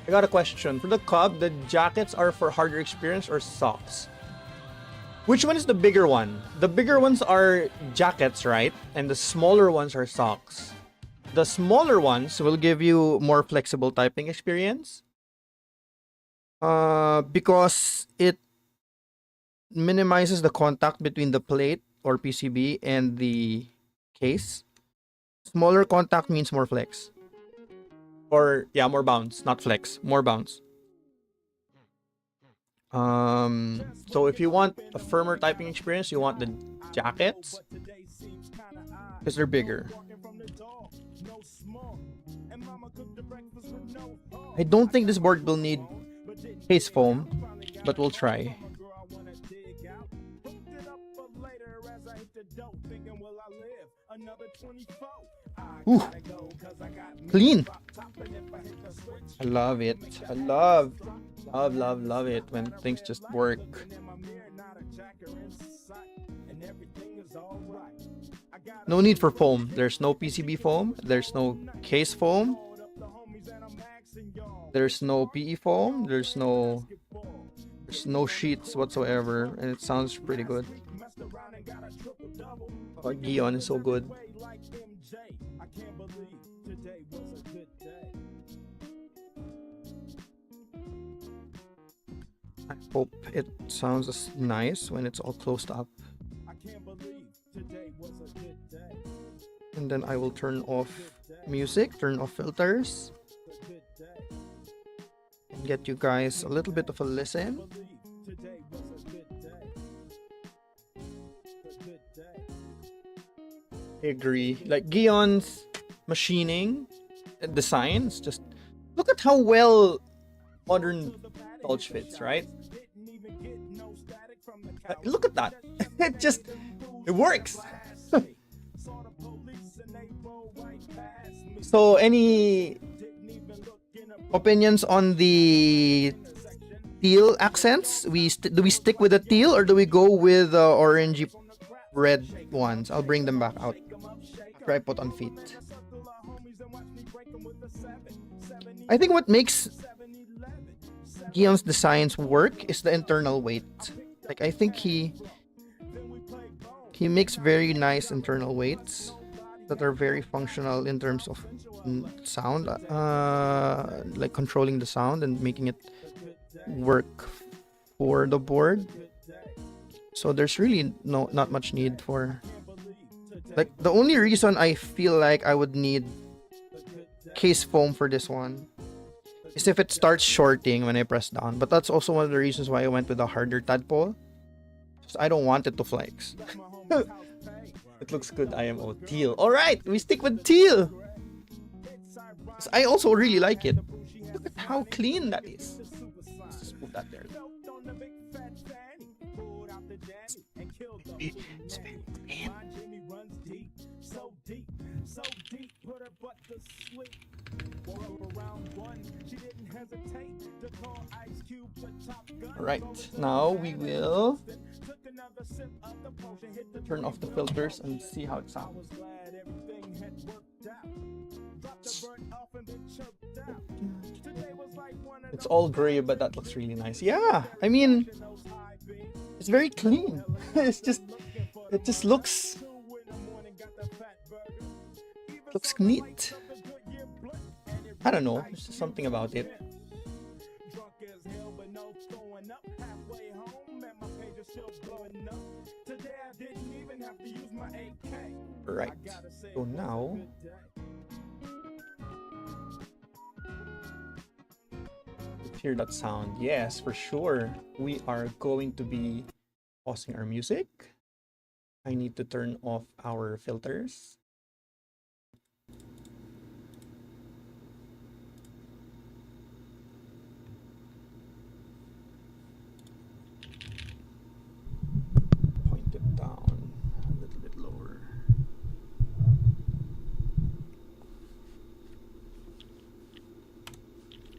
I got a question. For the Cub, the jackets are for harder experience or socks? Which one is the bigger one? The bigger ones are jackets, right? And the smaller ones are socks. The smaller ones will give you more flexible typing experience. Because it minimizes the contact between the plate or PCB and the case. Smaller contact means more flex. Or, yeah, more bounce. Not flex. More bounce. So if you want a firmer typing experience, you want the jackets because they're bigger. I don't think this board will need case foam, but we'll try. Ooh, clean. I love it. I love it when things just work. No need for foam. There's no PCB foam. There's no case foam. There's no PE foam. There's no sheets whatsoever, and it sounds pretty good. Oh, Gion is so good. I hope it sounds nice when it's all closed up. And then I will turn off music, turn off filters, and get you guys a little bit of a listen. I agree. Like Gion's machining designs, just look at how well modern bulge fits, right? Look at that. It works. So any opinions on the teal accents? Do we stick with the teal or do we go with orangey red ones? I'll bring them back out after I put on feet. I think what makes Gion's designs work is the internal weight. Like I think he makes very nice internal weights that are very functional in terms of sound, like controlling the sound and making it work for the board. So there's really not much need for, like, the only reason I feel like I would need case foam for this one is if it starts shorting when I press down. But that's also one of the reasons why I went with a harder tadpole. Just I don't want it to flex. It looks good, IMO. Teal. Alright, we stick with teal. I also really like it. Look at how clean that is. Let's just move that there. It's very clean. Alright, now we will turn off the filters and see how it sounds. It's all gray, but that looks really nice. Yeah, I mean, it's very clean. It just looks neat. I don't know, there's just something about it. Right, so now let's hear that sound. Yes, for sure. We are going to be pausing our music. I need to turn off our filters. Point it down a little bit lower.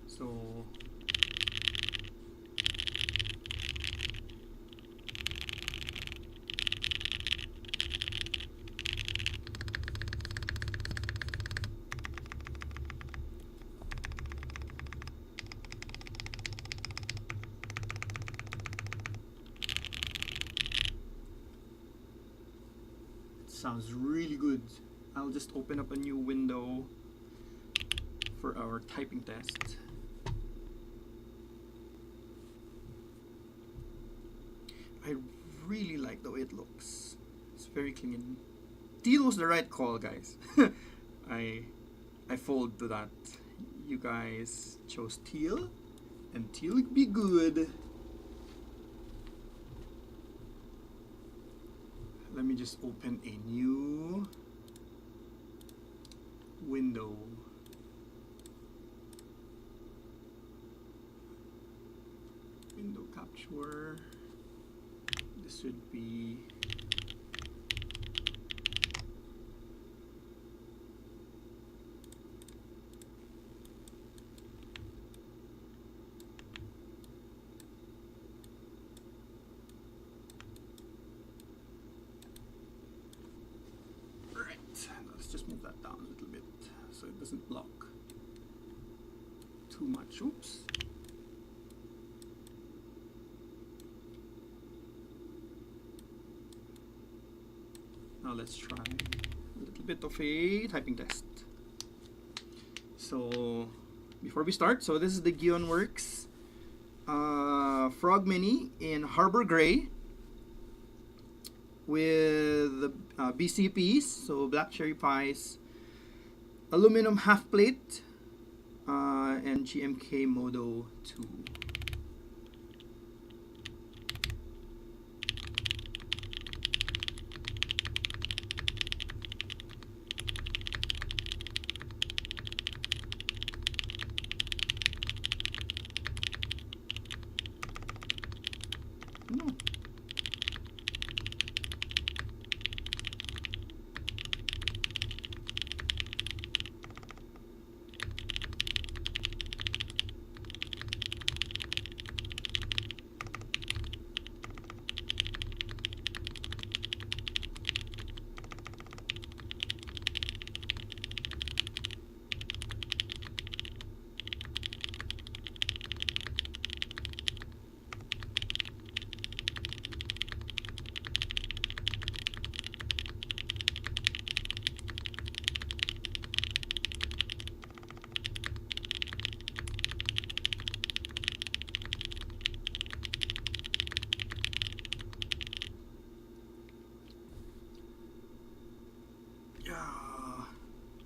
So sounds really good. I'll just open up a new window for our typing test. I really like the way it looks. It's very clean. Teal was the right call, guys. I fold to that. You guys chose teal, and teal would be good. Let me just open a new window. Window capture. This would be right. Let's just move that down a little bit so it doesn't block too much. Oops. Now let's try a little bit of a typing test. So before we start, so this is the Gion Works Frog Mini in Harbour Gray with the BCPs, so black cherry pies, aluminum half plate, and GMK Modo 2. No.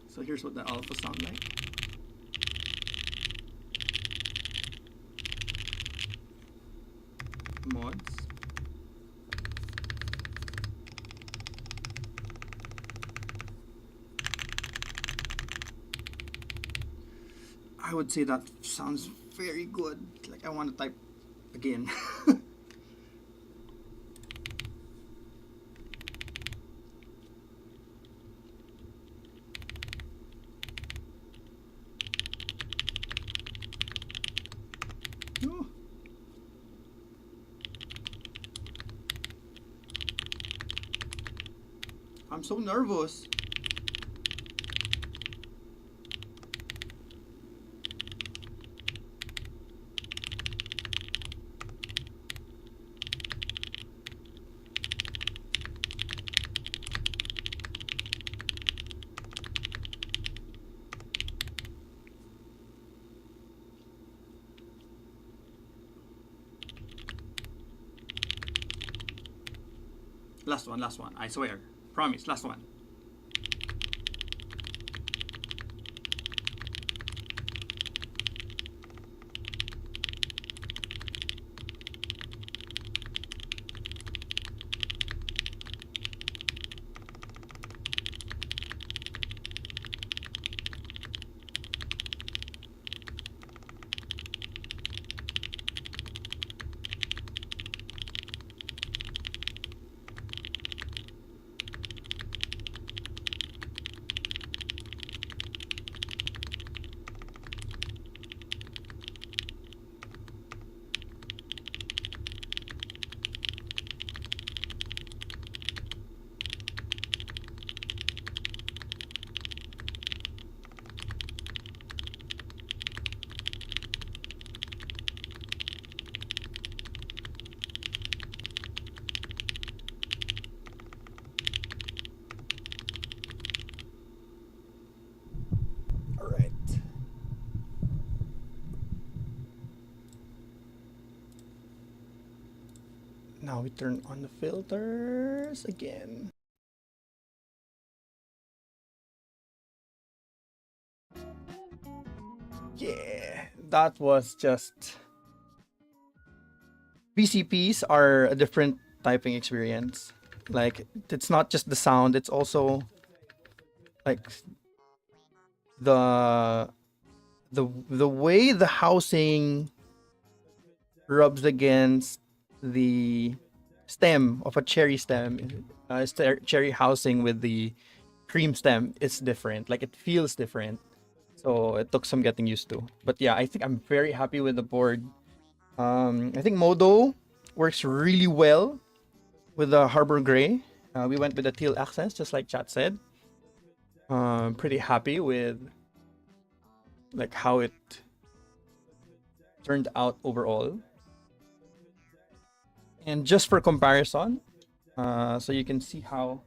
So here's what the alpha sound like. mods. I would say that sounds very good. Like, I want to type again. Oh. I'm so nervous. Last one, I swear. Promise, last one. Alright. Now we turn on the filters again. Yeah, that was just... VCPs are a different typing experience. Like, it's not just the sound, it's also like the way the housing rubs against the stem of a cherry stem, cherry housing with the cream stem is different. Like, it feels different. So it took some getting used to. But yeah, I think I'm very happy with the board. I think Modo works really well with the Harbour Gray. We went with the teal accents, just like chat said. Pretty happy with like how it turned out overall. And just for comparison, so you can see how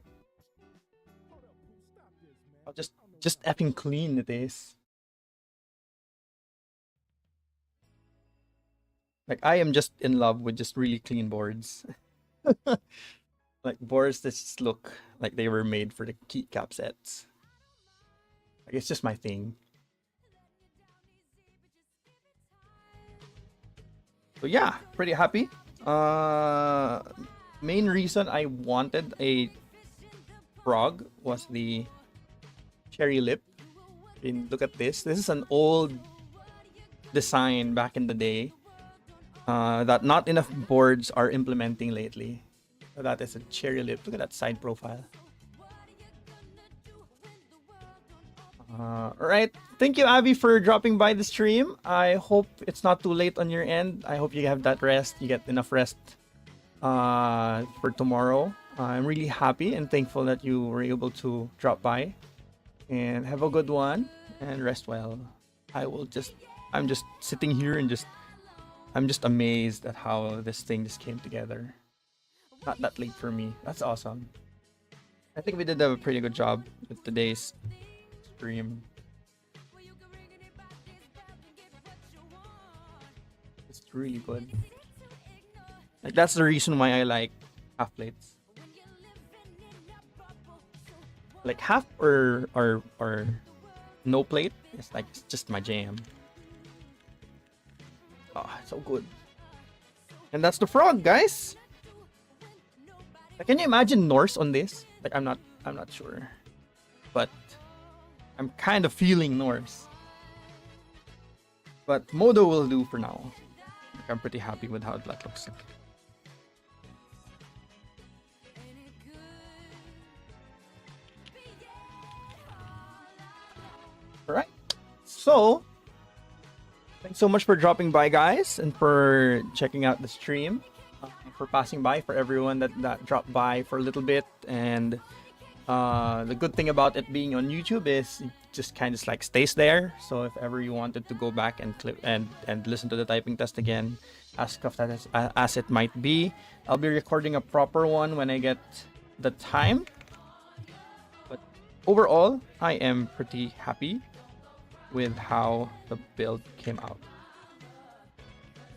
just effing clean it is. Like, I am just in love with just really clean boards. Like, boards that just look like they were made for the keycap sets. Like, it's just my thing. So yeah, pretty happy. Main reason I wanted a frog was the cherry lip. And look at this. This is an old design back in the day that not enough boards are implementing lately. So that is a cherry lip. Look at that side profile. Alright, thank you, Abby, for dropping by the stream. I hope it's not too late on your end. I hope you have that rest. You get enough rest for tomorrow. I'm really happy and thankful that you were able to drop by. And have a good one and rest well. I'm just sitting here and I'm just amazed at how this thing just came together. Not that late for me. That's awesome. I think we did a pretty good job with today's stream. It's really good. Like, that's the reason why I like half plates. Like, half or no plate, it's just my jam. Oh, so good. And that's the frog, guys. Like, can you imagine Norse on this? Like, I'm not sure, but I'm kind of feeling Norse. But Modo will do for now. Like, I'm pretty happy with how that looks like. Alright. So, thanks so much for dropping by, guys, and for checking out the stream. For passing by, for everyone that dropped by for a little bit. And the good thing about it being on YouTube is it just kind of like stays there. So if ever you wanted to go back and clip and listen to the typing test again, as tough as it might be, I'll be recording a proper one when I get the time. But overall, I am pretty happy with how the build came out.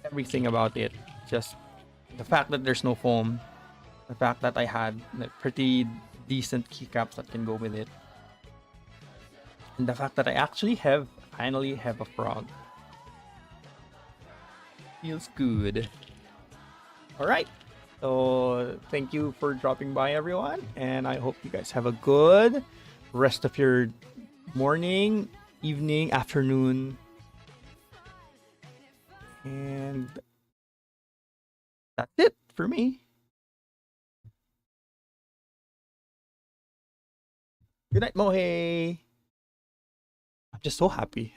Everything about it, just the fact that there's no foam, the fact that I had pretty decent keycaps that can go with it, and the fact that I actually finally have a frog. Feels good. Alright, so thank you for dropping by, everyone, and I hope you guys have a good rest of your morning, evening, afternoon, and that's it for me. Good night, Mohe. I'm just so happy.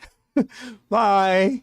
Bye.